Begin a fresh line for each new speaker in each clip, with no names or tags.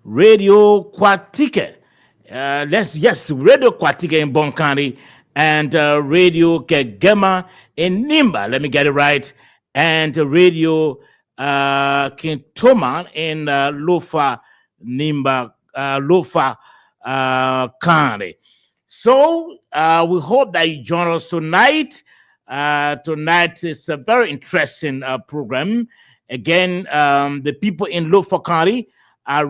Radio Quatique. Radio Quatique in Bon County and Radio Kegema in Nimba. Let me get it right. And Radio Kintoman in Lofa, Nimba, Lofa County. So we hope that you join us tonight. Tonight is a very interesting program. Again, the people in Lofa County are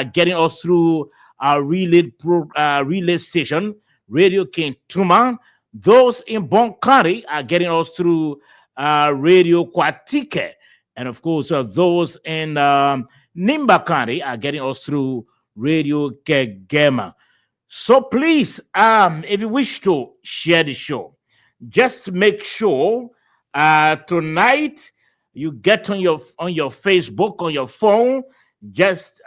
getting us through our relay station, Radio King Tuma. Those in Bon County are getting us through Radio Quatique. And of course, those in Nimba County are getting us through Radio Kegema. So please, if you wish to share the show, just make sure tonight you get on your Facebook, on your phone, just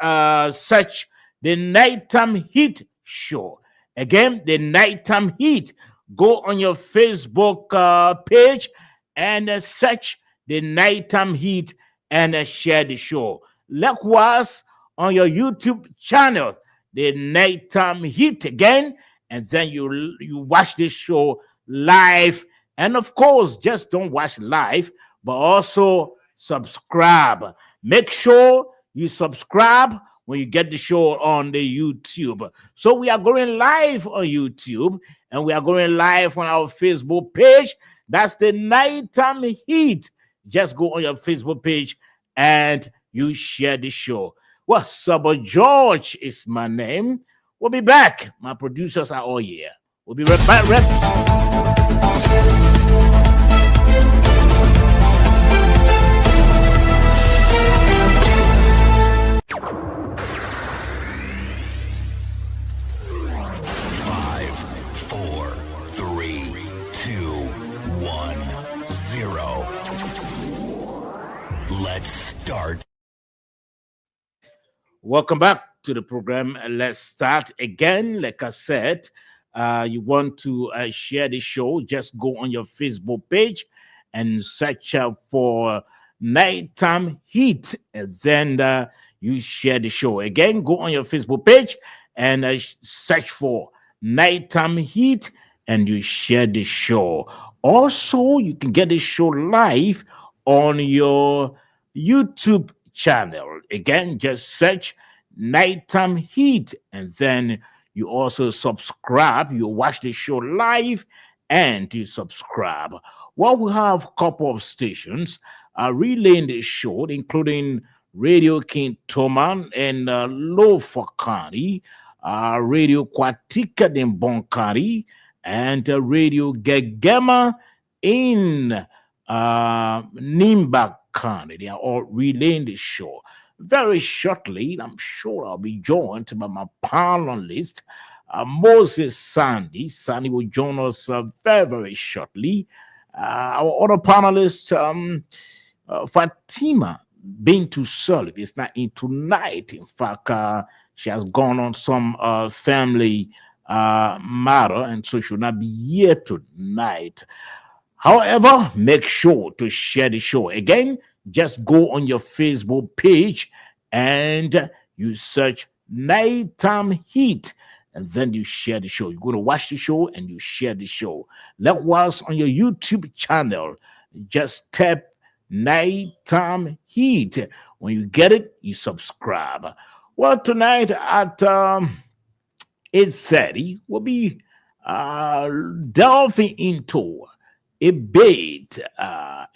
search the Nighttime Heat Show. Again, the Nighttime Heat. Go on your Facebook page and search the Nighttime Heat and share the show. Likewise, on your YouTube channel, the Nighttime Heat again, and then you watch this show live. And of course, just don't watch live, but also subscribe. Make sure you subscribe when you get the show on the YouTube. So we are going live on YouTube and we are going live on our Facebook page. That's the Nighttime Heat. Just go on your Facebook page and you share the show. Well, Sabo George is my name. We'll be back. My producers are all here. We'll be right back.
0. Let's start.
Welcome back to the program. Let's start again. Like I said, you want to share the show, just go on your Facebook page and search for Nighttime Heat, and then you share the show. Again, go on your Facebook page and search for Nighttime Heat, and you share the show. Also, you can get the show live on your YouTube channel. Again, just search Nighttime Heat, and then you also subscribe. You watch the show live and you subscribe. Well, we have a couple of stations relaying the show, including Radio King Toman in Lofa County, Radio Quatica in Bon County, and Radio Gegema in Nimba County. They are all relaying the show. Very shortly, I'm sure I'll be joined by my panelist, Moses Sandy. Sandy will join us very, very shortly. Our other panelist, Fatima Bintu Sullivan, is not in tonight. In fact, she has gone on some family matter, and so she will not be here tonight. However, make sure to share the show. Again, just go on your Facebook page and you search Nighttime Heat, and then you share the show. You're going to watch the show and you share the show. Likewise, on your YouTube channel, just tap Nighttime Heat. When you get it, you subscribe. Well, tonight at 8:30, we'll be delving into a bid, a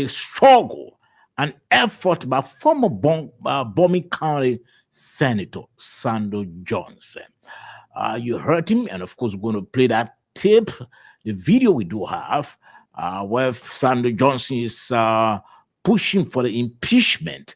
struggle, an effort by former Bomi County Senator Sando Johnson. You heard him, and of course, we're going to play that tape, the video we do have, where Sando Johnson is pushing for the impeachment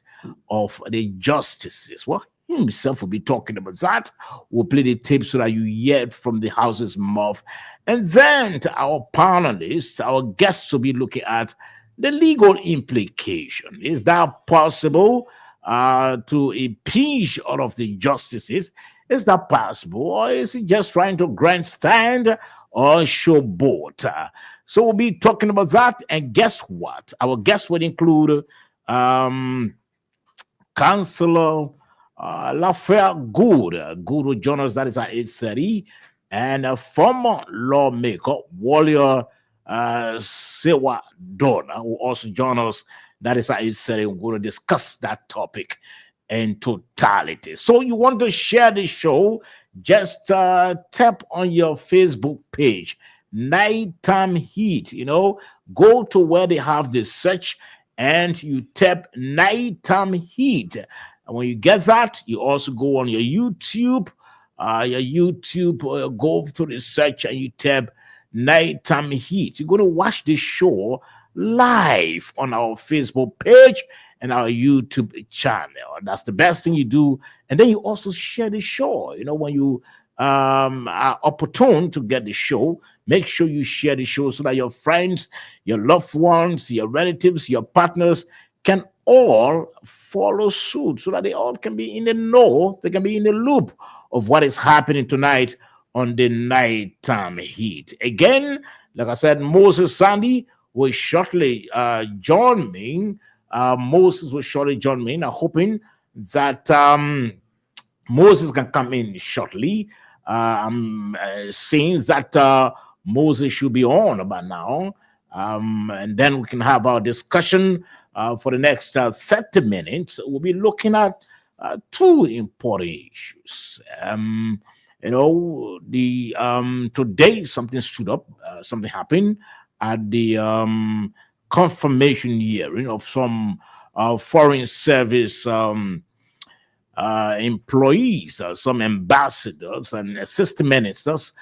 of the justices. Well, he himself will be talking about that. We'll play the tape so that you hear it from the house's mouth. And then our panelists, our guests will be looking at the legal implication. Is that possible to impeach all of the justices? Is that possible? Or is he just trying to grandstand or showboat? So we'll be talking about that. And guess what? Our guests would include Councillor Lafayette Good. Good will join us. That is at 8:30. And a former lawmaker, Warrior Sewa Dona, will also join us. That is at 8:30. We're going to discuss that topic in totality. So you want to share the show, just tap on your Facebook page, Nighttime Heat. Go to where they have the search and you tap Nighttime Heat. And when you get that, you also go on your YouTube. Go to the search and you tap Nighttime Heat. You're going to watch this show live on our Facebook page and our YouTube channel. That's the best thing you do. And then you also share the show. When you are opportune to get the show, make sure you share the show so that your friends, your loved ones, your relatives, your partners can all follow suit, so that they all can be in the know, they can be in the loop of what is happening tonight on the Nighttime Heat. Again, like I said, Moses Sandy will shortly join me. Moses will shortly join me. I'm hoping that Moses can come in shortly. I'm seeing that Moses should be on by now. And then we can have our discussion for the next 30 minutes. We'll be looking at two important issues. Today something stood up, something happened at the confirmation hearing of some foreign service employees, some ambassadors and assistant ministers.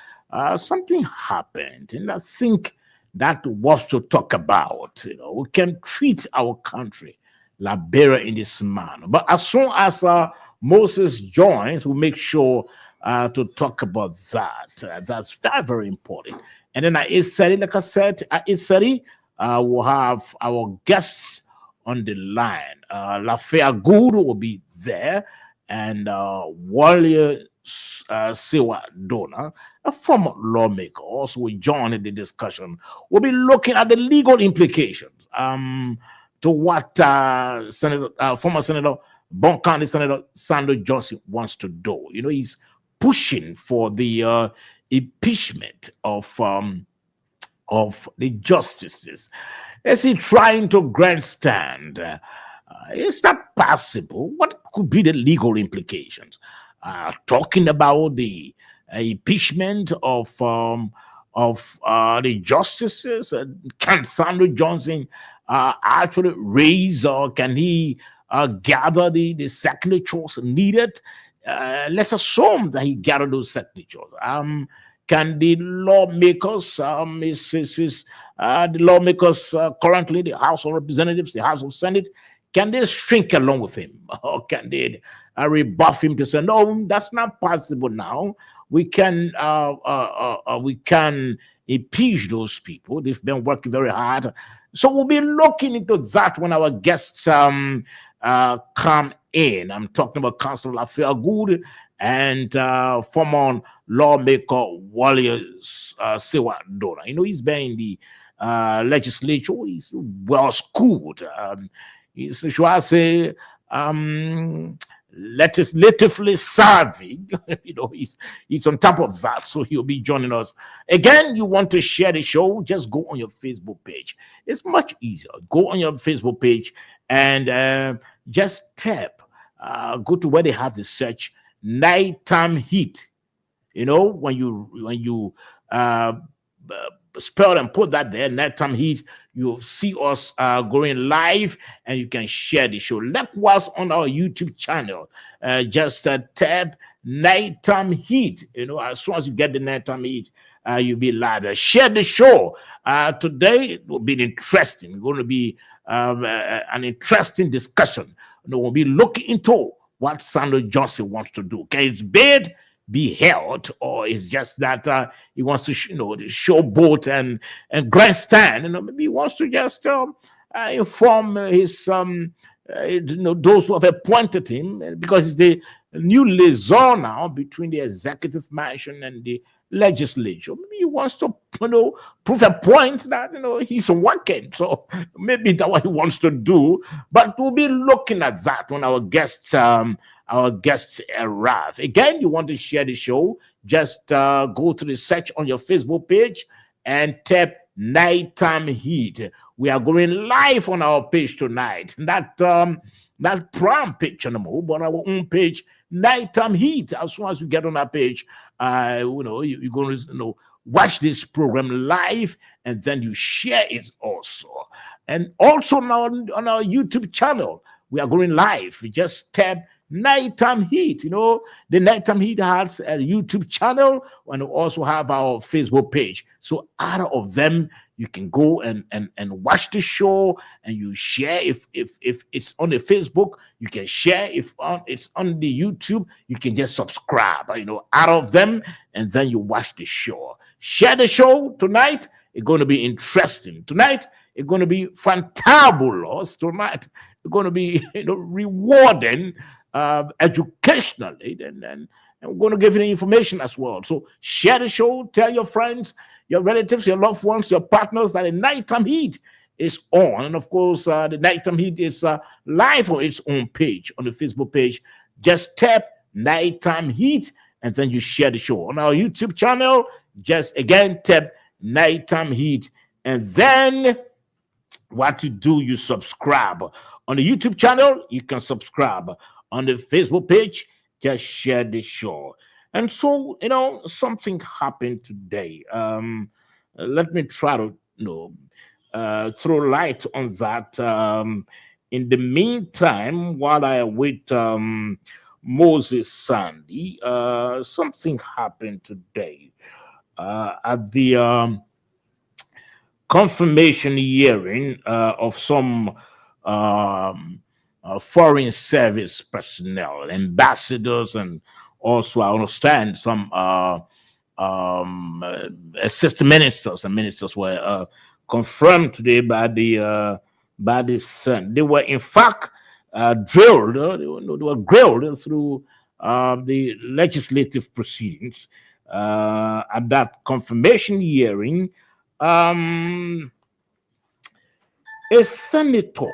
Something happened, and I think that was to talk about. We can treat our country, Liberia, in this manner. But as soon as Moses joins, we'll make sure to talk about that. That's very, very important. And then at 8:30, like I said, at 8:30, we'll have our guests on the line. Lafayette Good will be there, and Warrior Sewa Dona, a former lawmaker, also will join in the discussion. We'll be looking at the legal implications to what former Senator, Bon County Senator Sandro Johnson wants to do. He's pushing for the impeachment of the justices. Is he trying to grandstand? Is that possible? What could be the legal implications? Talking about the impeachment of the justices, can Sandro Johnson actually raise, or can he gather the signatures needed? Let's assume that he gathered those signatures. Can the lawmakers, currently the House of Representatives, the House of Senate, can they shrink along with him, or can they rebuff him to say, no, that's not possible now? We can impeach those people. They've been working very hard. So we'll be looking into that when our guests come in. I'm talking about Councilor Lafayette Good and former lawmaker Warrior Sewa Dona. He's been in the legislature. He's well schooled. Should I say, legislatively savvy. He's on top of that, so he'll be joining us. Again, you want to share the show, just go on your Facebook page. It's much easier. Go on your Facebook page and just tap, go to where they have the search Nighttime Heat. When you spell and put that there, Nighttime Heat, you'll see us going live, and you can share the show. Likewise, on our YouTube channel, just tap Nighttime Heat. As soon as you get the Nighttime Heat, you'll be live. Share the show. Today it will be interesting. It's going to be an interesting discussion. We'll be looking into what Sandro Johnson wants to do. Can his bid be held, or it's just that he wants to, showboat and grandstand? Maybe he wants to just inform his those who have appointed him, because he's the new liaison now between the executive mansion and the legislature. Maybe he wants to, prove a point that he's working. So maybe that's what he wants to do. But we'll be looking at that when our guests our guest arrive. Again, you want to share the show, just go to the search on your Facebook page and tap Nighttime Heat. We are going live on our page tonight. That prime picture no more, but on our own page, Nighttime Heat. As soon as you get on our page, you're going to watch this program live, and then you share it also. And also now on our YouTube channel, we are going live. You just tap Nighttime Heat. The Nighttime Heat has a YouTube channel, and we also have our Facebook page. So out of them, you can go and watch the show, and you share. If it's on the Facebook, you can share. If it's on the YouTube, you can just subscribe. Out of them, and then you watch the show. Share the show tonight. It's going to be interesting tonight. It's going to be fantabulous tonight. It's going to be rewarding educationally, and we're going to give you the information as well. So share the show. Tell your friends, your relatives, your loved ones, your partners that the Nighttime Heat is on. And of course, the Nighttime Heat is live on its own page, on the Facebook page. Just tap Nighttime Heat, and then you share the show. On our YouTube channel, just again tap Nighttime Heat, and then what you do, you subscribe. On the YouTube channel, you can subscribe. On the Facebook page, just share the show. And so, something happened today. Let me try to throw light on that. In the meantime, while I await Moses Sandy, something happened today at the confirmation hearing of some foreign service personnel, ambassadors, and also I understand some assistant ministers and ministers were confirmed today by the Senate. They were in fact drilled. They were grilled through the legislative proceedings at that confirmation hearing. A senator,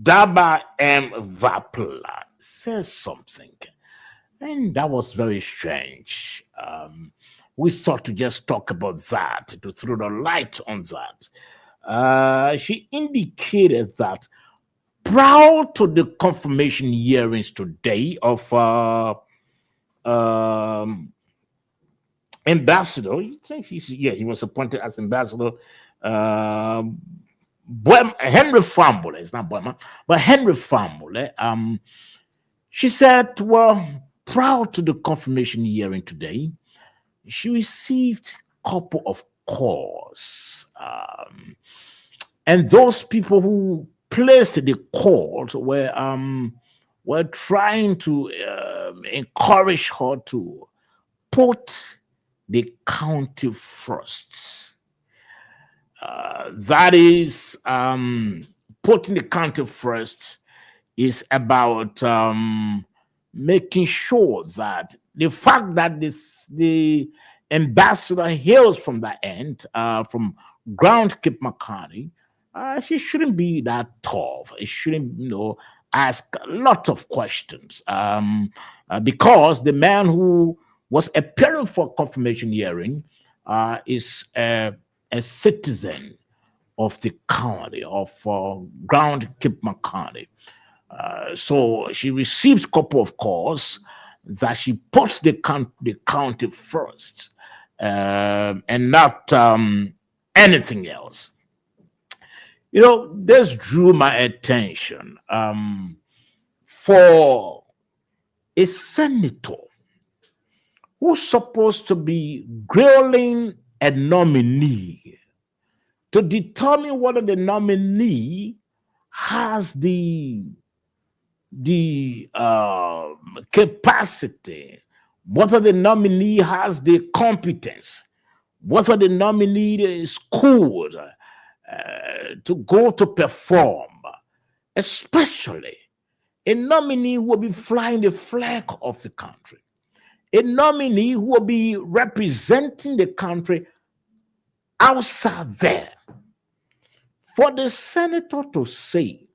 Daba M. Vapla, says something, and that was very strange. We sought to just talk about that, to throw the light on that. She indicated that prior to the confirmation hearings today of ambassador, he was appointed as ambassador, Henry Fambule. It's not Boema, but Henry Fambule. She said, well, prior to the confirmation hearing today, she received a couple of calls. And those people who placed the calls were trying to encourage her to put the county first. That is, putting the county first is about making sure that the fact that the ambassador hails from that end, from Ground Cape Makani, she shouldn't be that tough. She shouldn't, ask a lot of questions, because the man who was appearing for confirmation hearing is a citizen of the county of Ground Cape Makani. So she received a couple of calls that she puts the county first, and not anything else. This drew my attention for a senator who's supposed to be grilling a nominee to determine whether the nominee has the capacity, whether the nominee has the competence, whether the nominee is schooled to go to perform, especially a nominee who will be flying the flag of the country, a nominee who will be representing the country outside there. For the senator to say,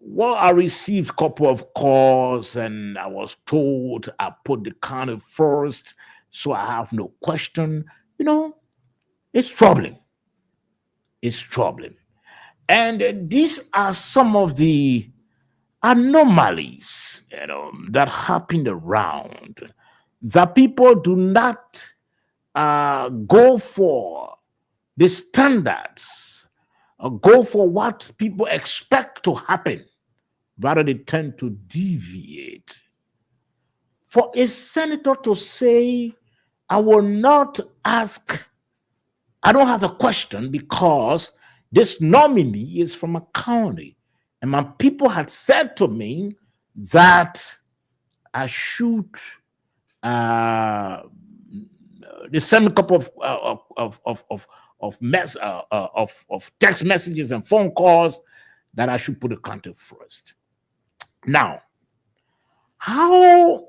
Well, I received a couple of calls and I was told I put the county first, so I have no question. You know, it's troubling. It's troubling. And these are some of the anomalies, that happen around, that people do not go for the standards, go for what people expect to happen. Rather, they tend to deviate. For a senator to say, I will not ask, I don't have a question because this nominee is from a county. And my people had said to me that I should uh, they send me a couple of text messages and phone calls that I should put the county first. Now, how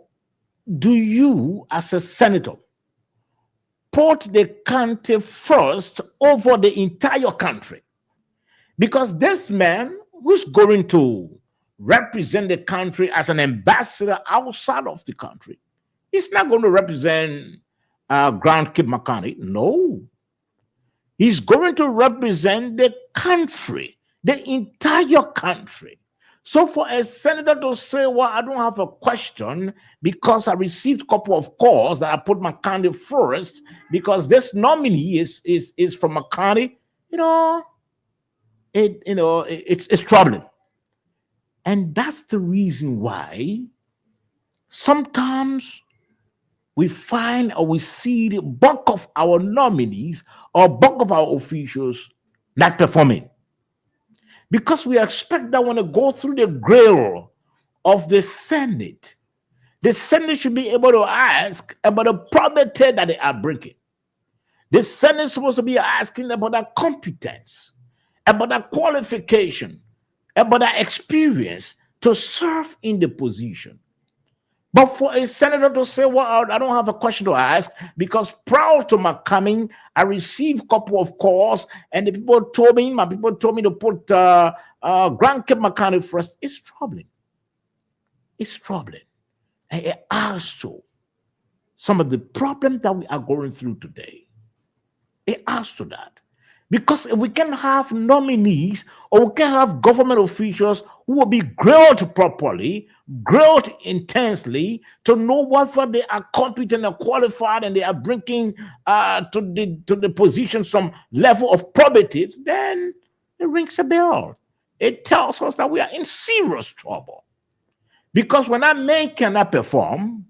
do you, as a senator, put the county first over the entire country? Because this man who's going to represent the country as an ambassador outside of the country, he's not going to represent Grand Cape Makani. No. He's going to represent the country, the entire country. So for a senator to say, well, I don't have a question because I received a couple of calls that I put my county first because this nominee is from a county, it's troubling. And that's the reason why sometimes we find or we see the bulk of our nominees or bulk of our officials not performing. Because we expect that when they go through the grill of the Senate should be able to ask about the probability that they are bringing. The Senate is supposed to be asking about their competence, about their qualification, about their experience to serve in the position. But for a senator to say, well, I don't have a question to ask because prior to my coming, I received a couple of calls and my people told me to put Grand Cape Makani first. It's troubling. It's troubling. And it adds to some of the problems that we are going through today. It adds to that. Because if we can have nominees or we can have government officials who will be grilled properly, grilled intensely to know whether they are competent and qualified and they are bringing to the position some level of probity, then it rings a bell. It tells us that we are in serious trouble. Because when a man cannot perform,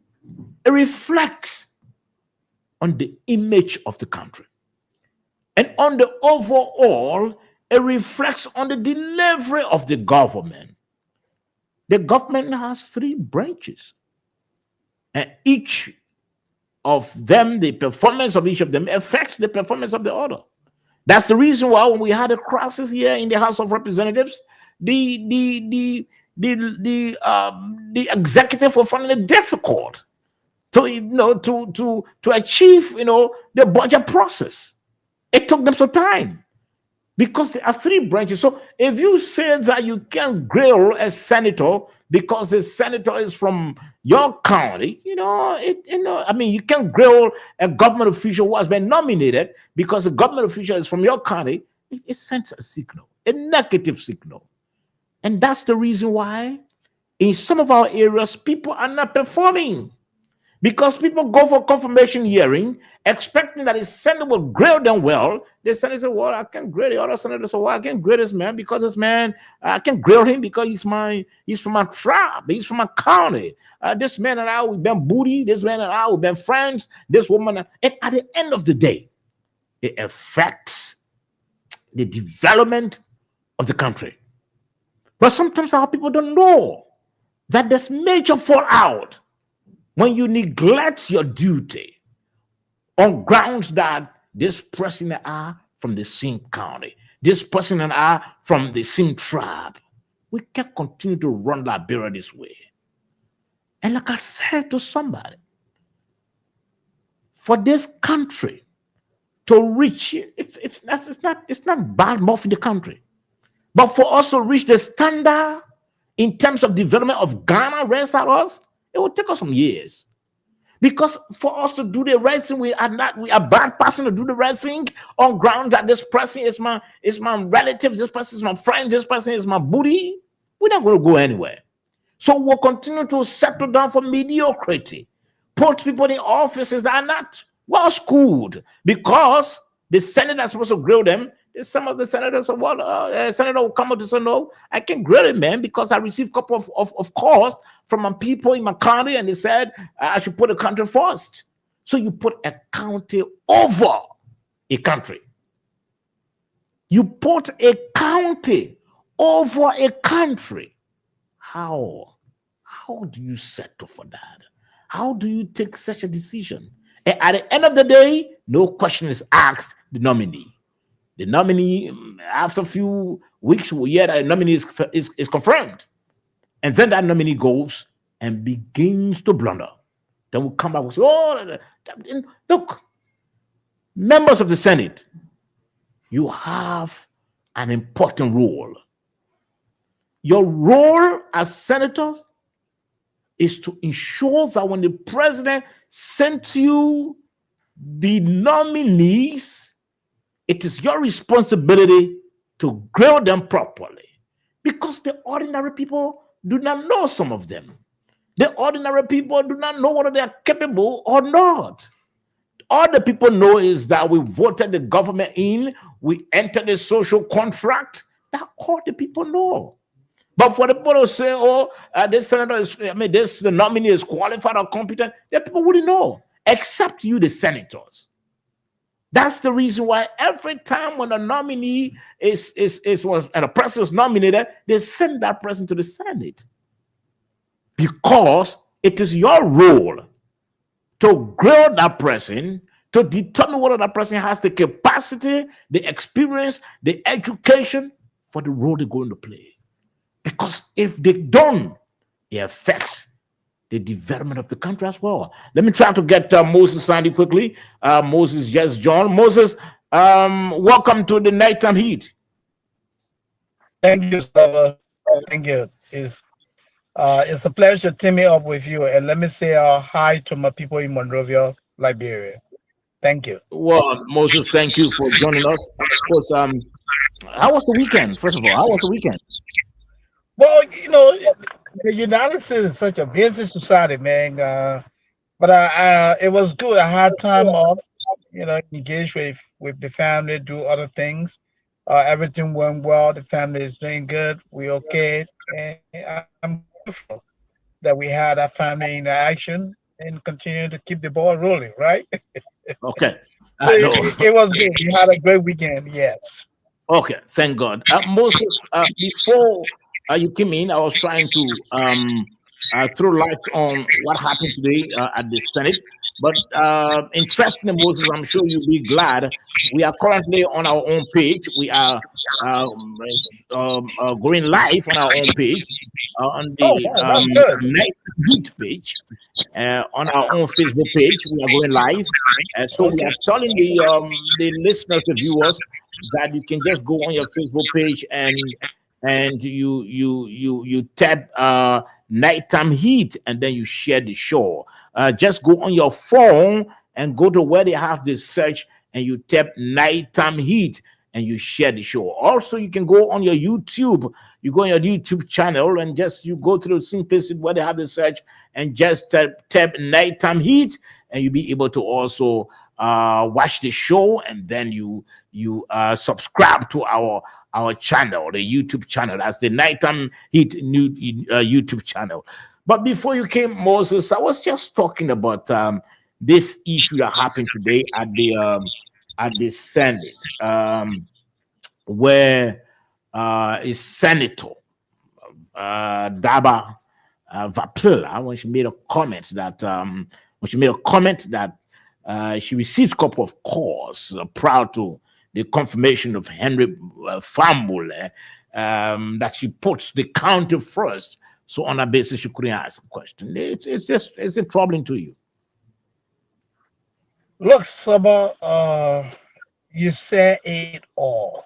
it reflects on the image of the country. And on the overall, it reflects on the delivery of the government. The government has 3 branches. And each of them, the performance of each of them affects the performance of the other. That's the reason why when we had a crisis here in the House of Representatives, the executive was finding it difficult to achieve the budget process. It took them some time because there are 3 branches. So if you say that you can grill a senator because the senator is from your county, you can grill a government official who has been nominated because the government official is from your county. It sends a signal, a negative signal. And that's the reason why in some of our areas, people are not performing. Because people go for confirmation hearing, expecting that the senator will grill them well. The senator said, well, I can grill the other senator. So I can grill this man because this man, I can grill him because he's from my tribe. He's from my county. This man and I, we've been booty. This man and I, we've been friends. This woman. And at the end of the day, it affects the development of the country. But sometimes our people don't know that there's major fallout when you neglect your duty on grounds that this person and I from the same county, this person and I from the same tribe, we can't continue to run Liberia this way. And like I said to somebody, for this country to reach, it's not bad enough in the country, but for us to reach the standard in terms of development of Ghana, rest at us, it will take us some years. Because for us to do the right thing, we are bad person to do the right thing on ground that this person is my relative, this person is my friend, this person is my buddy. We're not going to go anywhere. So we'll continue to settle down for mediocrity, put people in offices that are not well schooled, because the Senate is supposed to grill them. Some of the senators say, well, senator will come up and say, no, I can grill him, man, because I received a couple of calls from my people in my county, and they said I should put a country first. So you put a county over a country. You put a county over a country. How do you settle for that? How do you take such a decision? And at the end of the day, no question is asked the nominee. The nominee, after a few weeks, will hear that the nominee is confirmed. And then that nominee goes and begins to blunder. Then we'll come back and say, oh, look, members of the Senate, you have an important role. Your role as senators is to ensure that when the president sent you the nominees, it is your responsibility to grill them properly, because the ordinary people do not know some of them. The ordinary people do not know whether they are capable or not. All the people know is that we voted the government in, we entered a social contract. That's all the people know. But for the people to say, oh, this senator is, the nominee is qualified or competent, the people wouldn't know, except you, the senators. That's the reason why every time when a nominee and a person is nominated, they send that person to the Senate. Because it is your role to grill that person, to determine whether that person has the capacity, the experience, the education for the role they're going to play. Because if they don't, it affects the development of the country as well. Let me try to get Moses Sandy quickly. Moses just joined. Moses, welcome to the Nighttime Heat.
Thank you, sir. Thank you. It's a pleasure teaming up with you. And let me say hi to my people in Monrovia, Liberia. Thank you.
Well, Moses, thank you for joining us. Of course, how was the weekend? First of all, how was the weekend?
Well, the United States is such a busy society, man. But it was good. I had time off, engage with the family, do other things. Everything went well. The family is doing good. We're okay. And I'm grateful that we had that family interaction and continue to keep the ball rolling, right?
Okay.
So it was good. We had a great weekend, yes.
Okay, thank God. Moses, before you came in, I was trying to throw light on what happened today at the Senate. But interestingly, Moses, I'm sure you'll be glad, we are currently on our own page. We are going live on our own page, on the Night Heat page, on our own Facebook page. We are going live. So we are telling the listeners, the viewers, that you can just go on your Facebook page and you tap Nighttime Heat, and then you share the show. Just go on your phone and go to where they have this search, and you tap Nighttime Heat and you share the show. Also, you can go on your YouTube. You go on your YouTube channel and you go to the same place where they have the search and just tap Nighttime Heat, and you'll be able to also watch the show, and then you subscribe to our channel, the YouTube channel. That's the Nighttime Heat new YouTube channel. But before you came, Moses, I was just talking about this issue that happened today at the Senate, where a senator, Daba Vapila, when she made a comment that she received a couple of calls prior to the confirmation of Henry Fambule, that she puts the county first. So on that basis, you couldn't ask a question. It's troubling to you.
Look, Saba, you said it all.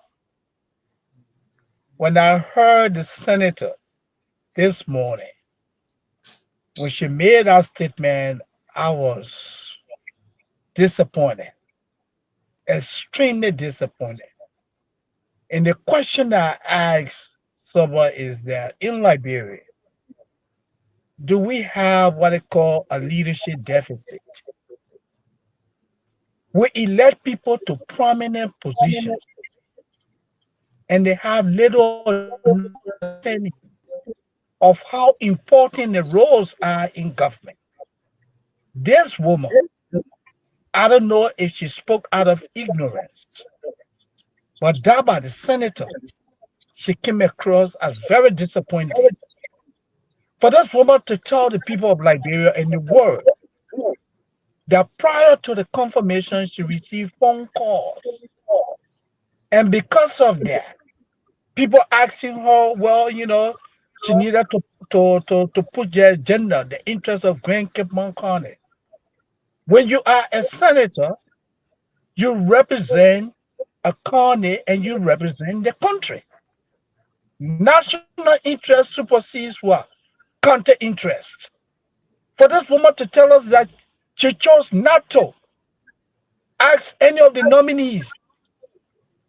When I heard the senator this morning, when she made that statement, I was disappointed, extremely disappointed. And the question that I asked Soba is that in Liberia, do we have what they call a leadership deficit? We elect people to prominent positions and they have little understanding of how important the roles are in government. This woman, I don't know if she spoke out of ignorance, but Daba, the senator, she came across as very disappointing. For this woman to tell the people of Liberia and the world that prior to the confirmation, she received phone calls. And because of that, people asking her, well, she needed to put their agenda, the interest of Grand Cape Mount Carney. When you are a senator, you represent a county and you represent the country. National interest supersedes what? Country interest. For this woman to tell us that she chose not to ask any of the nominees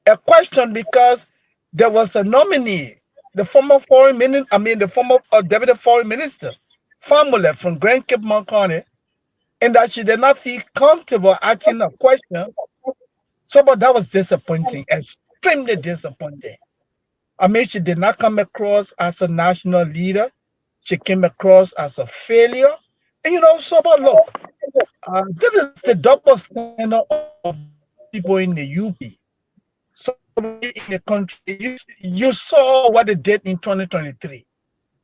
a question because there was a nominee, the former the former deputy foreign minister, Famula from Grand Cape Mount Carney, and that she did not feel comfortable asking a question. So, but that was disappointing, extremely disappointing. She did not come across as a national leader. She came across as a failure. And so, but look, this is the double standard of people in the UP. So in the country, you saw what they did in 2023.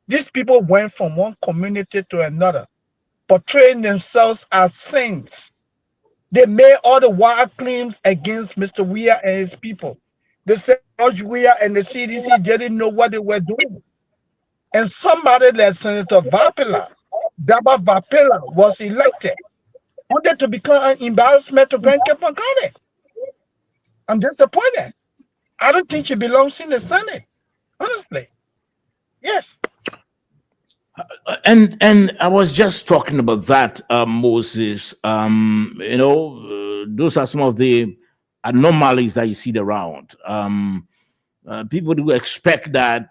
These people went from one community to another, portraying themselves as saints. They made all the wild claims against Mr. Weah and his people. They said George Weah and the CDC didn't know what they were doing. And somebody like Senator Vapila, Daba Vapila, was elected, wanted to become an embarrassment to Grand Cape Mount Carney. I'm disappointed. I don't think she belongs in the Senate, honestly. Yes.
And I was just talking about that, Moses. Those are some of the anomalies that you see around. People do expect that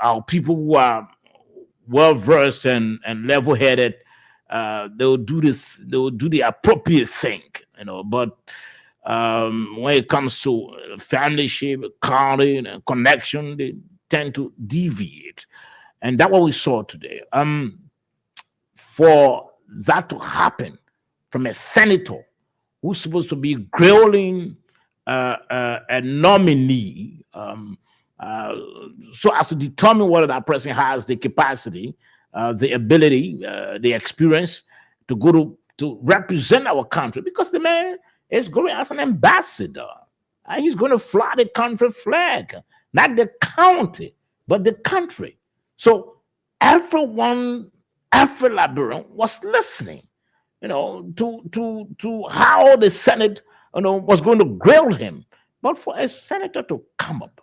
our people who are well versed and level headed, they'll do this. They'll do the appropriate thing. But when it comes to family shape, county, and connection, they tend to deviate. And that's what we saw today. For that to happen from a senator who's supposed to be grilling a nominee, so as to determine whether that person has the capacity, the ability, the experience to go to represent our country, because the man is going as an ambassador. And he's going to fly the country flag, not the county, but the country. So everyone, every Liberian was listening, to how the Senate, was going to grill him. But for a senator to come up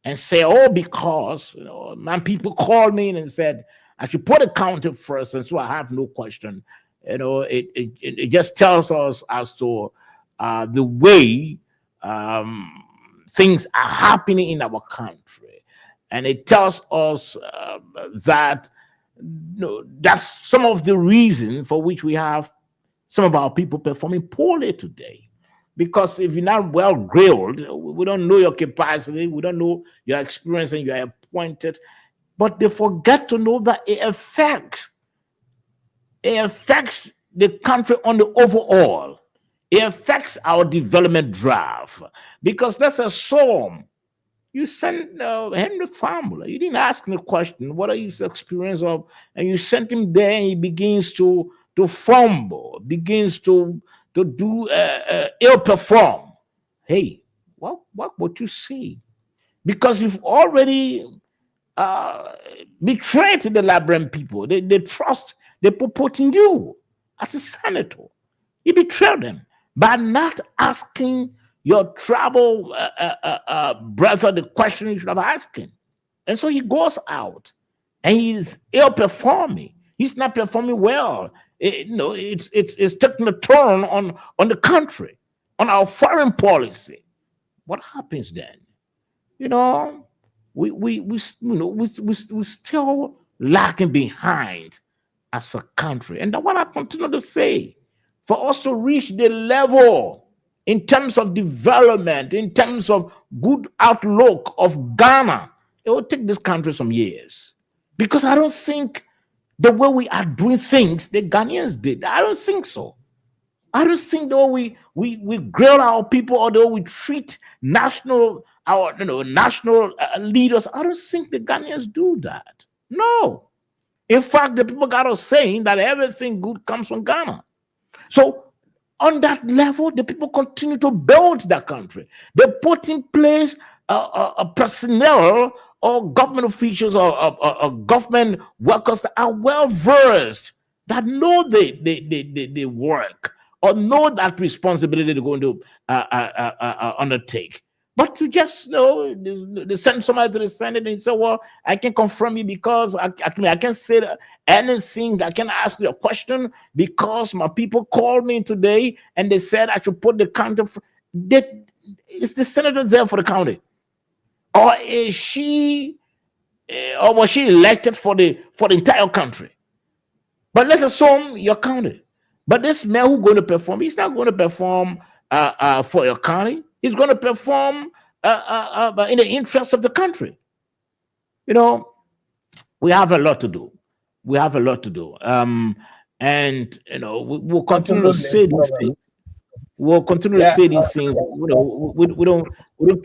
and say, "Oh, because man, people called me in and said I should put the county first, and so I have no question," it just tells us as to the way things are happening in our country. And it tells us that that's some of the reason for which we have some of our people performing poorly today. Because if you're not well grilled, we don't know your capacity, we don't know your experience, and you're appointed. But they forget to know that it affects the country on the overall. It affects our development draft. Because let's assume you sent Henry Famula. You didn't ask him the question, what are his experience of? And you sent him there, and he begins to fumble, begins to do ill perform. Hey, what would you say? Because you've already betrayed the Liberian people. They trust, they put in you as a senator. You betrayed them by not asking your tribal brother the question you should have asked him. And so he goes out and he's ill performing. He's not performing well. It's taking a turn on the country, on our foreign policy. What happens then? You know, we still lagging behind as a country, and that's what I continue to say. For us to reach the level in terms of development, in terms of good outlook of Ghana, it will take this country some years. Because I don't think the way we are doing things, the Ghanaians did. I don't think so. I don't think the way we grill our people, or the way we treat national leaders. I don't think the Ghanaians do that. No. In fact, the people got us saying that everything good comes from Ghana. So on that level, the people continue to build that country. They put in place a personnel or government officials or government workers that are well versed, that know they work or know that responsibility they're going to undertake. But to just they send somebody to the Senate and say, "Well, I can confirm you because I can't say anything. I can ask you a question because my people called me today and they said I should put the county." Is the senator there for the county, or is she, or was she elected for the entire country? But let's assume your county. But this man who's going to perform, he's not going to perform for your county. He's going to perform in the interest of the country. You know, we have a lot to do. We have a lot to do. And we'll continue to say these things. We'll continue to say these things. We don't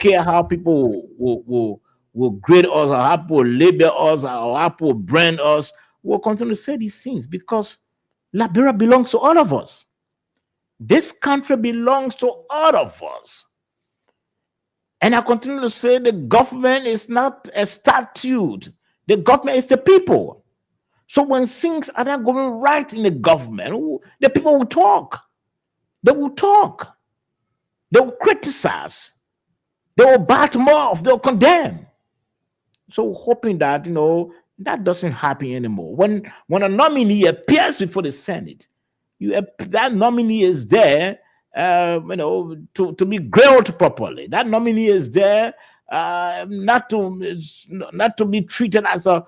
care how people will grade us, or how people label us, or how people brand us. We'll continue to say these things because Liberia belongs to all of us. This country belongs to all of us. And I continue to say the government is not a statute. The government is the people. So when things are not going right in the government, the people will talk. They will talk. They will criticize. They will badmouth. They will condemn. So hoping that, that doesn't happen anymore. When a nominee appears before the Senate, that nominee is there to be grilled properly. That nominee is there not to be treated as a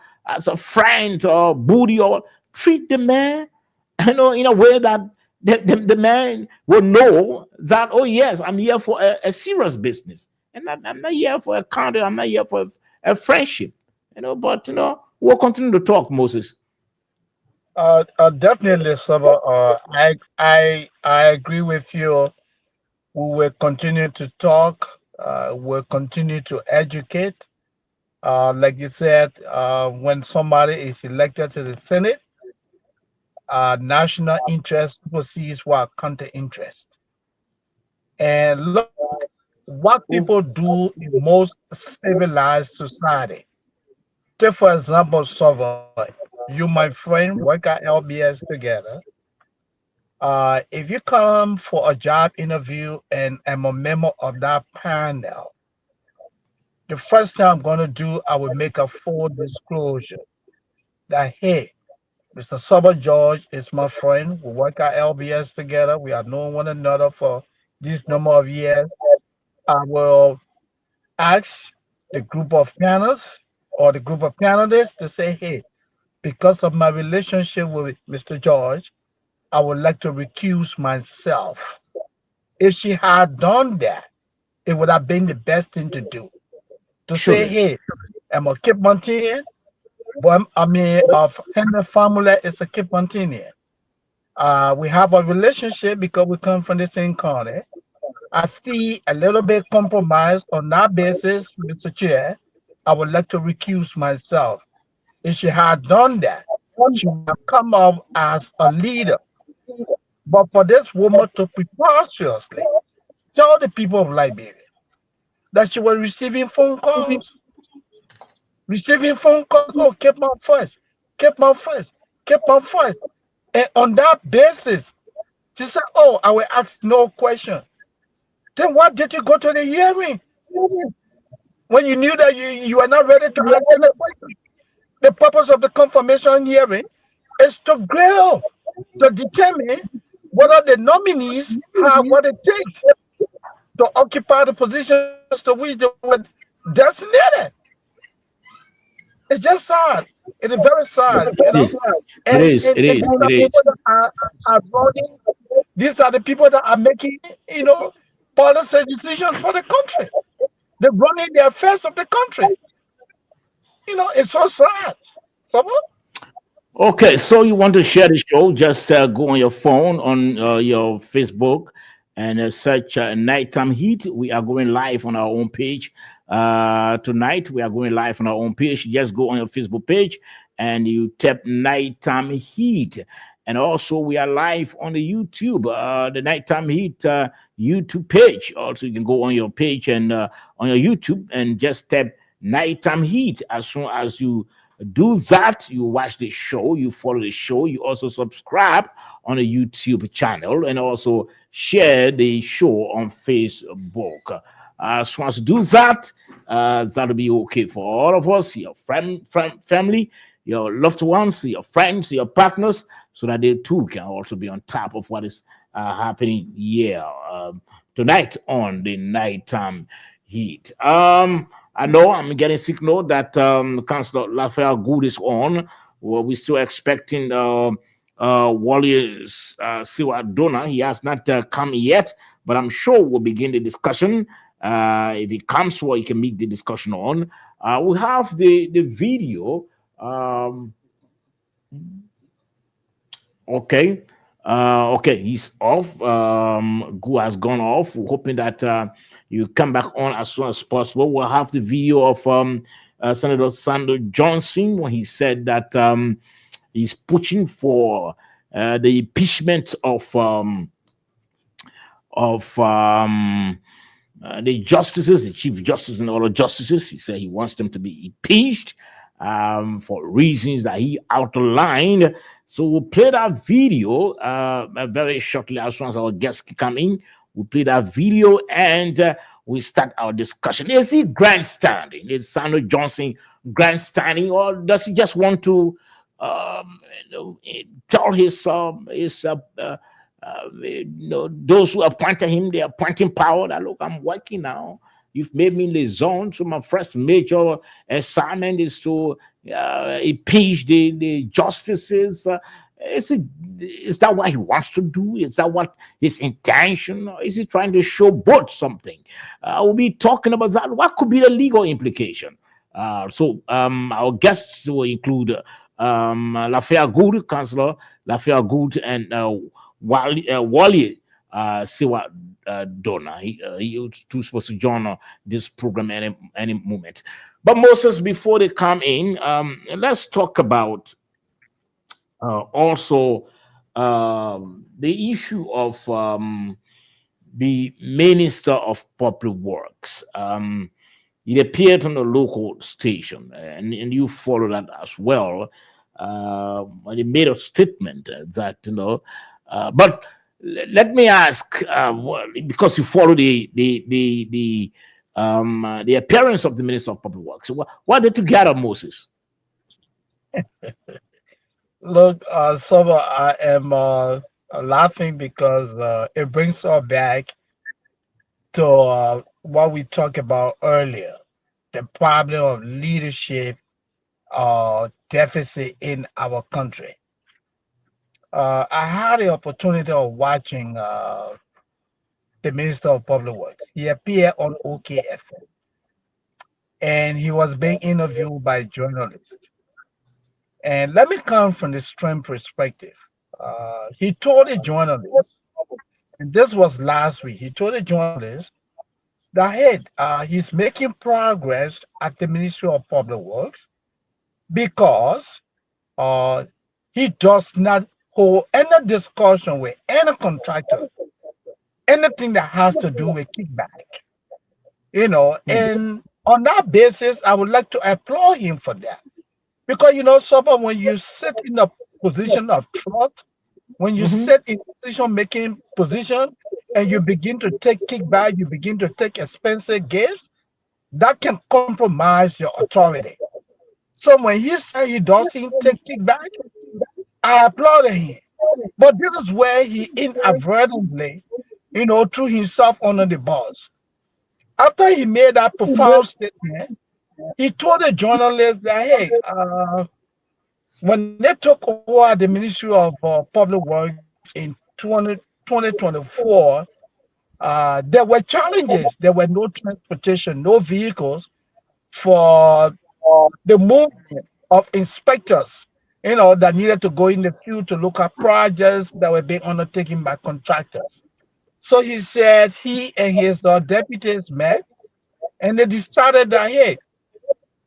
friend or booty, or treat the man in a way that the man will know that, oh yes, I'm here for a serious business, and I'm not here for a counter. I'm not here for a friendship. But we'll continue to talk, Moses.
Definitely, Saba. I agree with you. We will continue to talk. We'll continue to educate. Like you said, when somebody is elected to the Senate, national interest supersedes what country interest. And look what people do in most civilized society. Take for example, Saba. You, my friend, work at LBS together. If you come for a job interview and I'm a member of that panel, the first thing I'm going to do, I will make a full disclosure that, hey, Mr. Saba George is my friend. We work at LBS together. We have known one another for this number of years. I will ask the group of panelists or the group of candidates to say, hey, because of my relationship with Mr. George, I would like to recuse myself. If she had done that, it would have been the best thing to do. To say, hey, I'm a Kipmontinian, but Henry family is a Kipmontinian. We have a relationship because we come from the same county. I see a little bit compromise on that basis, Mr. Chair. I would like to recuse myself. If she had done that, she would have come up as a leader. But for this woman to preposterously tell the people of Liberia that she was receiving phone calls, oh, keep my first. And on that basis, she said, oh, I will ask no question. Then what did you go to the hearing? When you knew that you were not ready to ask any question? The purpose of the confirmation hearing is to grill, to determine whether the nominees have what it takes to occupy the positions to which they were designated. It's just sad. It is very sad,
It is. It
And,
is.
and,
It
and
is.
these are
It is.
people that are running. These are the people that are making, policy decisions for the country. They're running the affairs of the country. It's so sad. So,
Okay, so you want to share the show? Just go on your phone, on your Facebook, and search Nighttime Heat. We are going live on our own page tonight. We are going live on our own page. Just go on your Facebook page and you tap Nighttime Heat. And also, we are live on the YouTube, the Nighttime Heat YouTube page. Also, you can go on your page and on your YouTube and just tap Nighttime Heat. As soon as you do that, you watch the show, you follow the show, you also subscribe on the YouTube channel, and also share the show on Facebook. As soon as you do that, that'll be okay for all of us, your family, your loved ones, your friends, your partners, so that they too can also be on top of what is happening here tonight on the Nighttime Heat. I know I'm getting signal that Councillor Raphael Good is on. Well, we're still expecting Wally Siwa Dona. He has not come yet, but I'm sure we'll begin the discussion. If he comes, well, he can make the discussion on. We have the video. Okay. Okay, he's off. Gu has gone off. We're hoping that you come back on as soon as possible. We'll have the video of Senator Sandro Johnson when he said that he's pushing for the impeachment of the justices, the chief justice and all the justices. He said he wants them to be impeached for reasons that he outlined. So we'll play that video very shortly as soon as our guests come in. We'll play that video and we start our discussion. Is he grandstanding? Is Sandro Johnson grandstanding, or does he just want to tell those who appointed him, the appointing power, that look, I'm working now. You've made me liaison, so my first major assignment is to impeach the justices. Is that what he wants to do? Is that what his intention? Or is he trying to showboat something? We'll be talking about that. What could be the legal implication? So our guests will include Raphael Good, Councillor Raphael Good, and Wally Siwa Dona. He's supposed to join this program any moment. But Moses, before they come in, let's talk about also the issue of the Minister of Public Works. It appeared on the local station, and you follow that as well. He made a statement that, but let me ask, because you follow the appearance of the Minister of Public Works. What did you gather, Moses?
Look, Soba, I am laughing because it brings us back to what we talked about earlier, the problem of leadership deficit in our country. I had the opportunity of watching the Minister of Public Works. He appeared on OKFM, and he was being interviewed by journalists. And let me come from the strength perspective. He told the journalists, and this was last week, he told the journalists that, hey, he's making progress at the Ministry of Public Works because he does not hold any discussion with any contractor, anything that has to do with kickback. And on that basis, I would like to applaud him for that. Because, Soba, when you sit in a position of trust, when you sit in decision-making position and you begin to take kickback, you begin to take expensive gifts, that can compromise your authority. So when he said he doesn't take kickback, I applauded him. But this is where he inadvertently, threw himself under the bus. After he made that profound statement, he told the journalist that, hey, when they took over the Ministry of Public Works in 2024, there were challenges. There were no transportation, no vehicles for the movement of inspectors, that needed to go in the field to look at projects that were being undertaken by contractors. So he said he and his deputies met and they decided that, hey,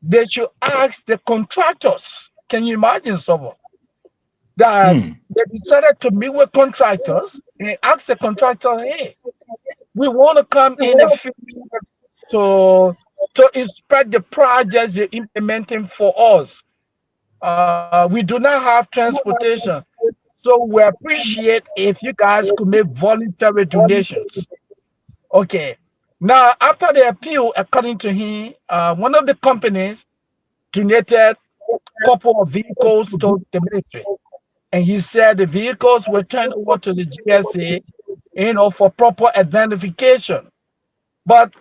they should ask the contractors. Can you imagine someone? That they decided to meet with contractors and ask the contractor, hey, we want to come in the field to inspect the projects you're implementing for us. We do not have transportation. So we appreciate if you guys could make voluntary donations. Okay. Now, after the appeal, according to him, one of the companies donated a couple of vehicles to the military. And he said the vehicles were turned over to the GSA, for proper identification. But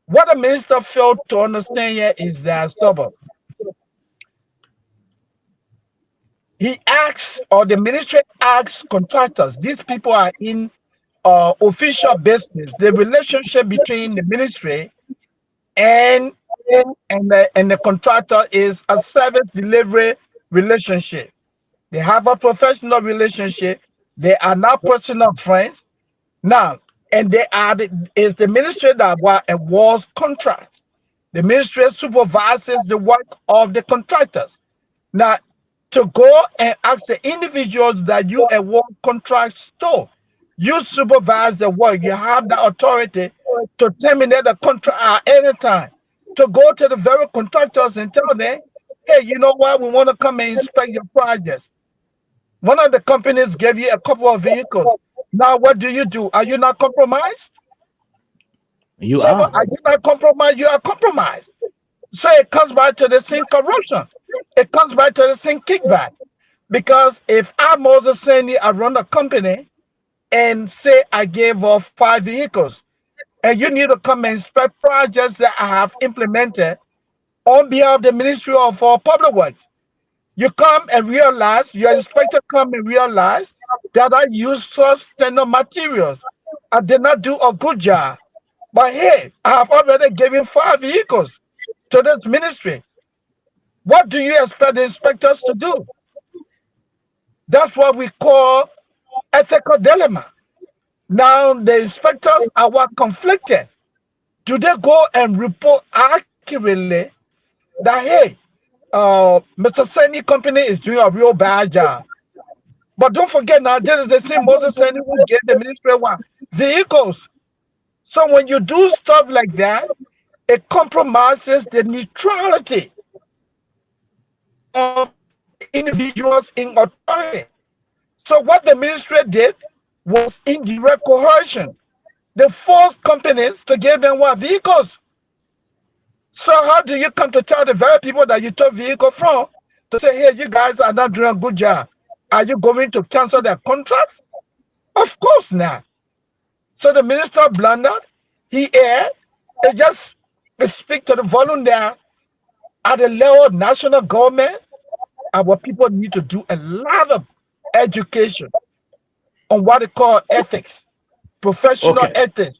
what the minister failed to understand here is that he asks, or the ministry asks contractors, these people are in official business. The relationship between the ministry and the contractor is a service delivery relationship. They have a professional relationship. They are not personal friends. Now, and is the ministry that awards contracts. The ministry supervises the work of the contractors. Now, to go and ask the individuals that you award contracts to, you supervise the work. You have the authority to terminate the contract at any time. To go to the very contractors and tell them, hey, you know what? We want to come and inspect your projects. One of the companies gave you a couple of vehicles. Now, what do? Are you not compromised?
You are.
Are you not compromised? You are compromised. So it comes back to the same corruption. It comes back to the same kickback. Because if I'm Moses Sandy, I run a company and say I gave off 5 vehicles, and you need to come and inspect projects that I have implemented on behalf of the Ministry of Public Works. You come and realize, your inspector come and realize that I used substandard materials. I did not do a good job. But hey, I have already given 5 vehicles to this ministry. What do you expect the inspectors to do? That's what we call ethical dilemma. Now, the inspectors are what conflicted. Do they go and report accurately that, hey, Mr. Seni company is doing a real bad job? But don't forget now, this is the same Moses Seni who gave the ministry vehicles. So when you do stuff like that, it compromises the neutrality of individuals in authority. So what the ministry did was indirect coercion. They forced companies to give them vehicles. So how do you come to tell the very people that you took vehicle from to say, hey, you guys are not doing a good job? Are you going to cancel their contracts? Of course not. So the minister blundered. He erred. They just speak to the volunteer at the level of national government. Our people need to do a lot of education on what they call ethics, professional ethics,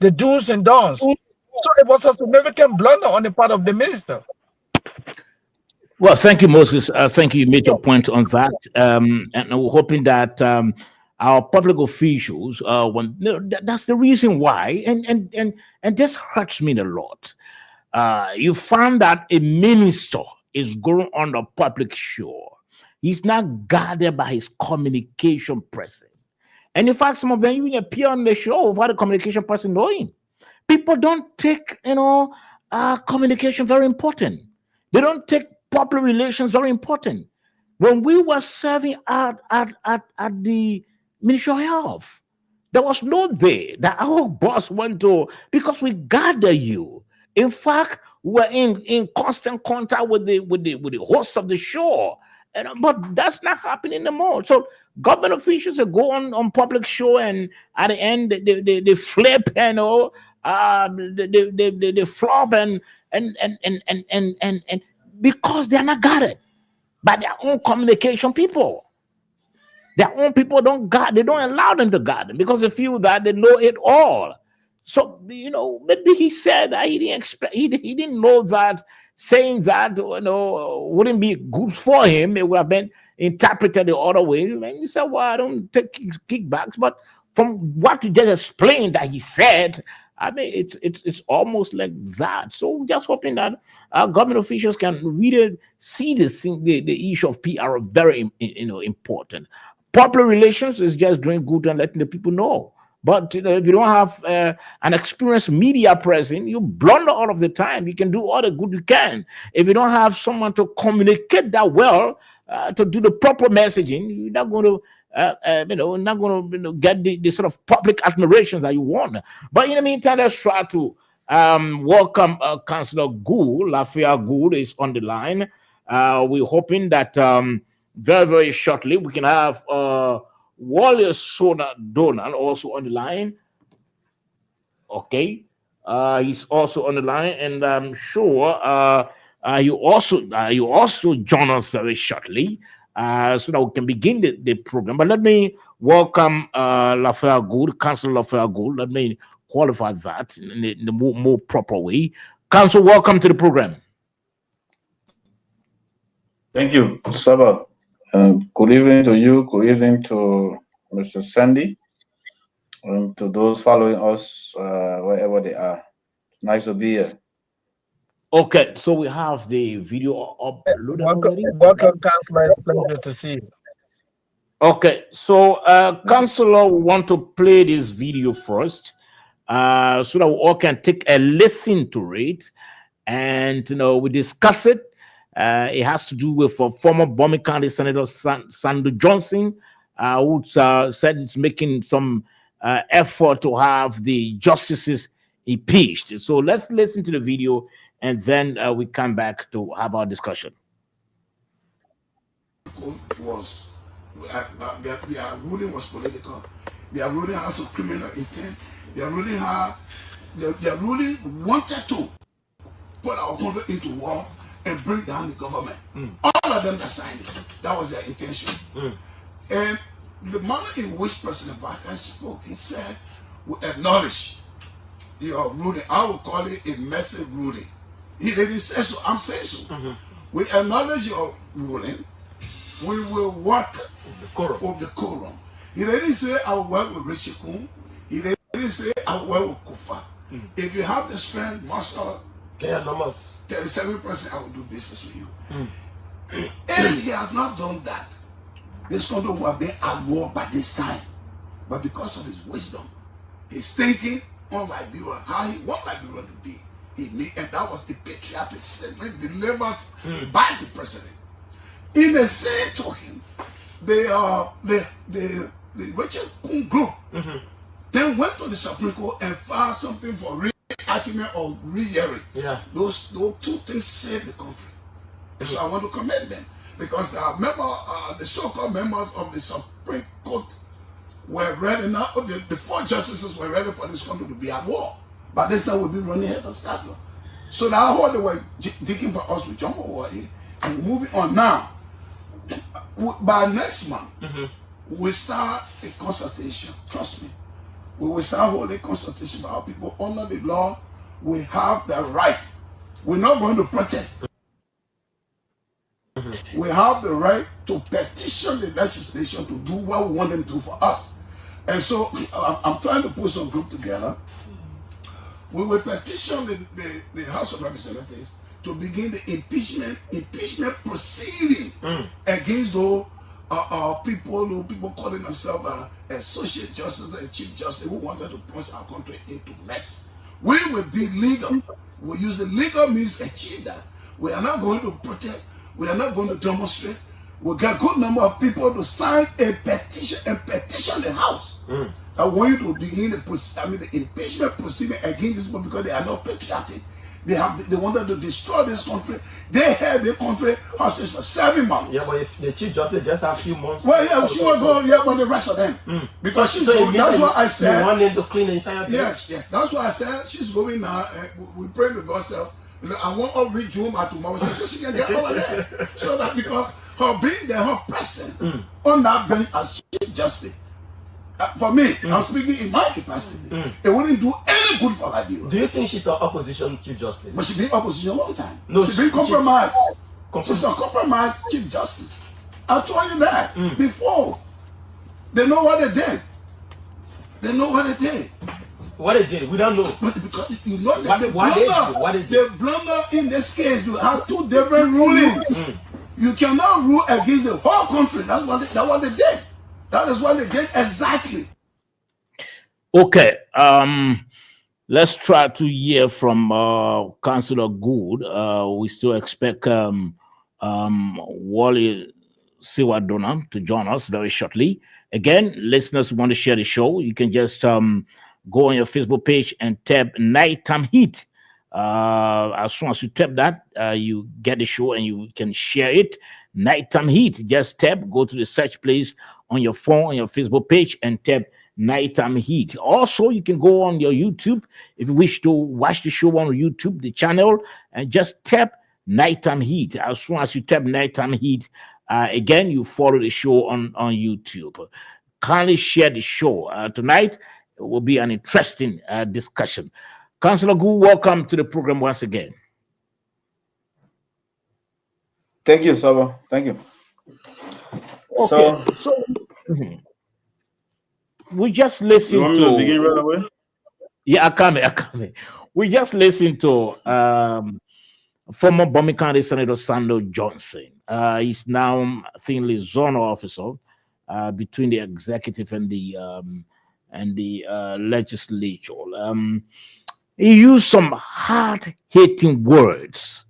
the do's and don'ts. So it was a significant blunder on the part of the minister.
Well, thank you, Moses. Thank you. You made your point on that. And we're hoping that our public officials, that's the reason why, and this hurts me a lot. You found that a minister is going on the public show. He's not guarded by his communication person. And in fact, some of them even appear on the show without the communication person knowing. People don't take, communication very important. They don't take public relations very important. When we were serving at the Ministry of Health, there was no day that our boss went to, because we gather you In fact, we're in constant contact with the host of the show. But that's not happening anymore. So government officials that go on public show, and at the end they flip, they flop, and because they're not guarded by their own communication people. Their own people they don't allow them to guard them because they feel that they know it all. So maybe he said that he didn't expect, he didn't know that saying that wouldn't be good for him. It would have been interpreted the other way. And he said, "Well, I don't take kickbacks," but from what you just explained that he said, I mean, it's almost like that. So just hoping that our government officials can really see this thing, the issue of PR are very important. Public relations is just doing good and letting the people know. But if you don't have an experienced media presence, you blunder all of the time. You can do all the good you can. If you don't have someone to communicate that well, to do the proper messaging, you're not going to, get the sort of public admiration that you want. But in the meantime, let's try to welcome Councillor Gould. Lafayette Gould is on the line. We're hoping that very, very shortly we can have Wally Sona Donald also on the line. Okay. He's also on the line, and I'm sure you also join us very shortly, so that we can begin the program. But let me welcome Lafayette Gould, Councillor Lafayette Gould. Let me qualify that in the more proper way. Council, welcome to the program.
Thank you, Sabah. Good evening to you. Good evening to Mr. Sandy, and to those following us wherever they are. It's nice to be here.
Okay, so we have the video uploaded already.
Welcome, Councillor. It's a pleasure to see you.
Okay, so Councillor, we want to play this video first, so that we all can take a listen to it, and we discuss it. It has to do with former Bomi County Senator Sandhu Johnson, who said it's making some effort to have the justices impeached. So let's listen to the video, and then we come back to have our discussion.
Their ruling was political. Their ruling has some criminal intent. Their ruling wanted to put our country into war and bring down the government. All of them that signed it. That was their intention. And the manner in which President Barker spoke, he said, we acknowledge your ruling. I will call it a massive ruling. He didn't say so. I'm saying so. We acknowledge your ruling. We will work with the quorum. He didn't say I will work with Richie Kuhn. He didn't say I will work with Kufa. If you have the strength, master 37%, I will do business with you. If he has not done that, this country will have been at war by this time. But because of his wisdom, his thinking on Liberia, how he want Liberia to be, he made, and that was the patriotic statement delivered by the president. In the same token, the Richard Kuhn group then went to the Supreme Court and filed something for re-argument or re-hearing. Those two things saved the country. And so I want to commend them, because the so-called members of the Supreme Court were ready now. The four justices were ready for this country to be at war. But this time we'll be running head and scatter. So now what they were digging for us with John Hawaii, and we're moving on now. By next month, we start a consultation. Trust me. We will start holding consultation about how people honor the law. We have the right. We're not going to protest. We have the right to petition the legislation to do what we want them to do for us. And so I'm trying to put some group together. We will petition the House of Representatives to begin the impeachment proceeding against those people calling themselves associate justice and chief justice who wanted to push our country into mess. We will be legal. We'll use the legal means to achieve that. We are not going to protest. We are not going to demonstrate. We'll get a good number of people to sign a petition and petition the House. I want you to begin the impeachment proceeding against these people because they are not patriotic. They wanted to destroy this country. They held the country hostage for 7 months.
Yeah, but if the Chief Justice just a few months.
Well, yeah, she will go. Yeah, but the rest of them, because she's
So
going, that's what I
you
said.
want them to clean the entire thing?
Yes, that's what I said. She's going now. We pray to God, self. I want her to reach home by tomorrow so she can get over there. So that because her being there, her presence on that bench as Chief Justice. For me, I'm speaking in my capacity. It wouldn't do any good for Liberia.
Do you think she's an opposition Chief Justice?
But she's been opposition a long time.
No,
she's been compromised. She's a compromised Chief Justice. I told you that before. They know what they did. They know what they did.
What they did, we don't know.
But because you know
What they did?
the blunder in this case, you have two different rulings. You cannot rule against the whole country. That's what they did. That is what they did exactly.
Okay. Let's try to hear from Councillor Good. We still expect Wally Siwadona to join us very shortly. Again, listeners who want to share the show, you can just go on your Facebook page and tap Nighttime Heat. As soon as you tap that, you get the show and you can share it. Nighttime Heat. Just tap, go to the search place on your phone, on your Facebook page, and tap Nighttime Heat. Also, you can go on your YouTube if you wish to watch the show on YouTube, the channel, and just tap Nighttime Heat. As soon as you tap Nighttime Heat, again, you follow the show on YouTube. Kindly share the show. Tonight it will be an interesting discussion. Councillor Gu, welcome to the program once again.
Thank you, Saba. Thank you.
Okay, so we just listened
you want me to begin right away?
Yeah, I come. We just listened to former Bomi County Senator Sando Johnson. He's now, I think, the zonal officer between the executive and the legislature. He used some hard-hitting words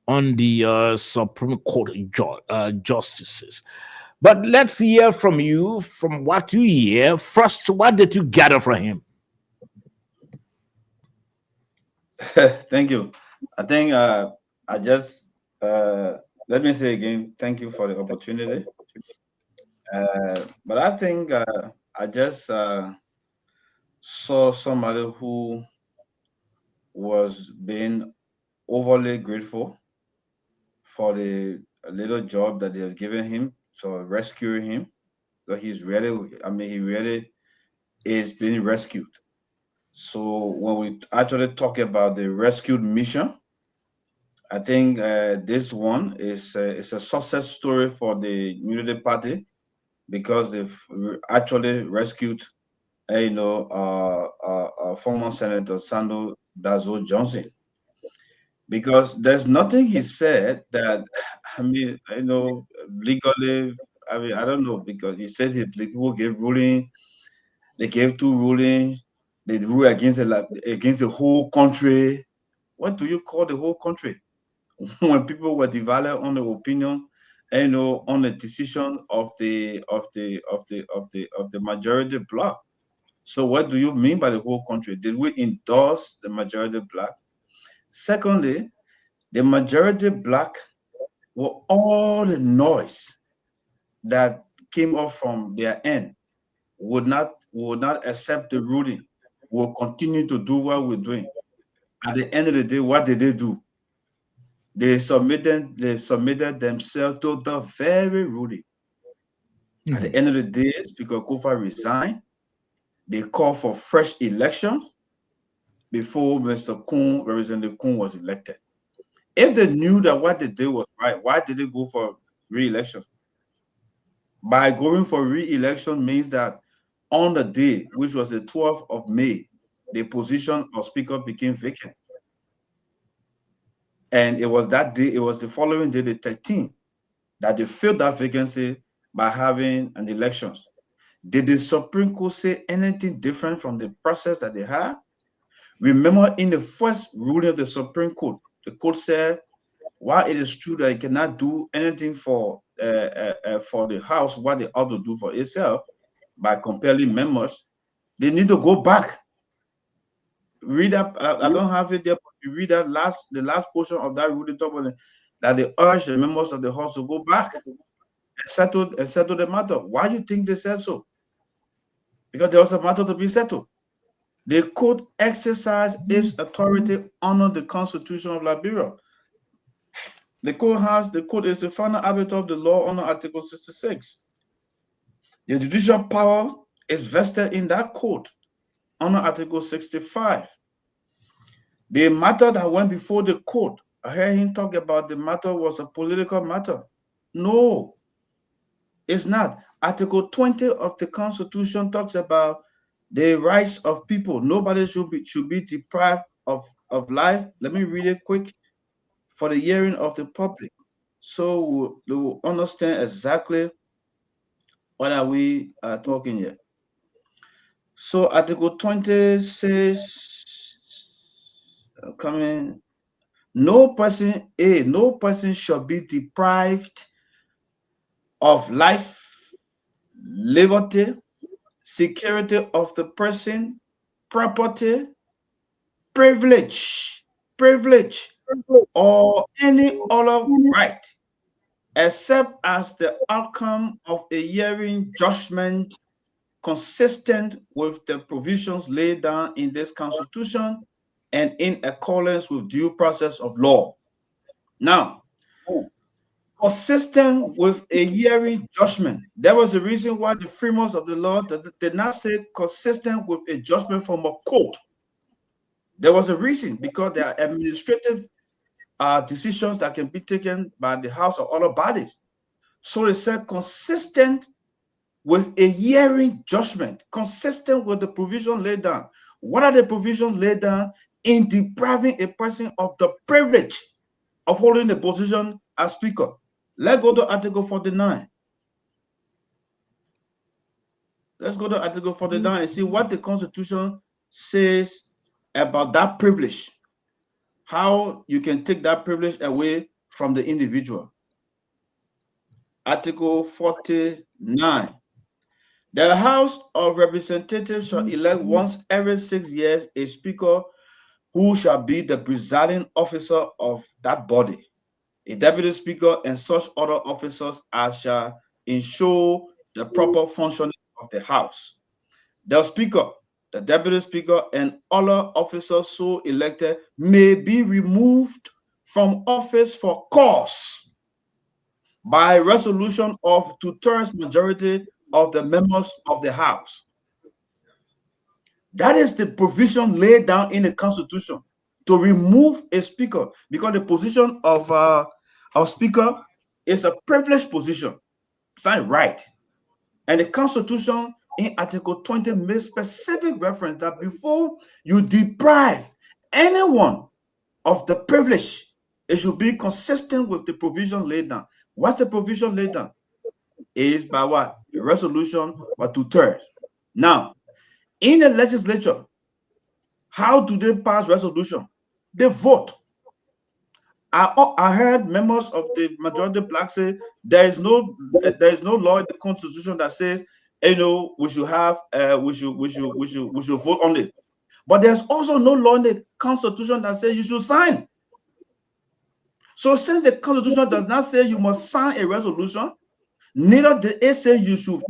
on the Supreme Court justices. But let's hear from you, from what you hear. First, what did you gather from him?
Thank you. I think let me say again, thank you for the opportunity. But I think I just saw somebody who was being overly grateful for the little job that they have given him, so rescuing him. So he's really, he really is being rescued. So when we actually talk about the rescued mission, I think this one is a success story for the Unity Party, because they've actually rescued, former Senator Sando Dazo Johnson. Because there's nothing he said that, legally, I don't know, because he said people gave ruling, they gave 2 rulings, they rule against the whole country. What do you call the whole country? When people were divided on the opinion, on the decision of the majority bloc. So what do you mean by the whole country? Did we endorse the majority bloc? Secondly, the majority bloc were all the noise that came up from their end would not accept the ruling, will continue to do what we're doing. At the end of the day, what did they do? They submitted themselves to the very ruling. At the end of the day, Speaker Kufuor resigned. They called for fresh election before Mr. Kun, Representative Kun, was elected. If they knew that what they did was right, why did they go for re-election? By going for re-election means that on the day, which was the 12th of May, the position of Speaker became vacant. And it was that day, it was the following day, the 13th, that they filled that vacancy by having an elections. Did the Supreme Court say anything different from the process that they had? Remember, in the first ruling of the Supreme Court, the court said, while it is true that it cannot do anything for the House, what they ought to do for itself by compelling members, they need to go back. Read up. I don't have it there, you read the last portion of that rule, they talk about that they urged the members of the house to go back and settle the matter. Why do you think they said so? Because there was a matter to be settled. They could exercise its authority under the Constitution of Liberia. The court is the final arbiter of the law under Article 66. The judicial power is vested in that court under Article 65. The matter that went before the court, I heard him talk about the matter was a political matter. No, it's not. Article 20 of the Constitution talks about the rights of people. Nobody should be deprived of life. Let me read it quick for the hearing of the public, so they will understand exactly what are we talking here. So Article 20 says, no person shall be deprived of life, liberty, security of the person, property, privilege, or any other right, except as the outcome of a hearing judgment consistent with the provisions laid down in this Constitution and in accordance with due process of law. Now, consistent with a hearing judgment, there was a reason why the framers of the law did not say consistent with a judgment from a court. There was a reason, because there are administrative decisions that can be taken by the House or other bodies. So they said consistent with a hearing judgment, consistent with the provision laid down. What are the provisions laid down in depriving a person of the privilege of holding the position as Speaker? Let's go to Article 49. Let's go to Article 49 and see what the Constitution says about that privilege. How you can take that privilege away from the individual. Article 49. The House of Representatives shall elect once every 6 years a Speaker who shall be the presiding officer of that body, a Deputy Speaker, and such other officers as shall ensure the proper functioning of the House. The Speaker, the Deputy Speaker, and other officers so elected may be removed from office for cause by resolution of 2/3 majority of the members of the House. That is the provision laid down in the Constitution to remove a Speaker, because the position of Speaker is a privileged position. It's not right. And the Constitution in Article 20 makes specific reference that before you deprive anyone of the privilege, it should be consistent with the provision laid down. What's the provision laid down? It is by what? A resolution by 2/3. Now, in the legislature, how do they pass resolution? They vote. I heard members of the majority black say there is no law in the Constitution that says, you know, we should vote on it. But there's also no law in the Constitution that says you should sign. So since the Constitution does not say you must sign a resolution, neither did it say you should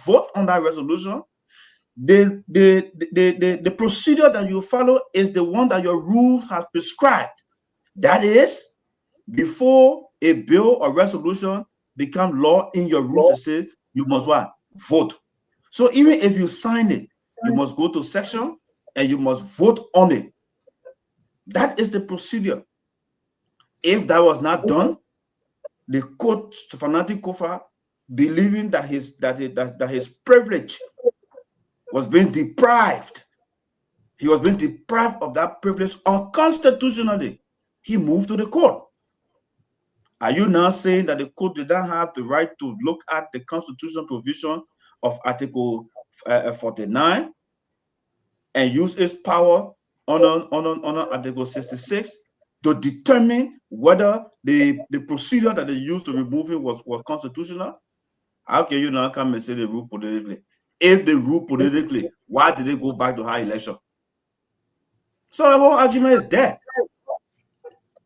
vote on that resolution. The procedure that you follow is the one that your rules have prescribed. That is, before a bill or resolution become law in your rules, it says you must what? Vote. So even if you sign it, you must go to section and you must vote on it. That is the procedure. If that was not done, the court, Fanatic Kofa, believing that his privilege was being deprived, he was being deprived of that privilege unconstitutionally, he moved to the court. Are you now saying that the court did not have the right to look at the constitutional provision of Article 49 and use its power on Article 66 to determine whether the procedure that they used to remove it was constitutional? How can you now come and say they rule politically? If they rule politically, why did they go back to high election? So the whole argument is there.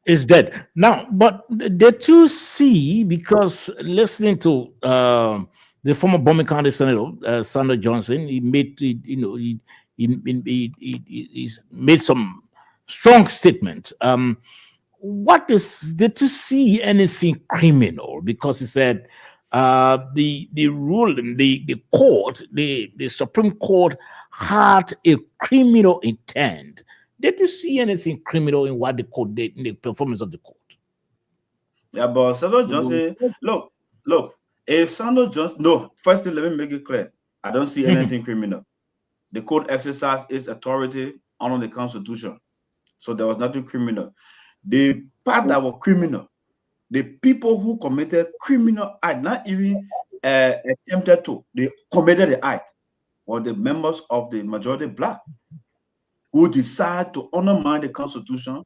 is dead now. But the 2C, because listening to the former Bombing County Senator Sandra Johnson, he made he's made some strong statement. What is did you see anything criminal? Because he said the ruling, the court, the Supreme Court had a criminal intent. Did you see anything criminal in what the court did in the performance of the court?
Yeah, but Sandra Johnson, look, if Sandra Johnson, no, first thing, let me make it clear. I don't see anything criminal. The court exercised its authority under the Constitution. So there was nothing criminal. The part that was criminal, the people who committed criminal act, not even attempted to, they committed the act, were the members of the majority black who decide to undermine the Constitution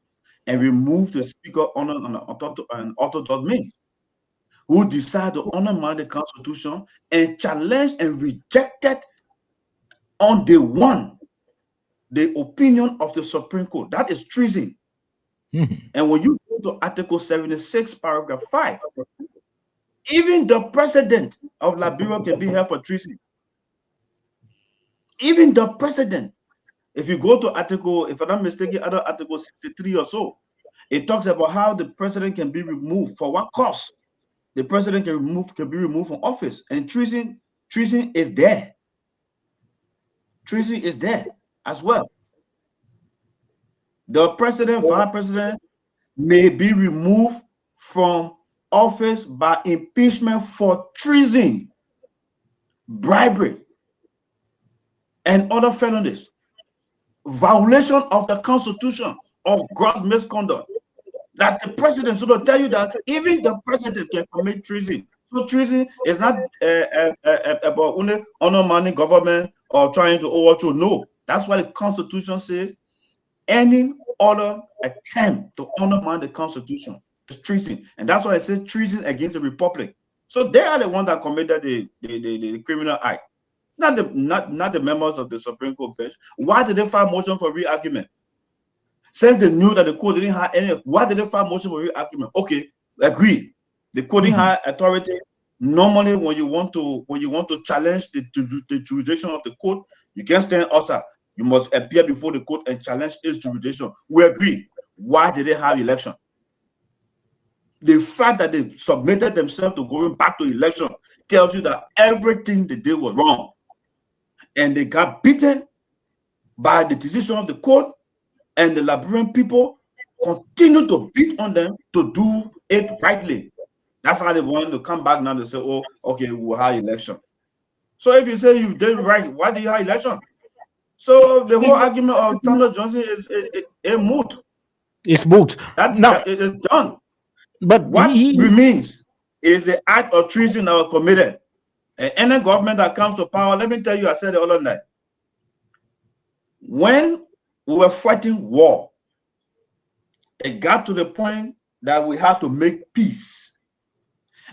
and remove the speaker on an orthodox means, who decide to undermine the Constitution and challenge and rejected on day one the opinion of the Supreme Court. That is treason. And when you go to Article 76, paragraph 5, even the president of Liberia can be held for treason. Even the president. If you go to Article, if I'm not mistaken, other Article 63 or so, it talks about how the president can be removed, for what cause the president can be removed from office. And treason is there. Treason is there as well. The president, vice president may be removed from office by impeachment for treason, bribery, and other felonies, violation of the Constitution, or gross misconduct. That's the president. So they'll tell you that even the president can commit treason. So treason is not about only undermining government or trying to overthrow. No, that's why the Constitution says any other attempt to undermine the Constitution is treason, and that's why it says treason against the republic. So they are the ones that committed the criminal act, not the members of the Supreme Court bench. Why did they file motion for re-argument? Since they knew that the court didn't have any, why did they file motion for re-argument? Okay, agree. The court didn't have authority. Normally, when you want to challenge the jurisdiction of the court, you can't stand outside. You must appear before the court and challenge its jurisdiction. We agree. Why did they have election? The fact that they submitted themselves to going back to election tells you that everything they did was wrong. And they got beaten by the decision of the court, and the Liberian people continue to beat on them to do it rightly. That's how they want to come back now to say, oh, okay, we'll have election. So if you say you did right, why do you have election? So the whole argument of Sandra Johnson is a moot.
It's moot.
That is done.
But
what remains is the act of treason that was committed. And any government that comes to power, let me tell you, I said the other night, when we were fighting war, it got to the point that we had to make peace.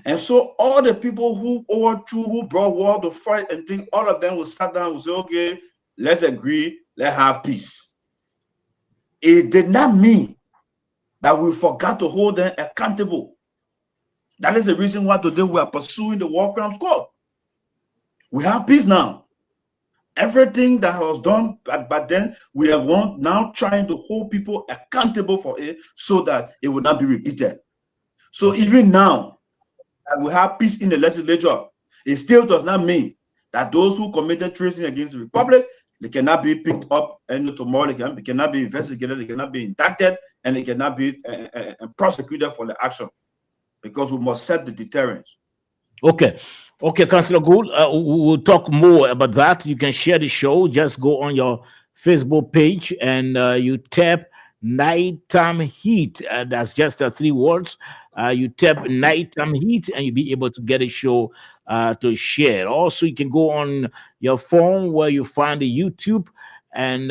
And so all the people who overthrew, who brought war to fight and think, all of them will sit down and say, okay, let's agree, let's have peace. It did not mean that we forgot to hold them accountable. That is the reason why today we are pursuing the War Crimes Court. We have peace now. Everything that was done but then, we are now trying to hold people accountable for it so that it will not be repeated. So even now that we have peace in the legislature, it still does not mean that those who committed treason against the republic, they cannot be picked up and tomorrow they cannot be investigated, they cannot be indicted, and they cannot be prosecuted for the action, because we must set the deterrence.
Okay, Councillor Gould, we'll talk more about that. You can share the show. Just go on your Facebook page and you tap Nighttime Heat. That's just 3 words. You tap Nighttime Heat and you'll be able to get a show to share. Also, you can go on your phone where you find the YouTube and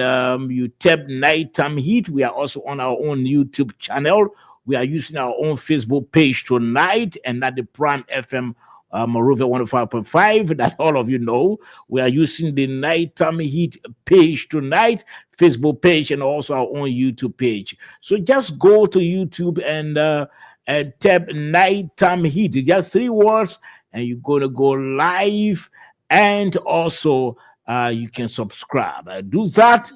you tap Nighttime Heat. We are also on our own YouTube channel. We are using our own Facebook page tonight and not the Prime FM Morovia 105.5 that all of you know. We are using the Nighttime Heat page tonight, Facebook page, and also our own YouTube page. So just go to YouTube and tap Nighttime Heat. Just 3 words, and you're gonna go live, and also you can subscribe. Do that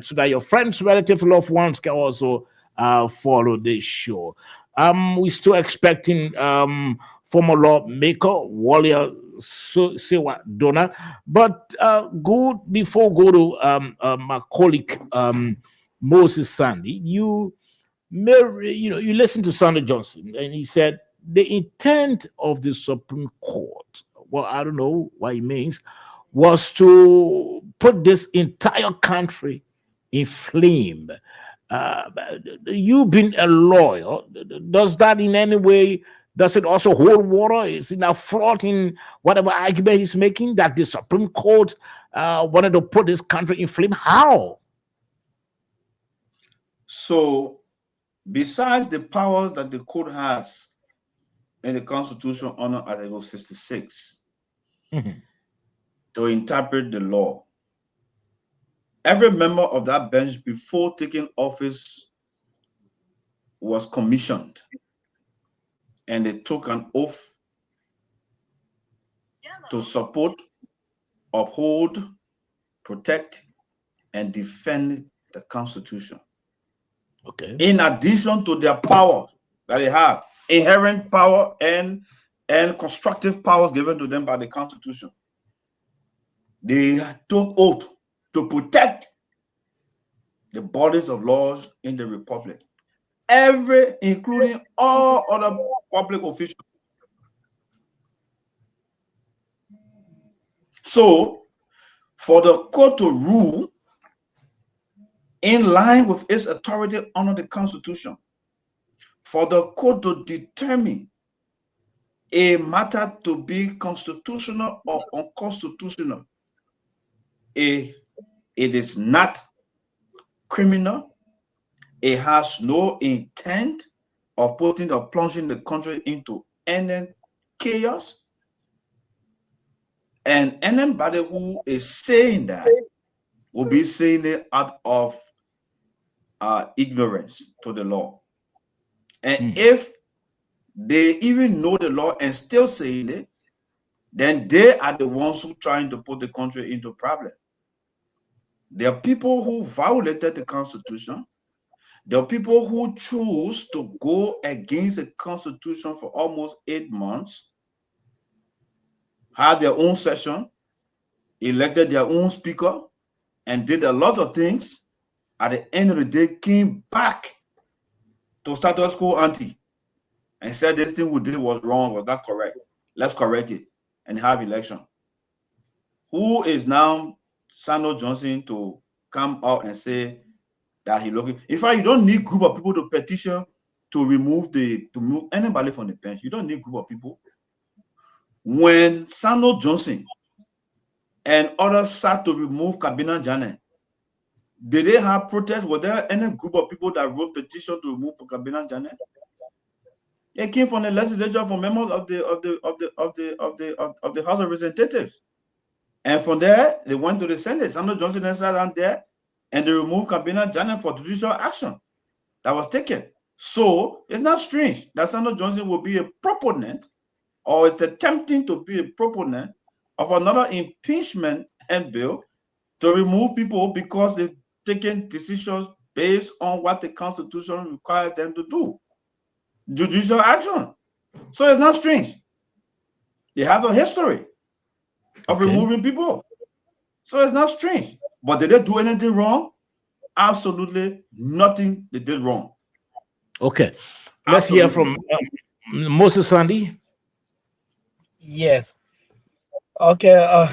so that your friends, relatives, loved ones can also follow this show. We're still expecting former lawmaker Warrior Sewa Donna, but go before go to my colleague Moses Sandy. You you listen to Sandra Johnson, and he said the intent of the Supreme Court. Well, I don't know what it means, was to put this entire country in flame. Uh, you being a lawyer, does that in any way, does it also hold water? Is it now fraud in whatever argument he's making that the Supreme Court wanted to put this country in flame? How?
So, besides the powers that the court has in the Constitution under Article 66
Mhm.
to interpret the law, every member of that bench before taking office was commissioned, and they took an oath to support, uphold, protect, and defend the Constitution.
Okay.
In addition to their power that they have, inherent power and constructive powers given to them by the Constitution, they took oath to protect the bodies of laws in the Republic, including all other public officials. So, for the court to rule in line with its authority under the Constitution, for the court to determine a matter to be constitutional or unconstitutional, it is not criminal. It has no intent of putting or plunging the country into any chaos. And anybody who is saying that will be saying it out of ignorance to the law. And if they even know the law and still saying it, then they are the ones who trying to put the country into problem. There are people who violated the Constitution. There are people who choose to go against the Constitution for almost 8 months, had their own session, elected their own speaker, and did a lot of things. At the end of the day, came back to status quo ante and said this thing we did was wrong, was not correct. Let's correct it and have election. Who is now Sandra Johnson to come out and say that he looking? In fact, you don't need group of people to petition to remove anybody from the bench. You don't need group of people. When Sandra Johnson and others sat to remove Kabina Janet, did they have protests? Were there any group of people that wrote petition to remove Kabina Janet? It came from the legislature, from members of the House of Representatives, and from there they went to the Senate. Sandra Johnson then sat down there, and they removed Kabina Janet for judicial action that was taken. So it's not strange that Sandra Johnson will be a proponent, or is attempting to be a proponent of another impeachment bill to remove people because they've taken decisions based on what the Constitution requires them to do. Judicial action. So it's not strange. They have a history of removing people. So it's not strange. But did they do anything wrong? Absolutely nothing they did wrong.
Okay. Let's hear from Moses Sandy.
Yes. Okay.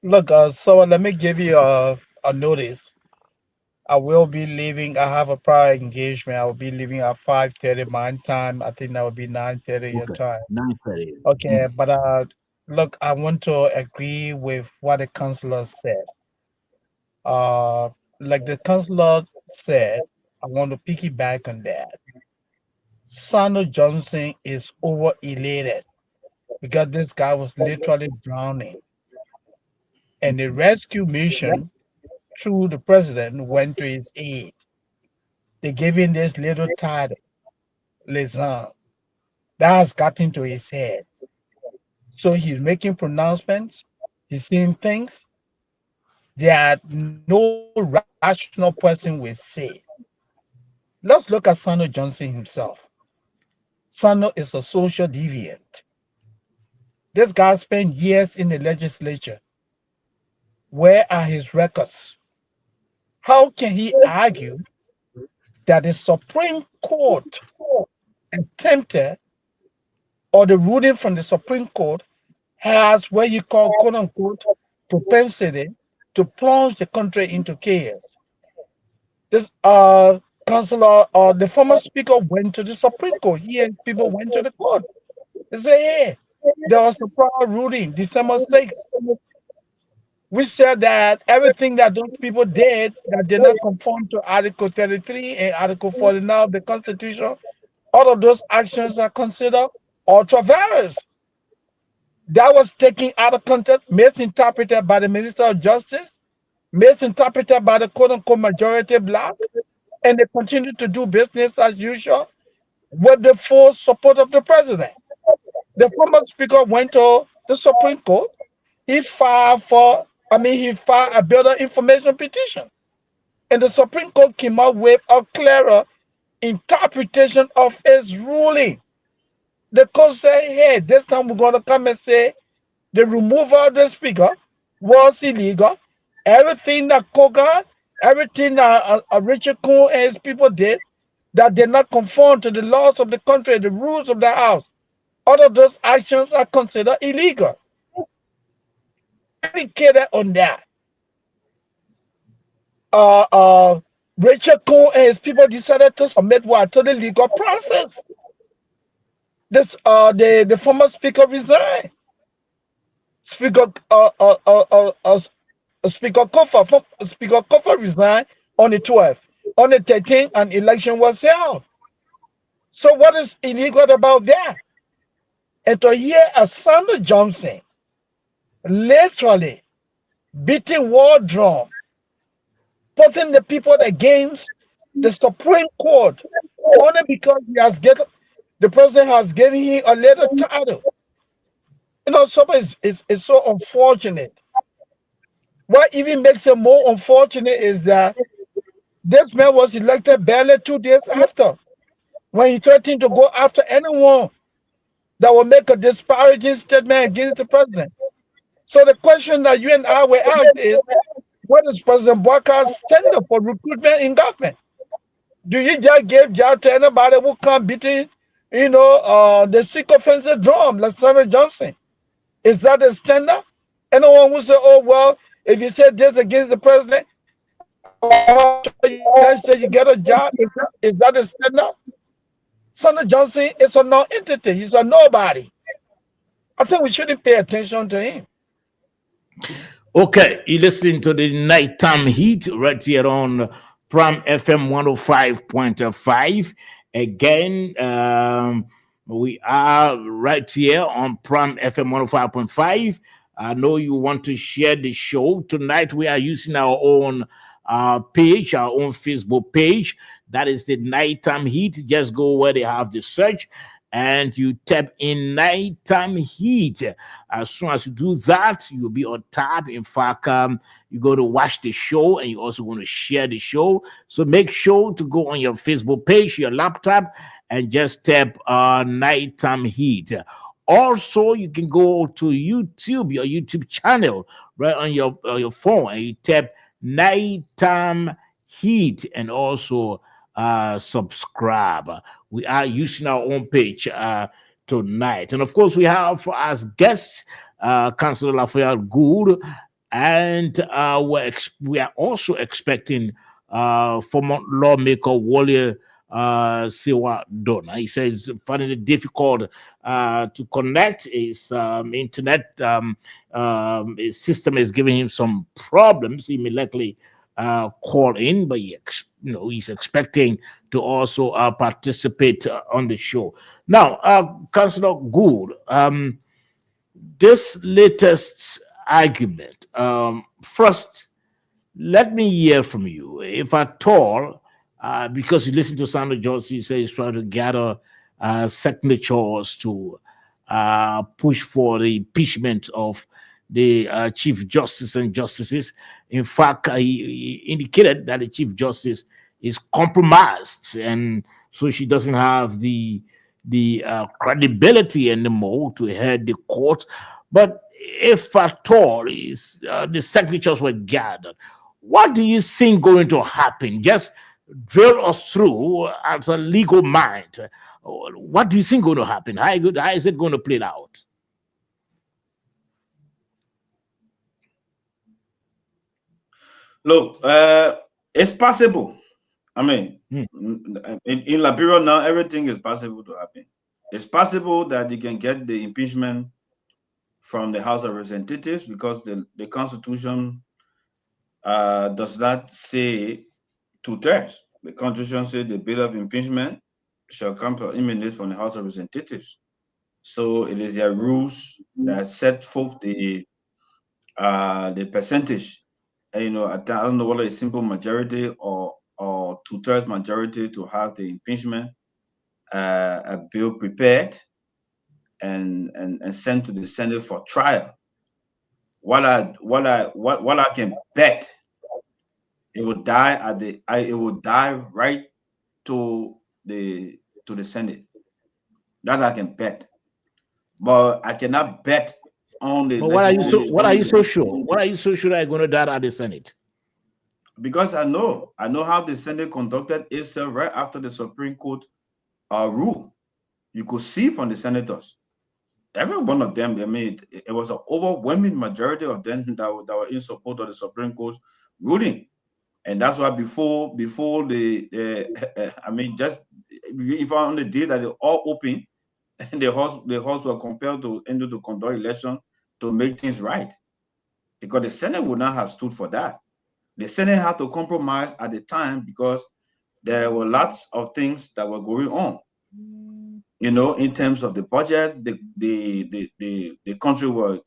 Look. So let me give you a notice. I will be leaving. I have a prior engagement. I will be leaving at 5:30 my time. I think that would be 9:30 your time.
9:30.
Okay, but look, I want to agree with what the counselor said. Like the counselor said, I want to piggyback on that. Sandra Johnson is over elated because this guy was literally drowning. And the rescue mission through the president went to his aid. They gave him this little title, Liaison. That has gotten to his head. So he's making pronouncements, he's seeing things that no rational person will say. Let's look at Sano Johnson himself. Sano is a social deviant. This guy spent years in the legislature. Where are his records? How can he argue that the Supreme Court attempted, or the ruling from the Supreme Court has what you call, quote unquote, propensity to plunge the country into chaos? This councillor, the former speaker went to the Supreme Court. He and people went to the court. They say, hey, there was a prior ruling, December 6th. We said that everything that those people did that did not conform to Article 33 and Article 49 of the Constitution, all of those actions are considered ultra-virus. That was taken out of context, misinterpreted by the Minister of Justice, misinterpreted by the quote-unquote majority black, and they continue to do business as usual with the full support of the president. The former speaker went to the Supreme Court. He filed a builder information petition. And the Supreme Court came out with a clearer interpretation of his ruling. The court said, hey, this time we're going to come and say the removal of the speaker was illegal. Everything that Koga, everything that Richard Kuhn and his people did that did not conform to the laws of the country, the rules of the house, all of those actions are considered illegal. Dedicated on that. Richard Kuhn and his people decided to submit what to the legal process. This the former speaker resigned. Speaker Kofa resigned on the 12th. On the 13th, an election was held. So what is illegal about that? And to hear a Sano Johnson literally beating war drum, putting the people against the Supreme Court only because the president has given him a little title. You know, so it's so unfortunate. What even makes it more unfortunate is that this man was elected barely 2 days after, when he threatened to go after anyone that will make a disparaging statement against the president. So the question that you and I were asked is, what is President Boakar's standard for recruitment in government? Do you just give job to anybody who come beating, the sick offensive drum, like Sano Johnson? Is that the standard? Anyone who say, oh, well, if you say this against the president, you get a job, is that the standard? Sano Johnson is a non-entity. He's a nobody. I think we shouldn't pay attention to him.
Okay, you're listening to the Nighttime Heat right here on Prime FM 105.5. Again, we are right here on Prime FM 105.5. I know you want to share the show. Tonight we are using our own page, our own Facebook page. That is the Nighttime Heat. Just go where they have the search and you tap in Nighttime Heat. As soon as you do that, you'll be on top. In fact, you go to watch the show and you also want to share the show. So make sure to go on your Facebook page, your laptop, and just tap Nighttime Heat. Also, you can go to YouTube, your YouTube channel, right on your phone, and you tap Nighttime Heat and also subscribe. We are using our own page tonight. And of course, we have as guests Councillor Lafayette Gould, and we are also expecting former lawmaker Wole Siwa Dona. He says finding it difficult to connect. His internet his system is giving him some problems. He may likely call in, but he's expecting to also participate on the show. Now, Councillor Gould, this latest argument, first, let me hear from you, if at all, because you listen to Sandra Johnson, you say he's trying to gather signatures to push for the impeachment of the Chief Justice and justices. In fact, he indicated that the Chief Justice is compromised, and so she doesn't have the credibility anymore to head the court. But if at all the signatures were gathered, what do you think going to happen? Just drill us through as a legal mind. What do you think going to happen? How is it going to play out?
Look, it's possible. I mean, in Liberia now, everything is possible to happen. It's possible that you can get the impeachment from the House of Representatives because the Constitution does not say 2/3. The Constitution says the bill of impeachment shall come to emanate from the House of Representatives. So it is their rules that set forth the percentage. You know, I don't know whether it's simple majority or 2/3 majority to have the impeachment a bill prepared and sent to the Senate for trial. What I can bet, it will die it will die right to the Senate. That I can bet, but I cannot bet on the.
But what are you so sure? What are you so sure that are going to die at the Senate?
Because I know how the Senate conducted itself right after the Supreme Court rule. You could see from the senators, every one of them. I mean, it was an overwhelming majority of them that were in support of the Supreme Court ruling, and that's why before the I mean, just if on the day that they all open, and the House were compelled to conduct election to make things right, because the Senate would not have stood for that. The Senate had to compromise at the time because there were lots of things that were going on. You know, in terms of the budget, the country was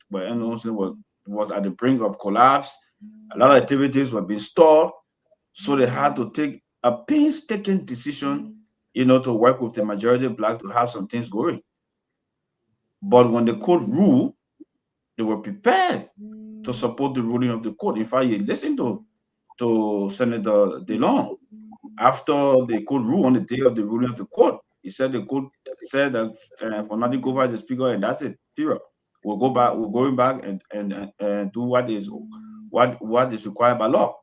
at the brink of collapse. A lot of activities were being stalled, so they had to take a painstaking decision, you know, to work with the majority black to have some things going. But when the court ruled, they were prepared to support the ruling of the court. In fact, you listen to Senator DeLong after the court ruled on the day of the ruling of the court. He said the court said that for nothing go by the speaker, and that's it. Period. We're going back and do what is required by law.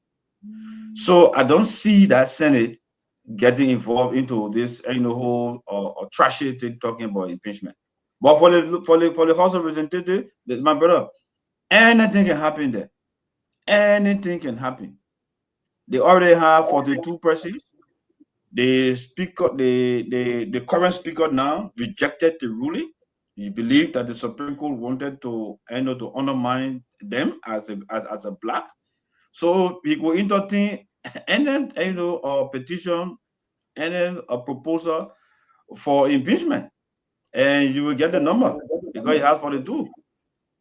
So I don't see that Senate getting involved into this, you know, whole or trashy thing talking about impeachment. But for the House of Representatives, my brother, anything can happen there. Anything can happen. They already have 42 persons. The speaker, the current speaker now rejected the ruling. He believed that the Supreme Court wanted to undermine them as a black. So he could entertain and then a petition and then a proposal for impeachment, and you will get the number because he has 42.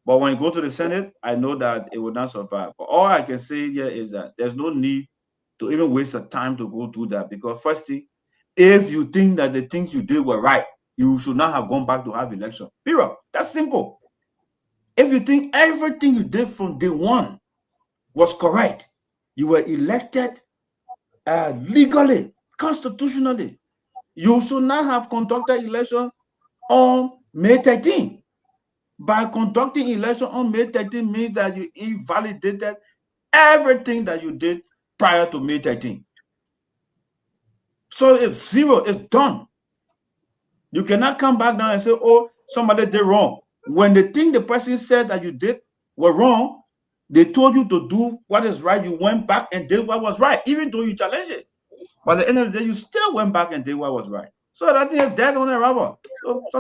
But when you go to the Senate, I know that it will not survive. But all I can say here is that there's no need to even waste the time to go do that, because firstly, if you think that the things you did were right, you should not have gone back to have election. Period. That's simple. If you think everything you did from day one was correct, you were elected legally, constitutionally, you should not have conducted election on May 13. By conducting election on May 13 means that you invalidated everything that you did prior to May 13. So if zero is done, you cannot come back now and say, oh, somebody did wrong. When the thing the person said that you did were wrong, they told you to do what is right. You went back and did what was right, even though you challenged it. But at the end of the day, you still went back and did what was right. So that thing is dead on arrival. So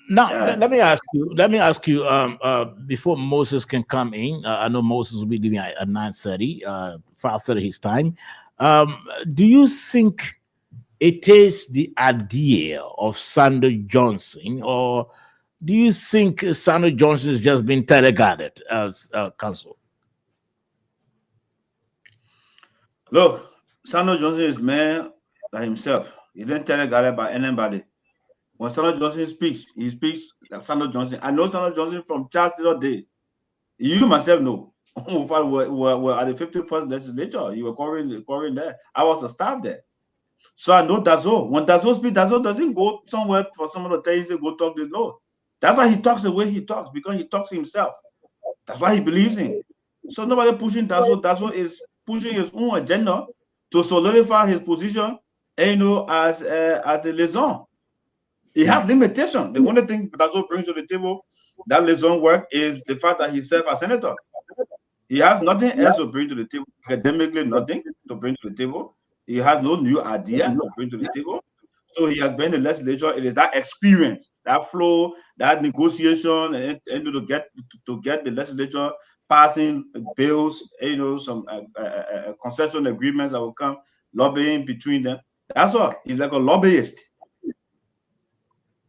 let me ask you before Moses can come in. I know Moses will be leaving at 9:30, 5:30 his time. Do you think it is the idea of Sandra Johnson, or do you think Sano Johnson is just being teleguarded as counsel?
Look, Sano Johnson is man by himself. He didn't teleguarded by anybody. When Sano Johnson speaks, he speaks like Sano Johnson. I know Sano Johnson from Charles Taylor Day. You myself know. We're at the 51st legislature. You were covering there. I was a staff there. So I know Dazo. When Dazo speaks, Dazo doesn't go somewhere for someone to tell him, go talk this. No. That's why he talks the way he talks, because he talks himself. That's why he believes in. So nobody pushing Dazo. Dazo is pushing his own agenda to solidify his position, as a liaison. He has limitation. The only thing Dazo brings to the table that liaison work is the fact that he served as senator. He has nothing else to bring to the table, academically nothing to bring to the table. He has no new idea to bring to the table. So he has been in the legislature. It is that experience, that flow, that negotiation, and to get the legislature passing bills, some concession agreements that will come, lobbying between them. That's all. He's like a lobbyist.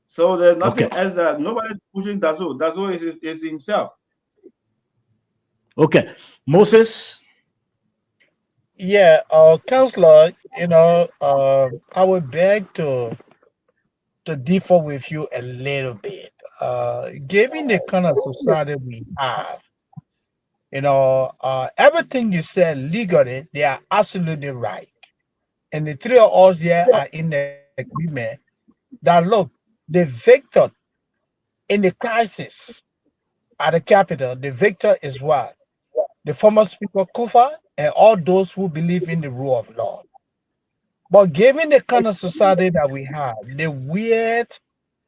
So there's nothing else that nobody pushing Dazo. Dazo is himself.
Okay, Moses.
Yeah, Counselor, I would beg to differ with you a little bit. Given the kind of society we have, everything you said legally, they are absolutely right. And the three of us here are in the agreement that, look, the victor in the crisis at the Capitol, the victor is what? The former Speaker Kufa and all those who believe in the rule of law. But given the kind of society that we have, the weird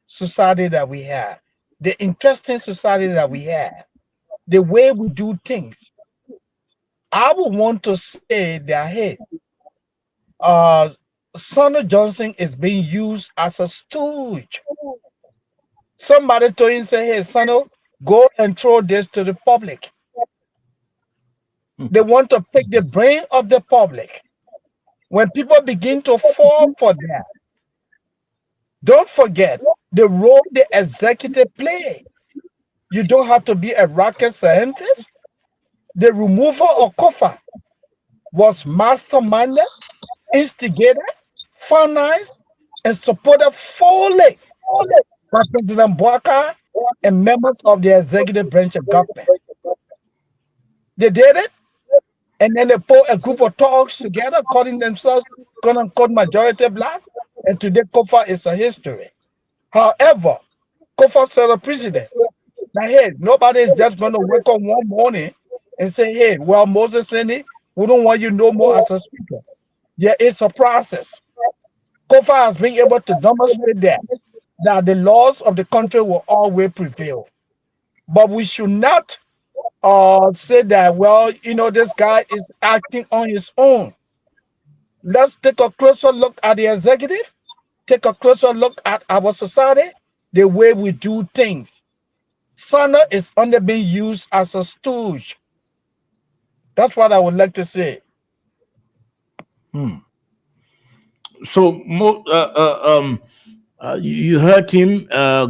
society that we have, the interesting society that we have, the way we do things, I would want to say that, hey, Sano Johnson is being used as a stooge. Somebody told him, say, hey, Sano, go and throw this to the public. They want to pick the brain of the public. When people begin to fall for that, don't forget the role the executive play. You don't have to be a rocket scientist. The removal of Kofa was masterminded, instigated, financed, and supported fully by President Bouaka and members of the executive branch of government. They did it, and then they put a group of thugs together, calling themselves quote-unquote majority black, and today Kofa is a history. However, Kofa said a president that, hey, nobody is just going to wake up one morning and say, hey, well, Moses Sini, we don't want you no more as a speaker. Yeah, it's a process. Kofa has been able to demonstrate that the laws of the country will always prevail. But we should not say that, well, this guy is acting on his own. Let's take a closer look at the executive, take a closer look at our society, the way we do things. Sano is only being used as a stooge. That's what I would like to say.
So, you heard him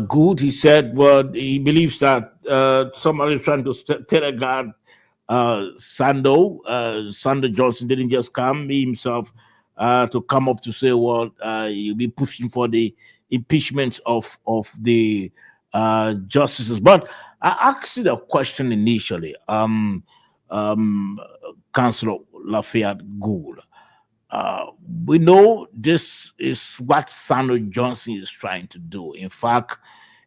good. He said, well, he believes that somebody is trying to teleguard Sando Johnson didn't just come himself to come up to say, well, you'll be pushing for the impeachment of the justices. But I asked you the question initially, Councillor Lafayette Gould. We know this is what Sano Johnson is trying to do. In fact,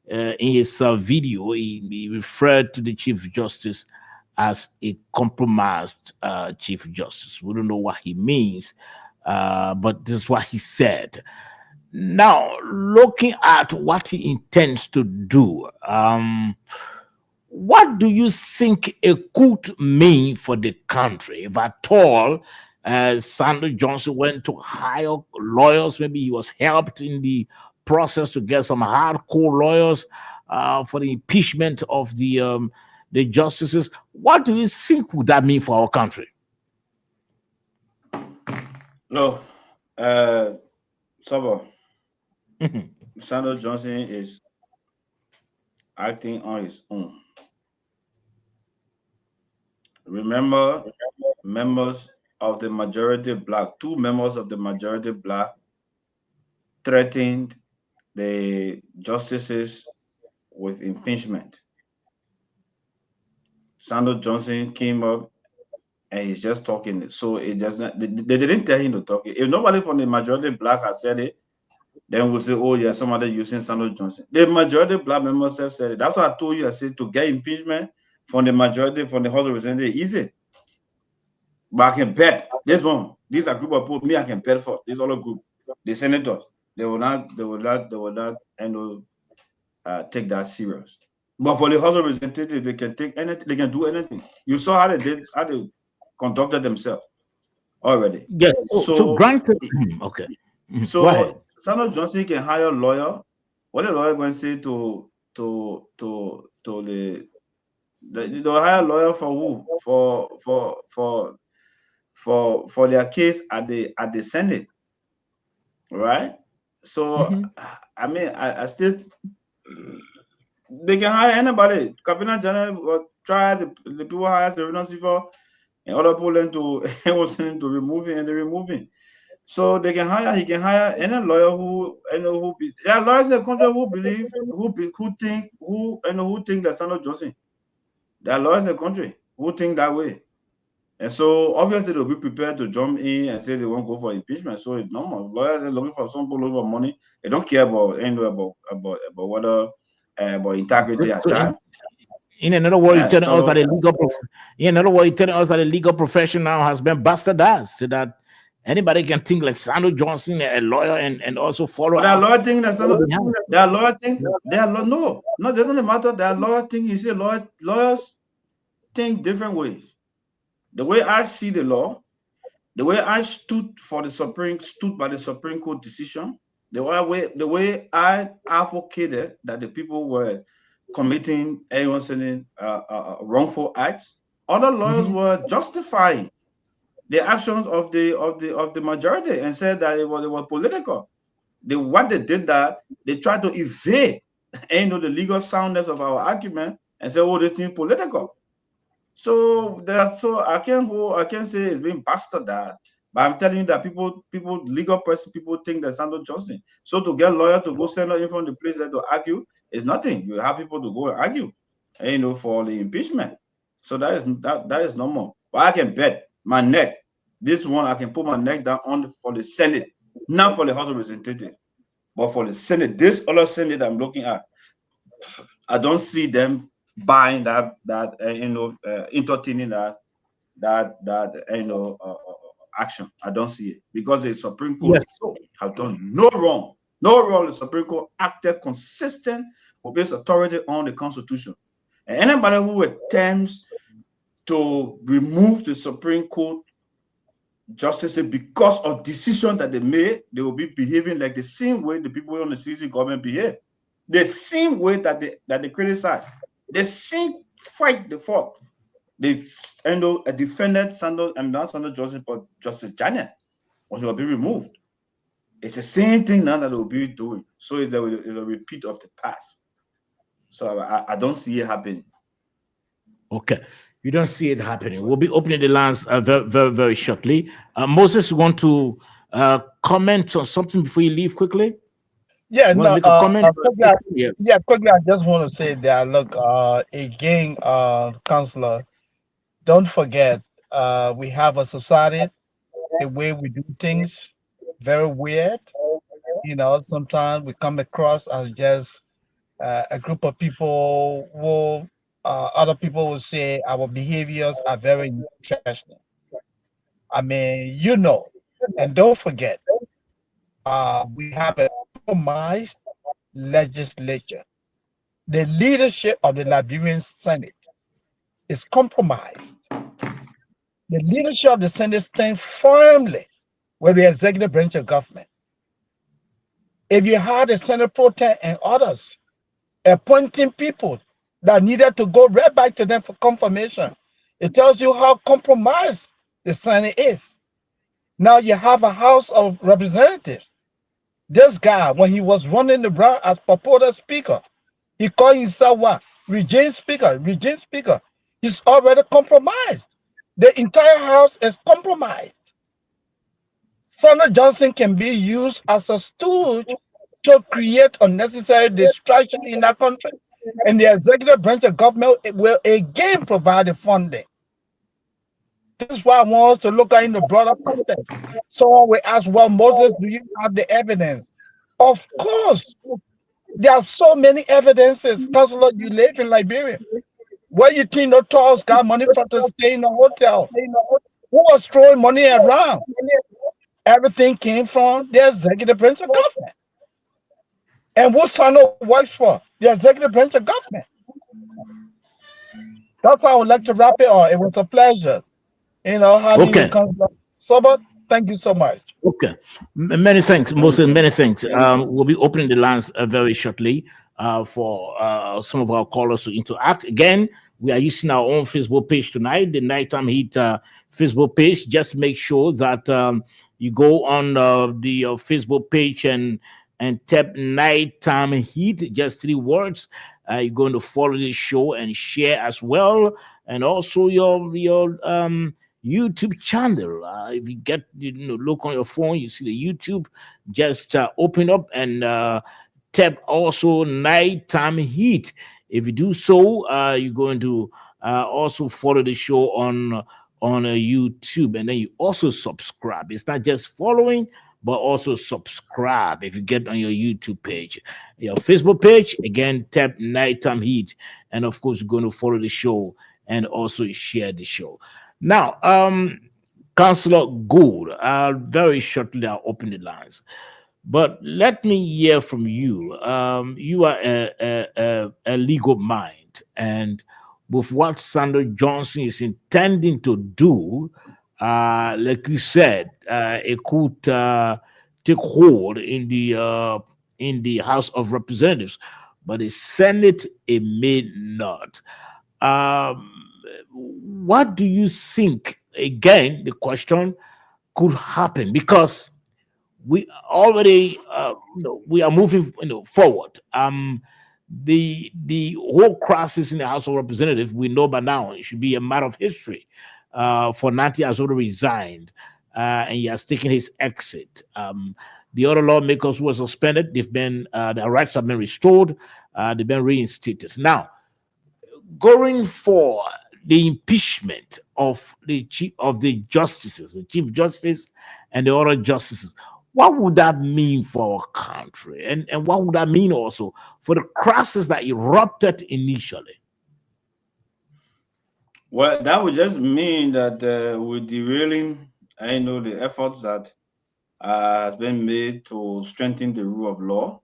in his video, he referred to the Chief Justice as a compromised Chief Justice. We don't know what he means, but this is what he said. Now, looking at what he intends to do, what do you think it could mean for the country, if at all? Sano Johnson went to hire lawyers. Maybe he was helped in the process to get some hardcore lawyers for the impeachment of the justices. What do you think would that mean for our country?
No, Sabo. Sano Johnson is acting on his own. Remember, members of the majority black, 2 members of the majority black threatened the justices with impeachment. Sanders Johnson came up and he's just talking. So it doesn't. They didn't tell him to talk. If nobody from the majority black has said it, then we'll say, "Oh yeah, somebody using Sanders Johnson." The majority black members have said it. That's what I told you. I said to get impeachment from the majority, from the House of Representatives, easy. But I can bet this one. These are group of people. Me, I can bet for this other group. The senators, they will not, take that serious. But for the House of Representatives, they can take anything. They can do anything. You saw how they did, how they conducted themselves already.
Yes. So granted, okay. Go
So
ahead.
Sanders Johnson can hire a lawyer. What the lawyer going to say to the they'll hire a lawyer for who? For their case at the Senate, right? So I mean, I still, they can hire anybody. Cabinet General will try the people hire Serena Sifa and other people to remove him, and they remove him. So they can hire. He can hire any lawyer there are lawyers in the country who believe, who think that Sanders Johnson. There are lawyers in the country who think that way. And so obviously they'll be prepared to jump in and say they won't go for impeachment. So it's normal. Lawyers are looking for some people looking for money. They don't care about whether about integrity at time.
In another word, you're telling us
so
that the legal profession now has been bastardized, so that anybody can think like Sanders Johnson, a lawyer, and also follow.
there are lawyer things that there are lawyer things. No, it doesn't matter. There are lawyer things. You see, lawyers think different ways. The way I see the law, the way I stood by the Supreme Court decision, the way I advocated that the people were committing wrongful acts, other lawyers were justifying the actions of the majority and said that it was political. What they did that they tried to evade the legal soundness of our argument and say, "Oh, this thing political." So I can't say it's being bastardized, but I'm telling you that legal people think that Sanders Johnson. So to get lawyer to go stand in front of the place to argue is nothing. You have people to go and argue, for the impeachment. So that is normal. But I can bet my neck. This one I can put my neck down on for the Senate, not for the House of Representatives, but for the Senate. This other Senate I'm looking at, I don't see them buying entertaining action. I don't see it because the Supreme Court have done no wrong. The Supreme Court acted consistent with its authority on the Constitution. And anybody who attempts to remove the Supreme Court justices because of decision that they made, they will be behaving like the same way the people on the CC government behave. The same way that they criticize. The same fight they fought. They defended Sanders and not Sanders Johnson, but Justice Janet when he will be removed. It's the same thing now that they will be doing. So it's a repeat of the past. So I don't see it happening.
Okay. You don't see it happening. We'll be opening the lines very, very, very shortly. Moses, you want to comment on something before you leave quickly?
Yeah, no.
Comment?
Quickly. I just want to say that look, again, Counselor, don't forget, we have a society, the way we do things, very weird. Sometimes we come across as just a group of people who other people will say our behaviors are very interesting. I mean, and don't forget, we have a compromised legislature. The leadership of the Liberian Senate is compromised. The leadership of the Senate stands firmly with the executive branch of government. If you had the Senate Pro Tem and others appointing people that needed to go right back to them for confirmation, it tells you how compromised the Senate is. Now you have a House of Representatives. This guy, when he was running the ground as purported speaker, He called himself what? Regime speaker. Regime speaker. He's already compromised. The entire house is compromised. Senator Johnson can be used as a stooge to create unnecessary distraction in our country. And the executive branch of government will again provide the funding. This is why I want us to look at in the broader context. Someone will ask, well, Moses, do you have the evidence? Of course. There are so many evidences. Counselor, you live in Liberia. Where you think the tourists got money for to stay in a hotel? Who was throwing money around? Everything came from the executive branch of government. And what Sano works for? The executive branch of government. That's why I would like to wrap it up. It was a pleasure, having
Okay.
you come. Sober, thank you so much.
Okay. Many thanks, Moses. Many thanks. We'll be opening the lines very shortly for some of our callers to interact. Again, we are using our own Facebook page tonight, the Nighttime Heat Facebook page. Just make sure that you go on the Facebook page and tap Nighttime Heat, just 3 words. You're going to follow the show and share as well, and also your YouTube channel. If you get look on your phone, you see the YouTube. Just open up and tap also Nighttime Heat. If you do so, you're going to also follow the show on YouTube, and then you also subscribe. It's not just following, but also subscribe if you get on your YouTube page. Your Facebook page, again, tap Nighttime Heat, and of course, you're going to follow the show and also share the show. Now, Councillor Gould, very shortly I'll open the lines, but let me hear from you. You are a legal mind, and with what Senator Johnson is intending to do, like you said, it could take hold in the House of Representatives, but the Senate it may not. What do you think? Again, the question could happen because we already we are moving forward. The whole crisis in the House of Representatives, we know by now, it should be a matter of history. For Nanti has already resigned, and he has taken his exit. The other lawmakers who were suspended, they've been their rights have been restored. They've been reinstated. Now, going for the impeachment of the chief justices, the chief justice, and the other justices, what would that mean for our country, and what would that mean also for the crisis that erupted initially?
Well, that would just mean that we're derailing, the efforts that has been made to strengthen the rule of law.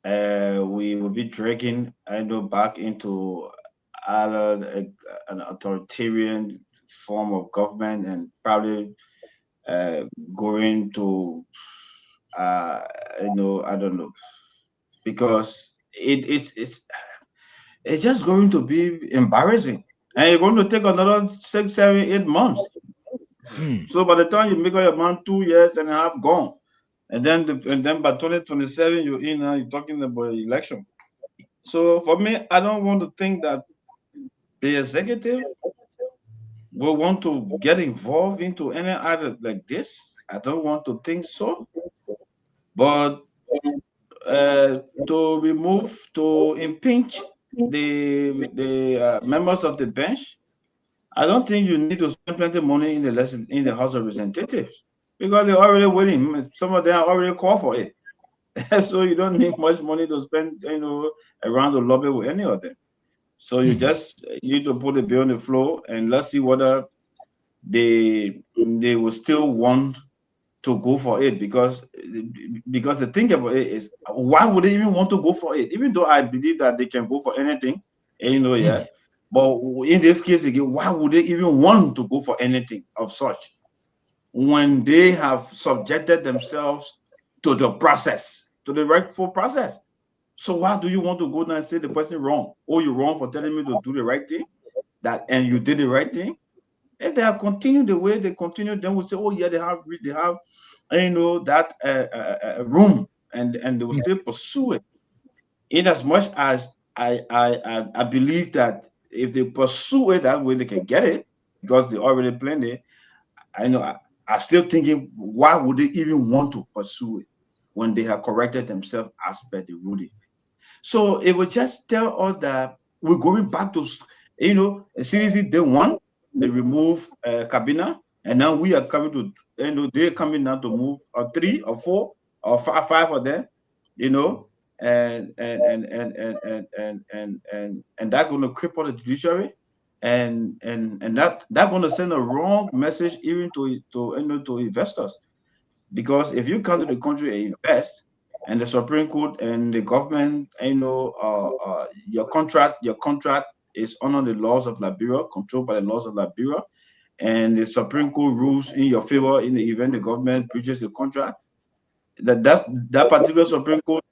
We will be dragging, back into an authoritarian form of government, and probably going to, I don't know, because it's just going to be embarrassing. And you're going to take another 6, 7, 8 months. So by the time you make up your mind, 2 years and a half gone, and then by 2027 you're talking about election. So for me, I don't want to think that the executive will want to get involved into any other like this. I don't want to think so. But to impeach the members of the bench, I don't think you need to spend plenty of money in the House of Representatives, because they're already waiting. Some of them are already called for it. So you don't need much money to spend, around the lobby with any of them. So you just need to put the bill on the floor, and let's see whether they will still want to go for it, because the thing about it is, why would they even want to go for it? Even though I believe that they can go for anything, yes. But in this case again, why would they even want to go for anything of such when they have subjected themselves to the process, to the rightful process? So why do you want to go down and say the person wrong? Oh, you're wrong for telling me to do the right thing, and you did the right thing? If they have continued the way they continue, then we'll say, oh yeah, they have that room, and they will still pursue it. in as much as I believe that if they pursue it that way, they can get it because they already planned it. I know I'm still thinking, why would they even want to pursue it when they have corrected themselves as per the ruling? So it would just tell us that we're going back to, CDC day one, they remove Kabina, and now we are coming to, they're coming now to move 3 or 4 or 5 of them, and that's going to cripple the judiciary, and that's going to send a wrong message even to investors, because if you come to the country and invest, and the Supreme Court and the government, your contract is under the laws of Liberia, controlled by the laws of Liberia, and the Supreme Court rules in your favor in the event the government breaches the contract. That particular Supreme Court,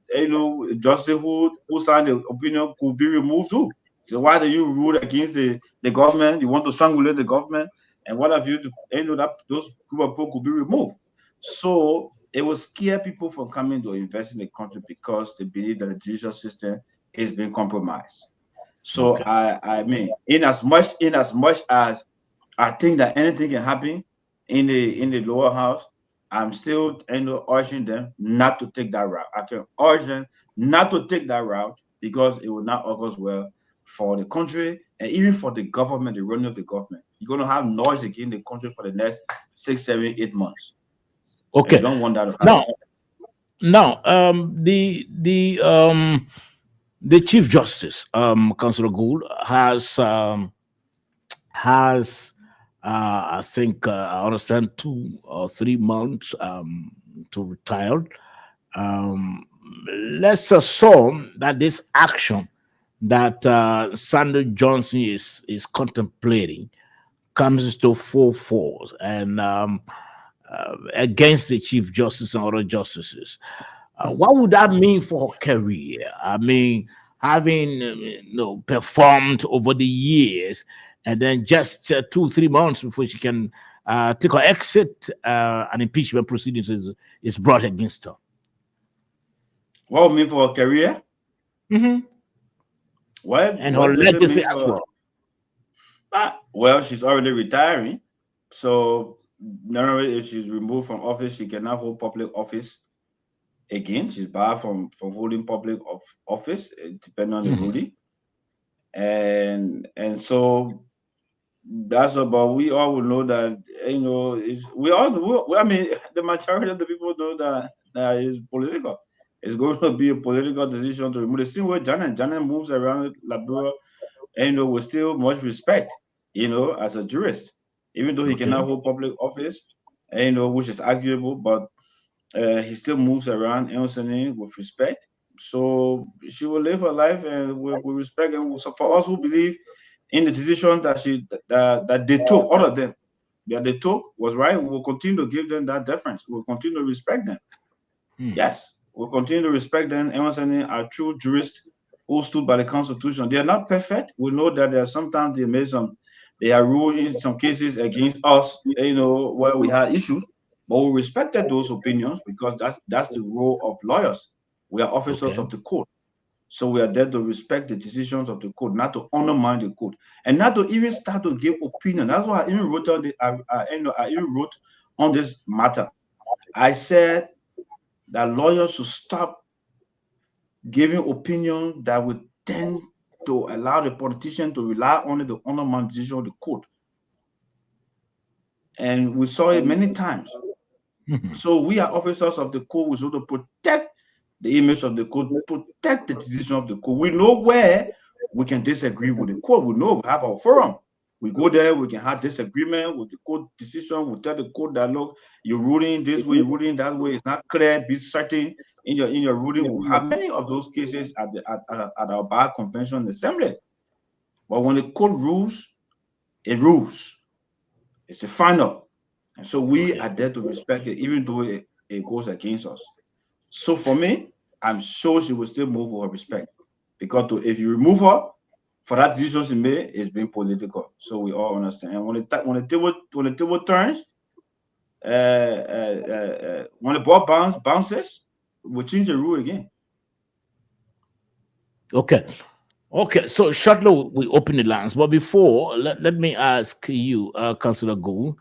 justice who signed the opinion could be removed too. So why do you rule against the government? You want to strangulate the government, and what have you? That those group of people could be removed. So it will scare people from coming to invest in the country because they believe that the judicial system is being compromised. So
Okay.
I mean, in as much as I think that anything can happen in the lower house, I'm still urging them not to take that route. I can urge them not to take that route because it will not augurs well for the country and even for the government, the running of the government. You're going to have noise again in the country for the next 6, 7, 8 months. And
Okay.
you don't want that to happen.
Now, the Chief Justice, Councillor Gould, has I think I understand 2 or 3 months to retire. Let's assume that this action that Sandra Johnson is contemplating comes to full force and against the Chief Justice and other justices. What would that mean for her career? I mean, having performed over the years, and then just 2 3 months before she can take her exit, an impeachment proceedings is brought against her.
What would mean for her career?
Mm-hmm. And her legacy as well.
Well, she's already retiring, so normally if she's removed from office, she cannot hold public office again. She's barred from holding public office, depending on the ruling. And so that's about. We all will know that I mean, the majority of the people know that it's political. It's going to be a political decision to remove. The same way Janet moves around Liberia, and with still much respect, as a jurist, even though he cannot hold public office, which is arguable, but he still moves around, with respect. So she will live her life and with respect. And so for us who believe in the decision that they took, all of them, that they took was right, we will continue to give them that deference. We will continue to respect them. Yes, we'll continue to respect them. Emerson are true jurists who stood by the Constitution. They are not perfect. We know that there are sometimes they are ruling in some cases against us, where we had issues. But we respected those opinions because that's the role of lawyers. We are officers of the court. So we are there to respect the decisions of the court, not to undermine the court, and not to even start to give opinion. That's why I even wrote on this matter. I said that lawyers should stop giving opinion that would tend to allow the politician to rely on the undermine decision of the court. And we saw it many times. So we are officers of the court. We should protect the image of the court, protect the decision of the court. We know where we can disagree with the court. We know we have our forum. We go there, we can have disagreement with the court decision. We tell the court that, look, you're ruling this way, you're ruling that way. It's not clear. Be certain in your ruling. We have many of those cases at our Bar Convention Assembly. But when the court rules, it rules. It's the final. And so we are there to respect it, even though it goes against us. So for me, I'm sure she will still move with her respect. Because if you remove her, for that decision she made, it's been political. So we all understand. And when the table turns, when the ball bounces, we'll change the rule again.
Okay. Okay. So shortly we open the lines, but before let me ask you, Councillor Gould,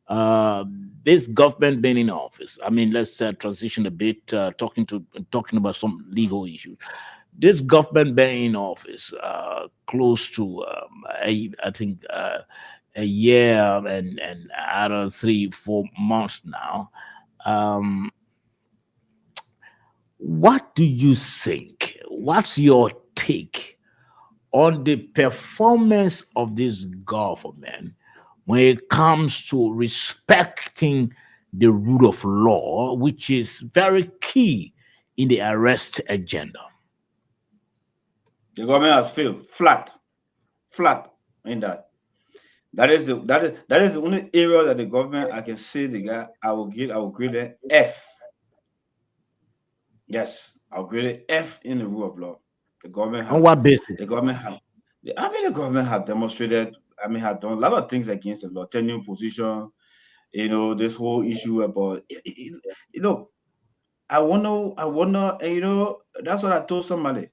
uh, this government being in office. I mean, let's transition a bit, talking about some legal issues. This government being in office, close to I think a year and out of 3 4 months now. Um, what do you think? What's your take on the performance of this government when it comes to respecting the rule of law, which is very key in the arrest agenda?
The government has failed flat in that. That is the only area that the government I can say the guy I will grade an F. Yes, I'll grade it F in the rule of law. The government
On
have
what basis?
the government have the government have demonstrated, have done a lot of things against the law, tenure position, this whole issue about I wonder, that's what I told somebody.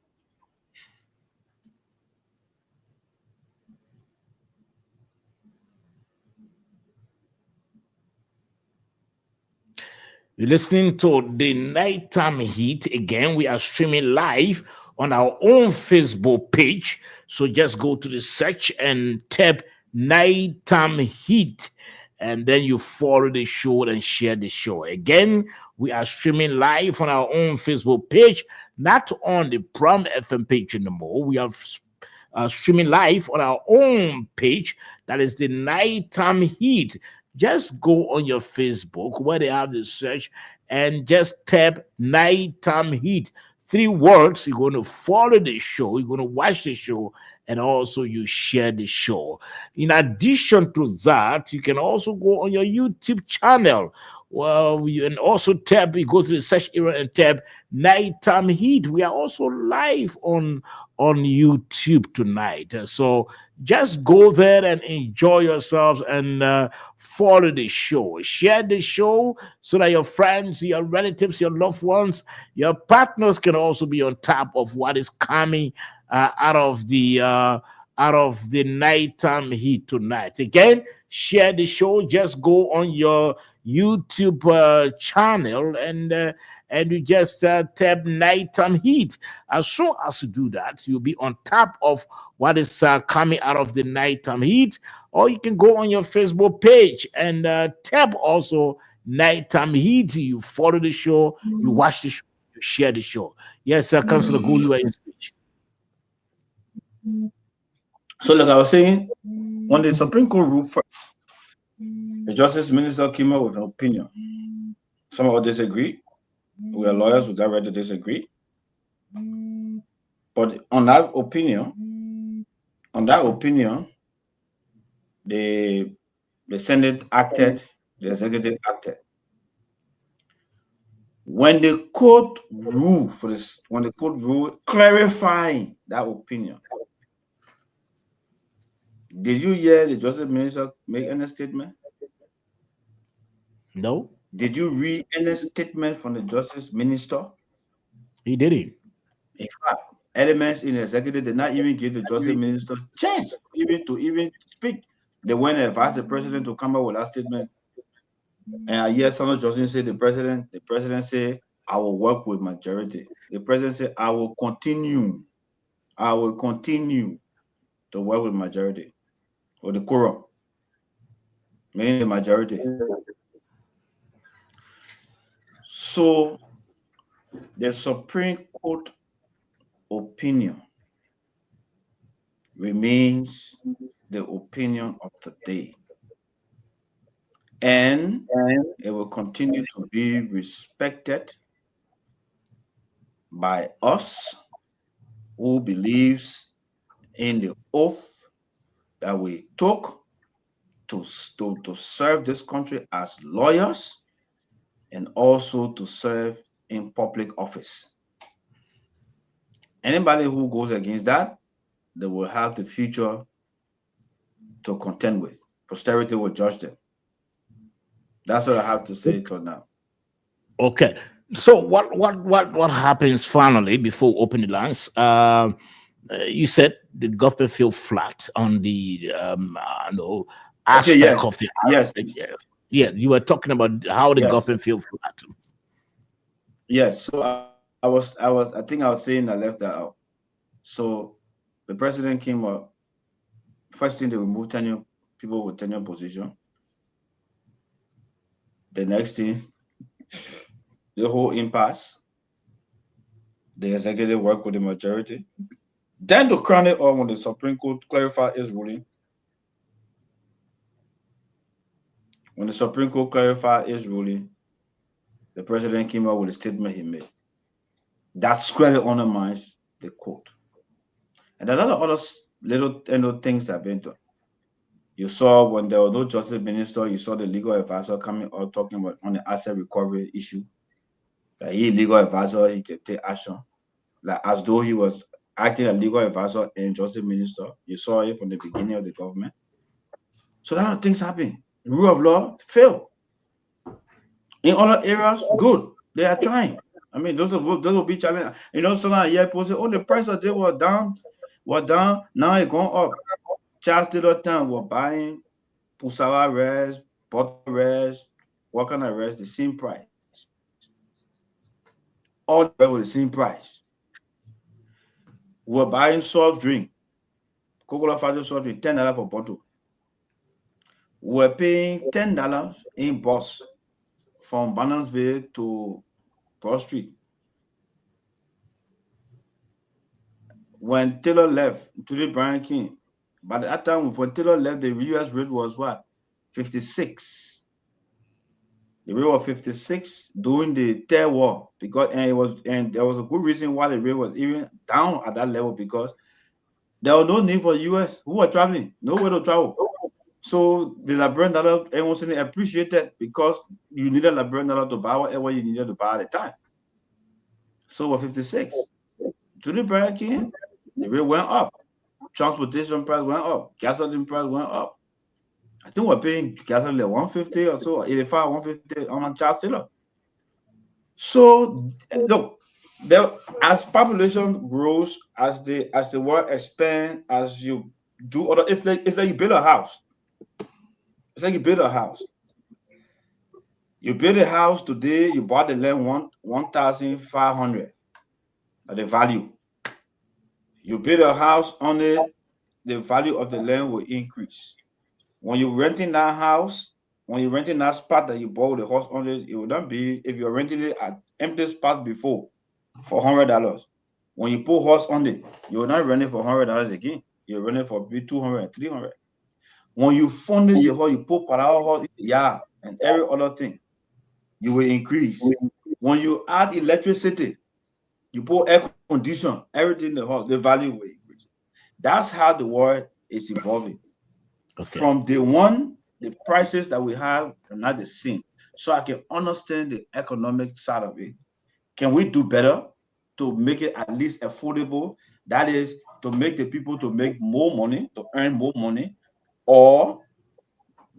You're listening to the Nighttime Heat. Again, we are streaming live on our own Facebook page. So just go to the search and tap Nighttime Heat. And then you follow the show and share the show. Again, we are streaming live on our own Facebook page, not on the Prom FM page anymore. We are streaming live on our own page. That is the Nighttime Heat. Just go on your Facebook where they have the search and just tap Nighttime Heat. 3 words. You're going to follow the show, you're going to watch the show, and also you share the show. In addition to that, you can also go on your YouTube channel. Well, you can also you go to the search area and tap Nighttime Heat. We are also live on YouTube tonight. So just go there and enjoy yourselves and follow the show. Share the show so that your friends, your relatives, your loved ones, your partners can also be on top of what is coming out of the Nighttime Heat tonight. Again, share the show. Just go on your YouTube channel and you just tap Nighttime Heat. As soon as you do that, you'll be on top of what is coming out of the Nighttime Heat. Or you can go on your Facebook page and tap also Nighttime Heat. You follow the show, you watch the show, you share the show. Yes, Councillor Gould, you are in speech.
So, like I was saying, when the Supreme Court ruled first, the Justice Minister came up with an opinion. Some of us disagree. We are lawyers, we got ready to disagree. But on that opinion, the Senate acted, the executive acted. When the court ruled clarifying that opinion, did you hear the Justice Minister make any statement?
No,
Did you read any statement from the Justice Minister?
he didn't.
In fact, elements in the executive did not even give the Justice Minister chance to speak. They went and advised the president to come up with that statement. And I hear some of Justice say the president said, I will work with majority. The president said, I will continue to work with majority or the quorum, meaning the majority. So the Supreme Court opinion remains the opinion of the day, and it will continue to be respected by us who believes in the oath that we took to serve this country as lawyers and also to serve in public office. Anybody who goes against that, they will have the future to contend with. Posterity will judge them. That's what I have to say for now.
Okay. So what happens finally before opening the lines? You said the government feel flat on the no,
Okay,
aspect
yes,
of the
yes,
yeah. You were talking about how the
yes,
government feel flat.
yes. So I think I was saying I left that out. So the president came up. First thing they removed tenure people with tenure position. The next thing, the whole impasse. The executive work with the majority. Then to crown it all, when the Supreme Court clarified its ruling, when the Supreme Court clarified its ruling, the president came out with a statement he made that squarely undermines the court. And a lot of other little things have been done. You saw when there was no justice minister, you saw the legal advisor coming out talking about on the asset recovery issue. That he legal advisor, he can take action. Like as though he was acting as legal advisor and justice minister. You saw it from the beginning of the government. So a lot of things happen. The rule of law failed. In other areas, good. They are trying. I mean, those will be challenging. You know, sometimes yeah, people say, oh, the price of they were down, now it's going up. Charles Taylor Town were buying Pusawa res, bottle res, what kind of res, the same price. All the with the same price. We're buying soft drink, Coca-Cola Fado soft drink, $10 for bottle. We're paying $10 in bus from Bannonsville to Broad Street. When Taylor left, today Brian King, by that time when Taylor left, the US rate was what? 56. The rate was 56 during the third war because and there was a good reason why the rate was even down at that level because there was no need for the US who were traveling, nowhere to travel. So the Liberian dollar was appreciated because you needed Liberian dollar to buy whatever you needed to buy at the time. So was 56. During Brian King, the rate went up. Transportation price went up. Gasoline price went up. I think we're paying gasoline like 150 or so, 85, 150 on Charles Taylor. So look, as population grows, as the world expand, as you do other, it's like you build a house. It's like you build a house. You build a house today, you bought the land 1,500 at the value. You build a house on it, the value of the land will increase. When you're renting that house, when you're renting that spot that you bought the house on it will not be if you're renting it at empty spot before for $100. When you put horse on it, you're not renting for $100 again. You're renting for maybe 200 and 300. When you furnish the house, you put power, yeah, and every other thing, you will increase. When you add electricity, you put air condition, everything in the house, the value will increase. That's how the world is evolving. Okay. From day one, the prices that we have are not the same. So I can understand the economic side of it. Can we do better to make it at least affordable? That is to make the people to make more money, to earn more money, or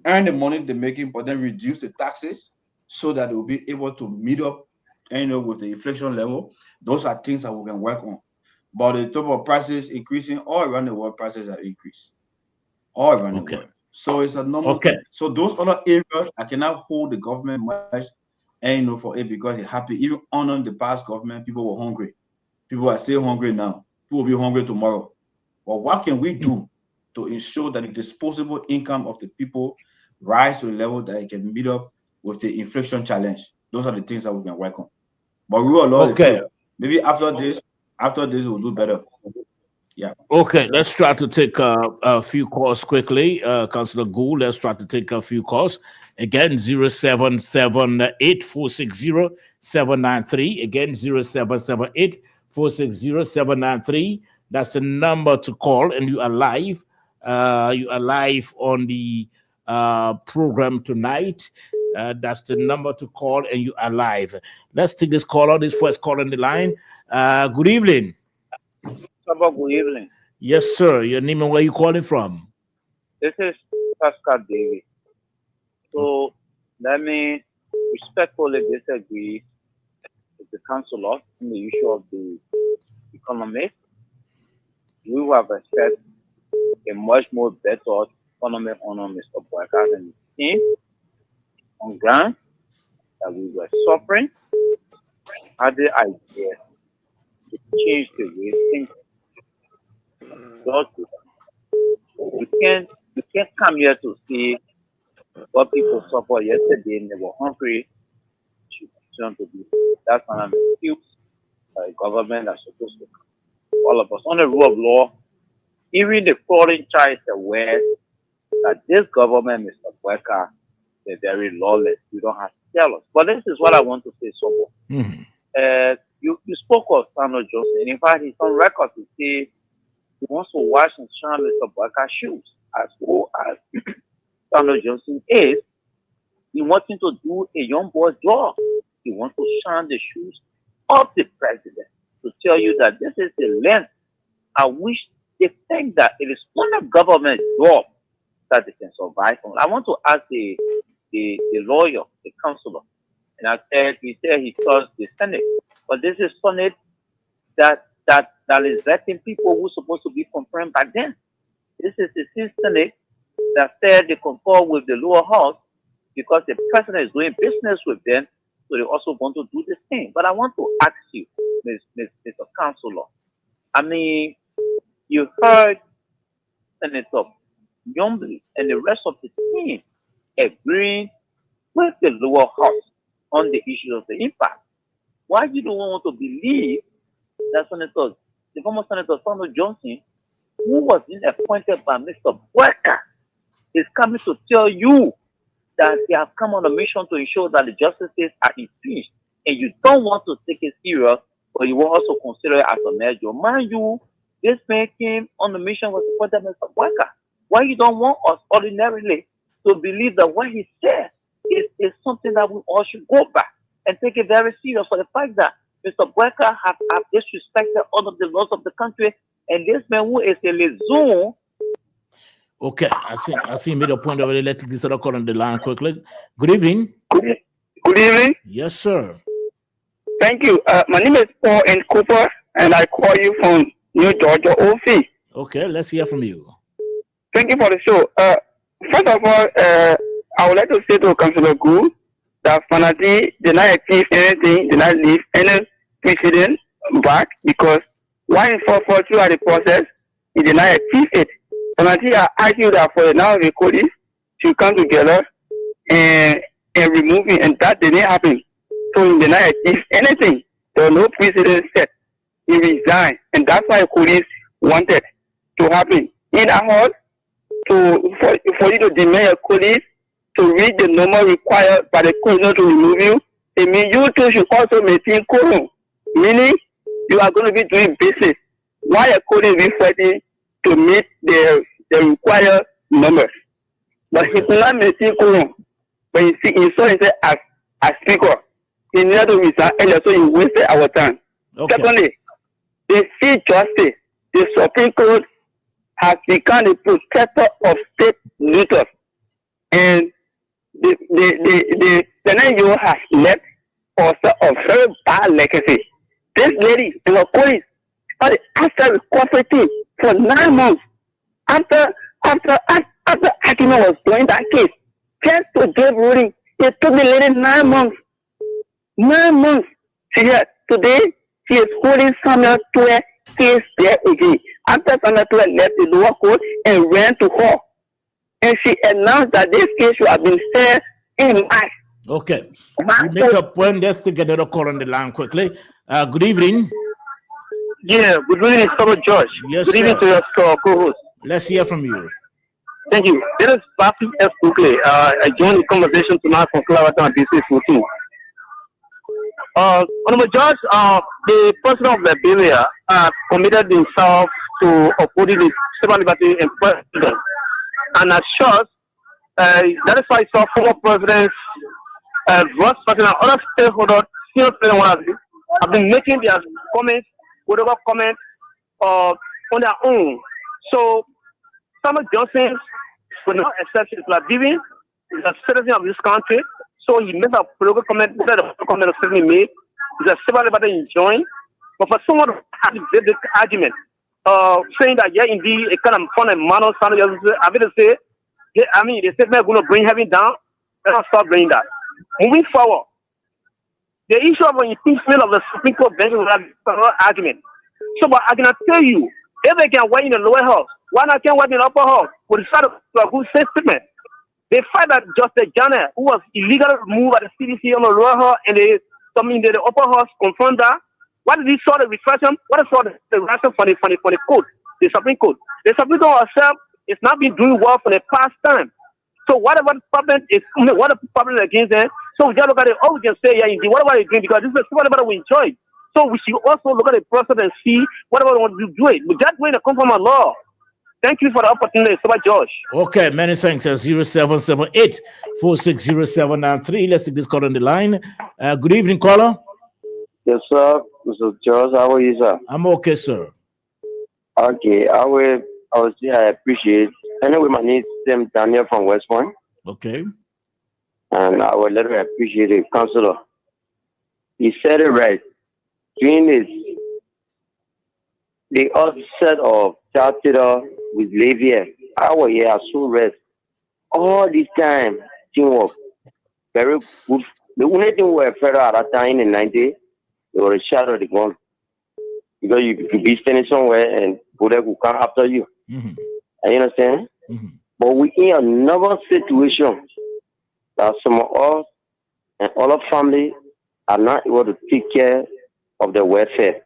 earn the money they're making, but then reduce the taxes so that they'll be able to meet up with the inflation level. Those are things that we can work on. But the top of prices increasing all around the world, prices are increased. All around the world. So it's a normal thing. So those other areas, I cannot hold the government much for it because they're happy. Even under the past government, people were hungry. People are still hungry now. People will be hungry tomorrow. But what can we do to ensure that the disposable income of the people rise to the level that it can meet up with the inflation challenge? Those are the things that we can work on. But rule of law, maybe after this we'll do better. Yeah.
Okay, let's try to take a few calls quickly. Councillor Gould, let's try to take a few calls. Again, 0778-460-793. Again, 0778-460-793. That's the number to call, and you are live. You are live on the program tonight. That's the number to call, and you are live. Let's take this caller, this first call on the line. Good evening.
Good evening.
Yes, sir. Your name and where you calling from?
This is Pascal David. So let me respectfully disagree the councillor on the issue of the economy. We will have expected a much more better economy on Mr. Boyka and his team on ground that we were suffering. Had the idea to change the way things are. You can't come here to see what people suffered yesterday and they were hungry. Should turn to be that's an excuse by government that's supposed to come. All of us on the rule of law, even the foreign child is aware that this government, Mr. Boyka, they're very lawless. You don't have to tell us. But this is what I want to say, someone. You spoke of Samuel Johnson. In fact, he's on record to say he wants to wash and shine Mr. Boyka's shoes. As well as Samuel Johnson is, he wants him to do a young boy's job. He wants to shine the shoes of the president to tell you that this is the length at which they think that it is one of government job that they can survive on. I want to ask the lawyer, the counselor, and he said he trusts the Senate, but this is Senate that is letting people who are supposed to be confirmed back then. This is the same Senate that said they confer with the lower house because the president is doing business with them, so they also want to do the same. But I want to ask you, Mr. Counselor, I mean, you heard Senator Yombly and the rest of the team agreeing with the lower house on the issue of the impact. Why you don't want to believe that the former Senator Samuel Johnson, who was being appointed by Mr. Boyka, is coming to tell you that they have come on a mission to ensure that the justices are impeached, and you don't want to take it serious, but you will also consider it as a measure. Mind you, this man came on the mission was appointed by Mr. Boyka. Why you don't want us ordinarily to believe that what he said is something that we all should go back and take it very serious for the fact that Mr. Boyka have disrespected all of the laws of the country, and this man who is a Lezoon.
Okay, I think you made a point already. Let's get this other call on the line quickly. Good evening.
Good evening.
Yes, sir.
Thank you. My name is Paul N. Cooper, and I call you from New Georgia, OC.
Okay, let's hear from you.
Thank you for the show. First of all, I would like to say to Councillor Gould that Fanati did not achieve anything, did not leave any precedent back, because while he fought throughout the process, he did not achieve it. Fanati, I ask you that for the now the police to come together and remove him, and that didn't happen. So he did not achieve anything. There was no precedent set. He resigned, and that's why the police wanted to happen. In a house, for you to demand your colleagues to read the normal required by the court to remove you, it means you too should also maintain quorum. Meaning, you are going to be doing business while your colleagues be fighting to meet the required numbers. But he could not maintain quorum. But he saw himself as speaker. He needed to resign earlier, so he wasted our time.
Okay.
Secondly, the Chief Justice, the Supreme Court, has become the protector of state leaders, and the Senate has left also a very bad legacy. This lady and her police started after cooperating for 9 months. After argument was doing that case, just to give ruling, it took the lady 9 months. 9 months. Today she is holding Samuel to a case there again. After Samuel left the lower court and ran to her, and she announced that this case should have been heard in March.
Okay. We make a point. Let's take another call on the line quickly. Good evening.
Yeah, good evening, Mr. George.
Yes,
good evening
sir.
to your co-host.
Let's hear from you.
Thank you. This is Papi S. Bukle. I joined the conversation tonight from Clarendon and DC 14. Honorable Judge, the president of Liberia committed himself to upholding the civil liberty and president. And as such, that is why I saw former presidents, Ross President, and other stakeholders, senior president, have been making their comments, whatever comment on their own. So, Samuel Johnson will not accept his Liberian, is a citizen of this country. So he made a political comment, the comment of citizen made. It's a civil liberty enjoying. But for someone to have this argument, saying that, yeah, indeed, it kind of fun and manner, I mean to say, yeah, I mean, they said they're going to bring heaven down. Let us stop doing that. Moving forward, the issue of impeachment of the Supreme Court bench is another argument. So, but I cannot tell you, if they can wait in the lower house, why not can wait in the upper house? We decided to a good statement. They find that Justice Janet, who was illegally removed by the CDC on the lower house, and they come in the upper house, confront that. What did he saw the reflection? What is saw the reaction for the court, the Supreme Court? The Supreme Court herself is not been doing well for the past time. So whatever the problem is, what the problem against them, so we just look at it, oh, we can say, yeah, indeed, whatever they're doing, because this is whatever we enjoy. So we should also look at the process and see whatever we want to do it. We just doing the conform of law. Thank you for the opportunity, Sir Josh.
Okay, many thanks. 0778-460793. Let's take this call on the line. Good evening, caller.
Yes, sir. Mr. Charles, how are you, sir?
I'm okay, sir.
Okay, I would say I appreciate. Anyway, my name is Sam Daniel from West Point.
Okay.
And I would let her appreciate it, Councilor. He said it right. During this, the onset of Charter with Levier, I was here, I soon rest. All this time, teamwork, very good. The only thing we were federal at that time in the 90s, they were a shadow of the gun. Because you could be standing somewhere and Buddha could come after you.
Mm-hmm.
You understand?
Mm-hmm.
But we in another situation that some of us and all our family are not able to take care of their welfare.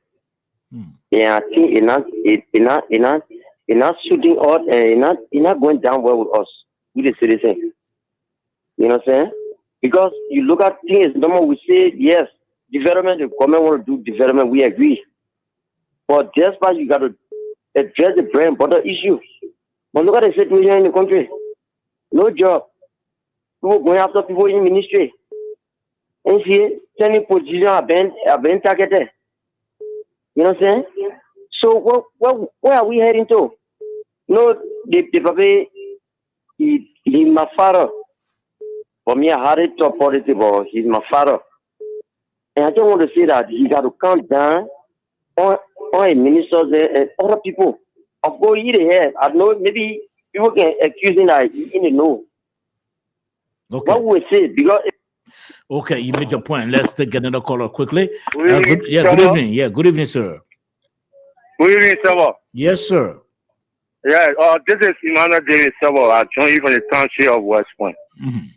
Mm.
Yeah, I think it's not shooting out and it's not going down well with us, with the citizens. You know what I'm saying? Because you look at things, number we say, yes, development, the government want to do development, we agree. But just why you got to address the bread and butter issue. But look at the situation in the country. No job. People going after people in ministry. And see, sending positions are being targeted. You know what I'm saying? So where are we heading to? No, the baby, he my father. For me, I had it to politics, but he's my father. And I just want to say that he got to calm down on ministers and other people. Of course, he the I know maybe people can accuse him that he didn't know.
Okay.
What would we say? Because
okay, you made your point. Let's take another caller quickly.
Good evening,
good evening. Yeah, good evening, sir.
Good evening, sir.
Yes, sir.
Yeah, this is Emmanuel David, sir. I join you from the township of West Point.
Mm-hmm.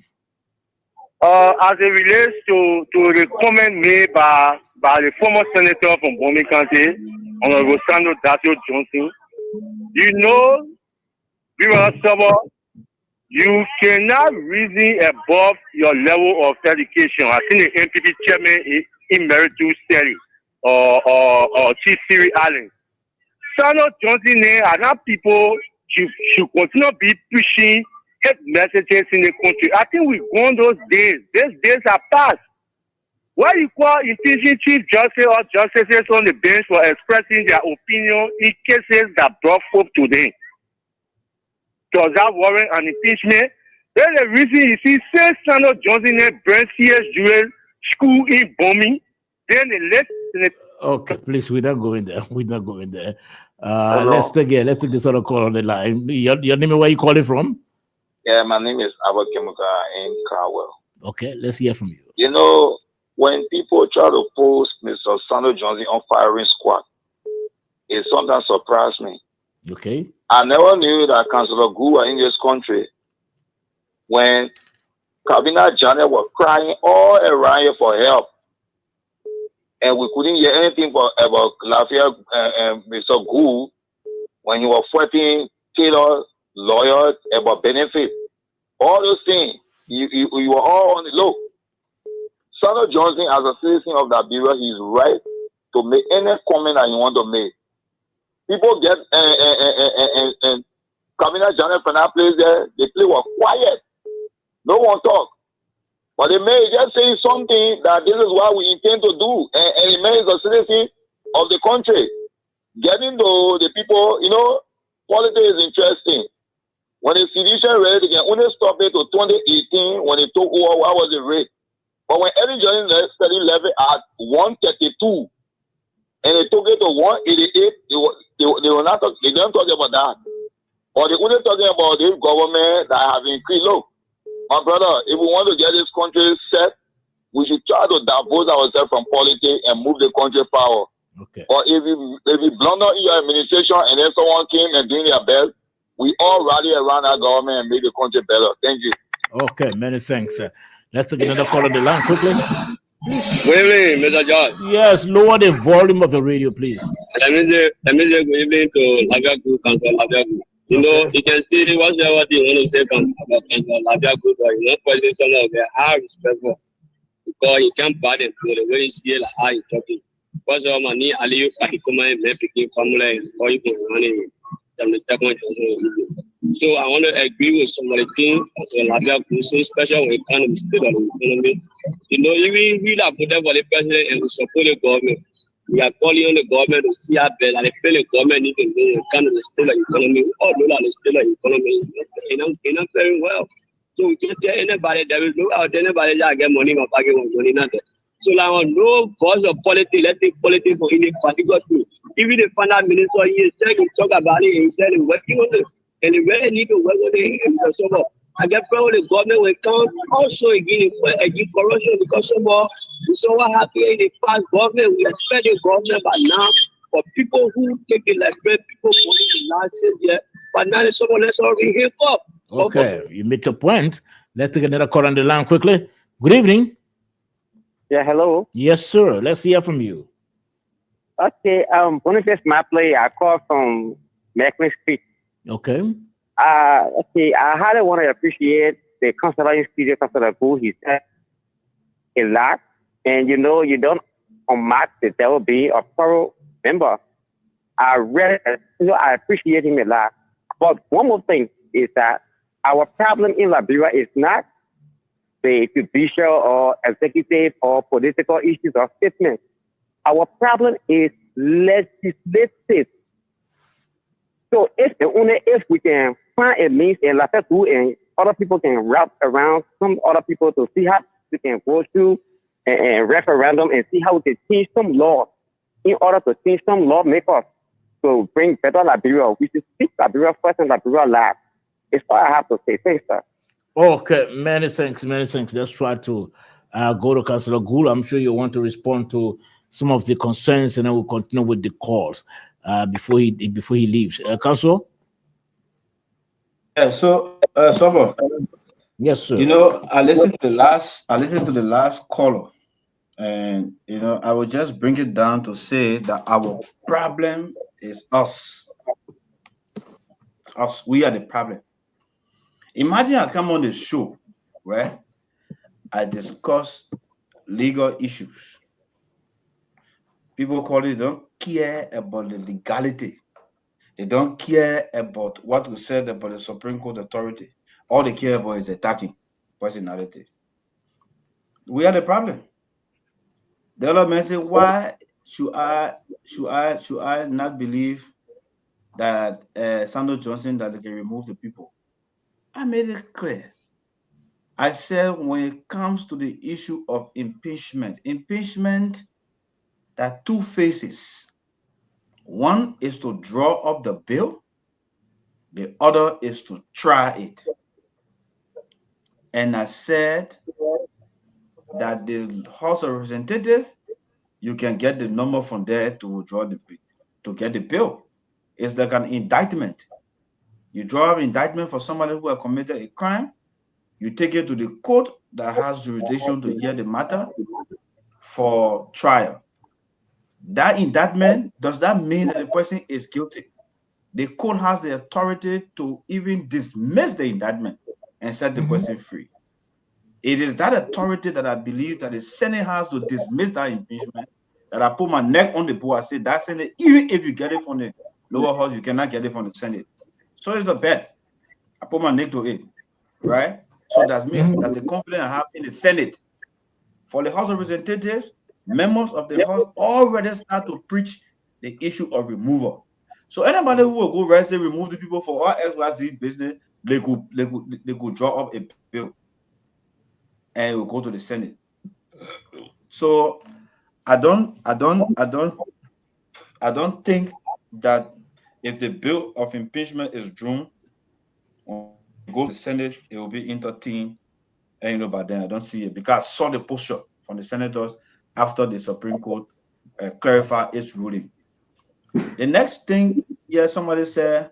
As it relates to the comment made by the former senator from Bomi County, Honorable Sandro Dato Johnson, you know, you cannot reason above your level of education. I think the MPP chairman is Emeritus Sterry or Chief Siri Allen. Sandro Johnson and our people should continue to be pushing hate messages in the country. I think we've gone those days. These days are past. Why you call impeaching Chief Justice or justices on the bench for expressing their opinion in cases that brought forth today? Does that warrant an impeachment? Then the reason is he says Sandro Johnson and Brent C.S. Jewel school in bombing. Then the left.
Okay, please, we're not going there. We're not going there. Let's take this other call on the line. Your name and where you calling from?
Yeah, my name is Abba Kemuka in Carwell.
Okay, let's hear from you.
You know, when people try to post Mr. Sandro Johnson on firing squad, it sometimes surprised me.
Okay.
I never knew that Councilor Gu in this country, when Kabina Janet was crying all around here for help, and we couldn't hear anything about Lafayette and Mr. Gu when he was fighting Taylor lawyers about benefit. All those things, you were all on the low. Sandro Johnson, as a citizen of that bureau, he's right to make any comment that you want to make. People get and Kabina Janet from that place there, the place was quiet. No one talk. But they may just say something that this is what we intend to do. And it makes a citizen of the country. Getting to the people, you know, politics is interesting. When the sedition rate, they can only stop it to 2018 when they took over, what was the rate? But when Eddie Johnson study level at 132 and they took it to 188, they were not they don't talk about that. But they only talking about this government that have increased. Look, my brother, if we want to get this country set, we should try to divorce ourselves from politics and move the country forward.
Okay.
But if you blunder in your administration and then someone came and doing their best, we all rally around our government and make the country better. Thank you.
Okay, many thanks. Let's take another call on the line quickly.
Good evening, Mr. George.
Yes, lower the volume of the radio, please.
Let me say good evening to Labiaku, Council Labiaku. You know, you can see whatever you want to say about Council Labiaku, but you know, question some of them are respectful because you can't bad them to the way you see like how you talking. Because of money, Aliyu Fakikuma, picking family, or you can money. So I want to agree with some of the things that Labiaku, so special when it comes to the state of the economy. You know, we are put up for the president and we support the government. We are calling on the government to see our bill and the federal government needs to know kind of the state of the economy. We all know that the state of the economy is not very well. So we can't tell anybody there is no out anybody that get money, my pocket wants money, nothing. So now no voice of politics, let's take politics for any particular thing. Even the finance minister, he said he talk about it, he said he's working on it, and he really need to work on it. So I get probably the government will come also again corruption because what happened in the past government, we expect the government by now for people who take it like people for the last year, but now someone else already here up.
Okay, you make your point. Let's take another call on the line quickly. Good evening.
Yeah, hello.
Yes, sir. Let's hear from you.
Okay, Boniface Mapley, I call from Macklin Street.
Okay.
Okay, I highly want to appreciate the Councilor Studio Councilor Boo. He said a lot, and you know, you don't unmatch that there will be a thorough member. I appreciate him a lot. But one more thing is that our problem in Liberia is not the judicial or executive or political issues or statements. Our problem is legislative. So if we can find a means and like that, and other people can wrap around some other people to see how we can go through and referendum and see how we can change some law in order to change some lawmakers to bring better Liberia. We should speak Liberia first and Liberia last. It's all I have to say. Thanks, sir.
Okay, many thanks, many thanks. Let's try to go to Councilor Gould. I'm sure you want to respond to some of the concerns, and then we'll continue with the calls before he leaves. Councilor?
Yeah, so Sobo.
Yes, sir.
You know, I listened to the last caller, and you know, I will just bring it down to say that our problem is us. Us, we are the problem. Imagine I come on the show where I discuss legal issues. People call it, don't care about the legality. They don't care about what we said about the Supreme Court authority. All they care about is attacking personality. We are the problem. The other man say, why should I not believe that Sandra Johnson that they can remove the people? I made it clear. I said when it comes to the issue of impeachment, there are two phases. One is to draw up the bill. The other is to try it. And I said that the House of Representatives, you can get the number from there to withdraw to get the bill. It's like an indictment. You draw an indictment for somebody who has committed a crime. You take it to the court that has jurisdiction to hear the matter for trial. That indictment, does that mean that the person is guilty? The court has the authority to even dismiss the indictment and set the person free. It is that authority that I believe that the Senate has to dismiss that impeachment, that I put my neck on the board. I say that Senate, even if you get it from the lower house, you cannot get it from the Senate. So it's a bet. I put my neck to it, right? So that's me. That's the confidence I have in the Senate. For the House of Representatives, members of the House already start to preach the issue of removal. So anybody who will go right say remove the people for all XYZ business, they could draw up a bill and it will go to the Senate. So I don't think that if the bill of impeachment is drawn, when it goes to the Senate, it will be entertained. And by then I don't see it because I saw the posture from the senators after the Supreme Court clarified its ruling. The next thing, somebody said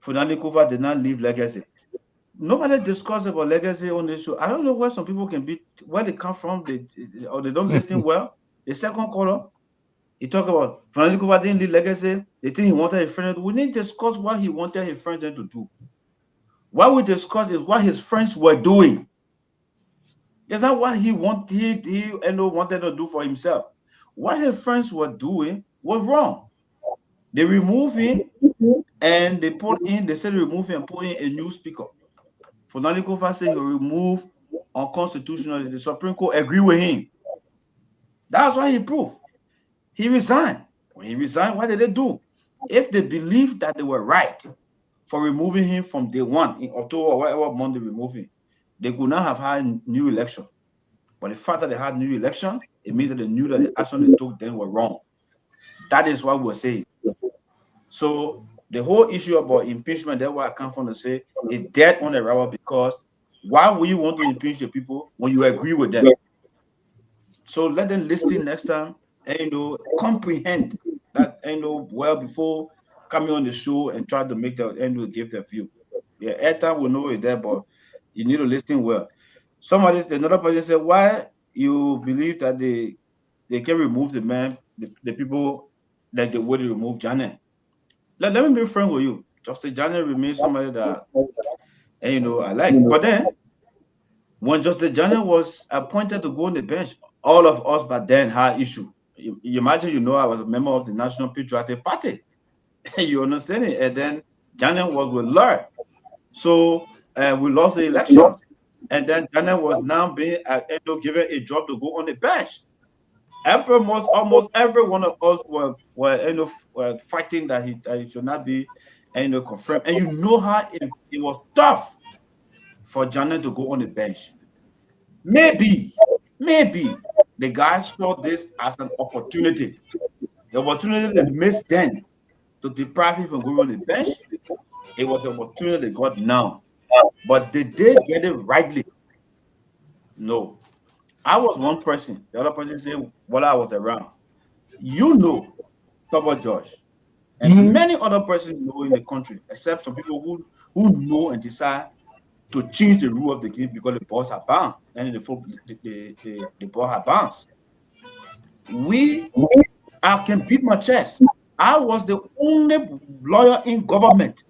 Funani Kuva did not leave legacy. Nobody discussed about legacy on this show. I don't know where some people can be, where they come from, or they don't listen well. The second caller, he talked about Funani Kuva didn't leave legacy. The thing he wanted his friend to do. We didn't discuss what he wanted his friends to do. What we discussed is what his friends were doing. Is that what he wanted to do for himself? What his friends were doing was wrong. They removed him and they said remove him and put in a new speaker. Funani Kuva said he removed unconstitutionally. The Supreme Court agreed with him. That's why he proved. He resigned. When he resigned, what did they do? If they believed that they were right for removing him from day one in October or whatever month they removed him, they could not have had new election. But the fact that they had new election, it means that they knew that the action they took then were wrong. That is what we're saying. So the whole issue about impeachment, that's why I come from to say, is dead on the rubber, because why would you want to impeach the people when you agree with them? So let them listen next time and comprehend that well before coming on the show and try to make give their view. Yeah, airtime will know it there, but you need to listen well. Another person said, why you believe that they can remove the man, the people like the way they remove Janet? Let me be frank with you. Justice Janet remains somebody that I like. But then when Justice Janet was appointed to go on the bench, all of us back then had issue. You imagine, I was a member of the National Patriotic Party. You understand it? And then Janet was with Lord. So we lost the election. And then Janet was now being given a job to go on the bench. Almost every one of us were fighting that he should not be confirmed. And you know how it was tough for Janet to go on the bench. Maybe the guys saw this as an opportunity. The opportunity they missed then to deprive him from going on the bench, it was the opportunity they got now. But did they get it rightly? No. I was one person. The other person said, while I was around. Tubber George. And many other persons know in the country, except some people who know and decide to change the rule of the game because the balls are bound. And the ball are bounced. I can beat my chest. I was the only lawyer in government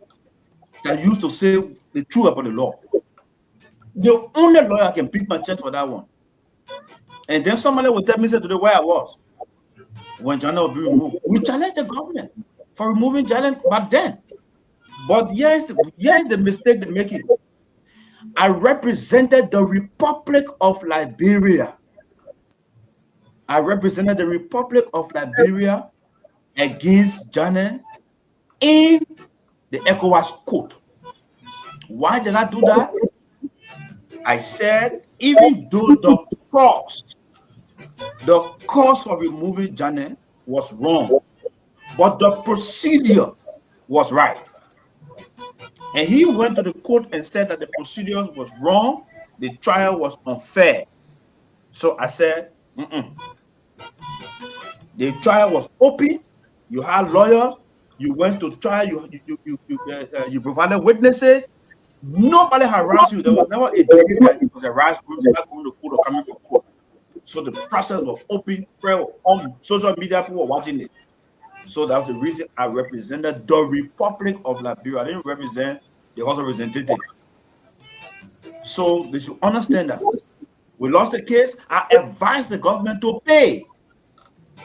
that used to say the truth about the law. The only lawyer can beat my chest for that one. And then somebody will tell me today where I was when Janet will be removed. We challenged the government for removing Janet back then. But here's the mistake they're making. I represented the Republic of Liberia. Against Janet in the ECOWAS court. Why did I do that? I said, even though the cause of removing Janet was wrong, but the procedure was right. And he went to the court and said that the procedures was wrong, the trial was unfair. So I said, the trial was open, you had lawyers, you went to trial, you provided witnesses, nobody harassed you. There was never a day that it was harassed going to the court or coming from court. So the process was open, on social media, people were watching it. So that's the reason I represented the Republic of Liberia. I didn't represent the House of Representatives. So they should understand that. We lost the case. I advised the government to pay.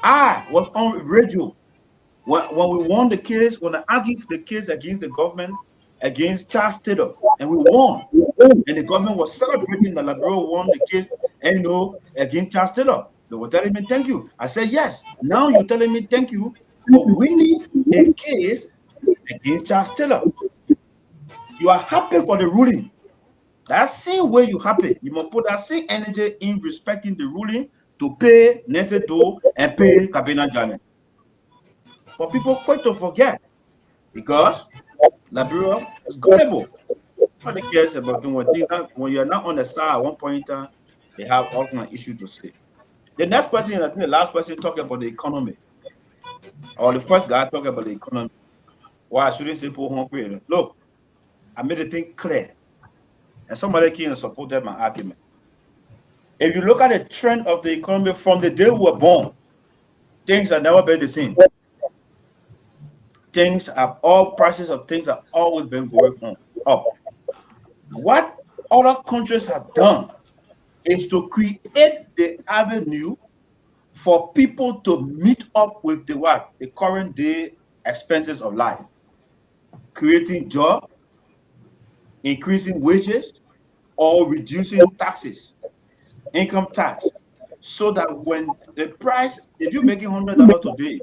I was on radio when we won the case, when I argued the case against the government, against Charles Taylor, and we won. And the government was celebrating that Liberia won the case, against Charles Taylor. They were telling me thank you. I said yes. Now you're telling me thank you for winning a case against Charles Taylor. You are happy for the ruling, That same way you happy, you must put that same energy in respecting the ruling to pay Nesedo and pay Kabina Jane. But people quite to forget because Liberia is gullible. Nobody cares about doing one thing. When you're not on the side at one point in time, they have all kind of issues to say. The next person, I think the last person talk about the economy. Or the first guy talk about the economy. Why I shouldn't say poor hungry. Look, I made the thing clear. And somebody came supported my argument. If you look at the trend of the economy from the day we were born, things have never been the same. All prices of things have always been going on up. What other countries have done is to create the avenue for people to meet up with the current day expenses of life, creating jobs, increasing wages, or reducing taxes, income tax, so that when the price, if you're making $100 today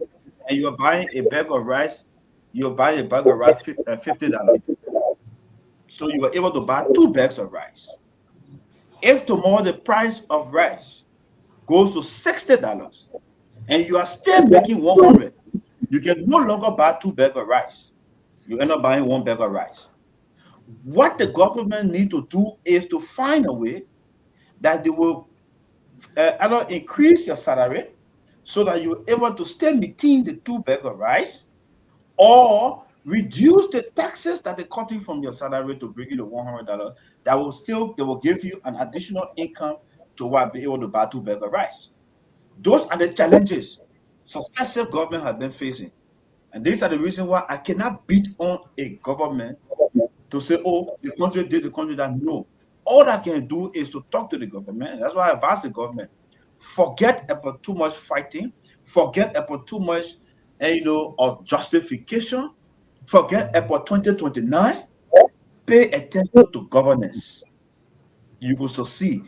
and you're buying a bag of rice, you're buying a bag of rice $50. So you were able to buy 2 bags of rice. If tomorrow the price of rice goes to $60 and you are still making $100, you can no longer buy 2 bags of rice. You end up buying 1 bag of rice. What the government need to do is to find a way that they will either increase your salary so that you're able to stay between the 2 bags of rice, or reduce the taxes that they're cutting from your salary to bring you to $100. They will give you an additional income to be able to buy 2 bags of rice. Those are the challenges successive government have been facing. And these are the reasons why I cannot beat on a government to say, oh, the country did, the country that. No. All I can do is to talk to the government. That's why I've asked the government, forget about too much fighting, forget about too much of justification, forget about 2029, pay attention to governance. You will succeed.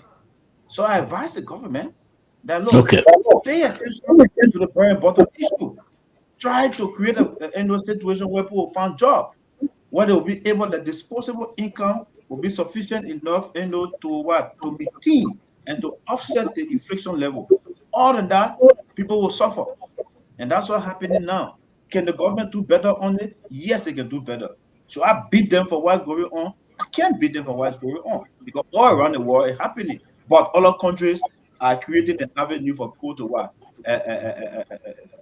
So I advise the government that, look, pay attention to the very important issue. Try to create a situation where people will find jobs, where they will be able, the disposable income will be sufficient enough to maintain and to offset the inflation level. Other than that, people will suffer. And that's what's happening now. Can the government do better on it? Yes, they can do better. So I beat them for what's going on? I can't beat them for what's going on, because all around the world is happening. But other countries are creating an avenue for people to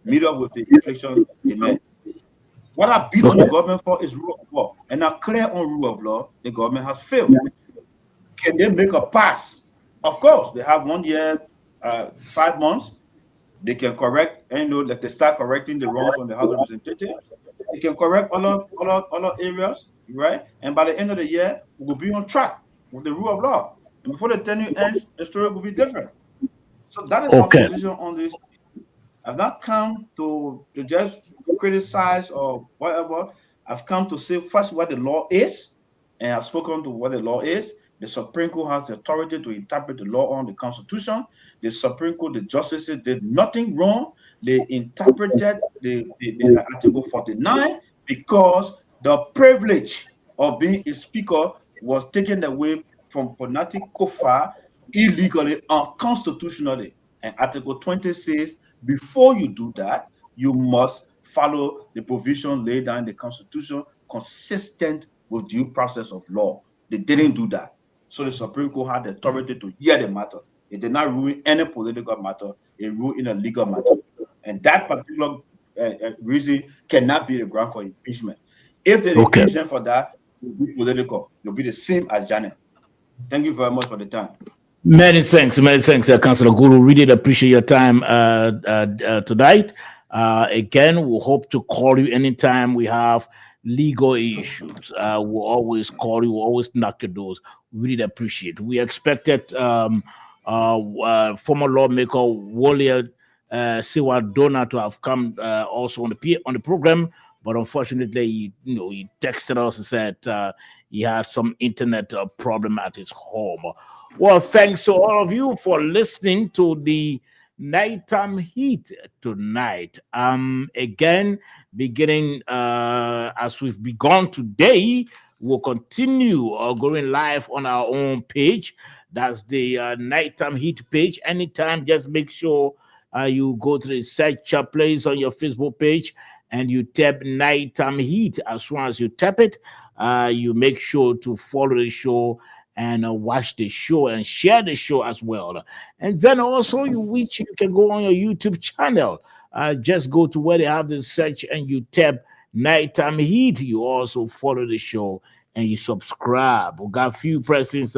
meet up with the inflation demand. What I beat on the government for is rule of law. And now clear on rule of law, the government has failed. Can they make a pass? Of course, they have 1 year, 5 months. They can correct, they start correcting the wrongs from the House of Representatives. They can correct other areas, right? And by the end of the year, we'll be on track with the rule of law. And before the tenure ends, the story will be different. So that is my position on this. I've not come to just criticize or whatever. I've come to say first what the law is, and I've spoken to what the law is. The Supreme Court has the authority to interpret the law on the Constitution. The Supreme Court, the justices did nothing wrong. They interpreted the Article 49 because the privilege of being a speaker was taken away from Ponati Kofa illegally, unconstitutionally. And Article 20 says, before you do that, you must follow the provision laid down in the Constitution consistent with due process of law. They didn't do that. So the Supreme Court had the authority to hear the matter. It did not rule any political matter. It ruled in a legal matter. And that particular reason cannot be the ground for impeachment. If the impeachment for that will be political, it will be the same as Janet. Thank you very much for the time.
Many thanks, Councillor Guru. Really appreciate your time tonight. Again, we hope to call you anytime we have legal issues. We'll always call you, we'll always knock your doors. Really appreciate it. We expected former lawmaker Wole Siwadona to have come also on the program, but unfortunately, he texted us and said he had some internet problem at his home. Well, thanks to all of you for listening to the Nighttime Heat tonight. Again, beginning as we've begun today, We'll continue going live on our own page. That's the Nighttime Heat page. Anytime, just make sure you go to the search place on your Facebook page and you tap Nighttime Heat. As soon as you tap it, you make sure to follow the show and watch the show and share the show as well. And then also you can go on your YouTube channel. Just go to where they have the search and you tap Nighttime Heat. You also follow the show and you subscribe. We got a few persons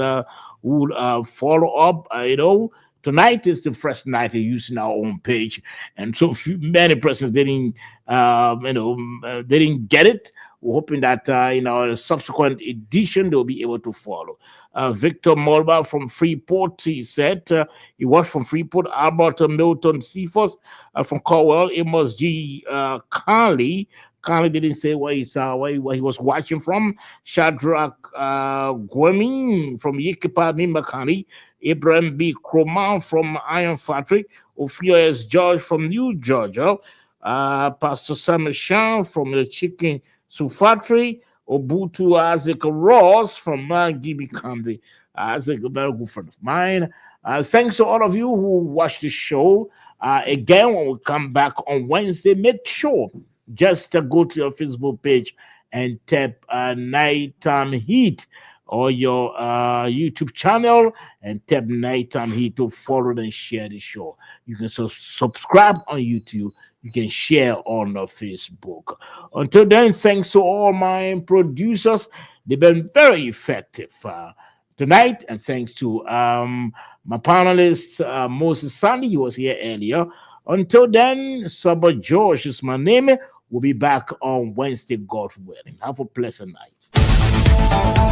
who follow up. Tonight is the first night using our own page, and so many persons didn't get it. We're hoping that in our subsequent edition they'll be able to follow. Victor Molba from Freeport, he said he was from Freeport. Albert Milton Cephas from Caldwell. Amos G. Conley didn't say where he was watching from. Shadrach Gweming from Yikipa, Nimakani. Abraham B. Croman from Iron Factory. Ophia S. George from New Georgia. Pastor Samuel Shan from the Chicken Soup Factory. Obutu Isaac Ross from Gibi Kambi. Isaac, a very good friend of mine. Thanks to all of you who watched the show. Again, when we come back on Wednesday, make sure just to go to your Facebook page and tap Nighttime Heat or your YouTube channel and tap Nighttime Heat to follow and share the show. You can subscribe on YouTube. You can share on Facebook. Until then, thanks to all my producers. They've been very effective tonight. And thanks to my panelist, Moses Sandy. He was here earlier. Until then, Saba George is my name. We'll be back on Wednesday, God willing. Have a pleasant night.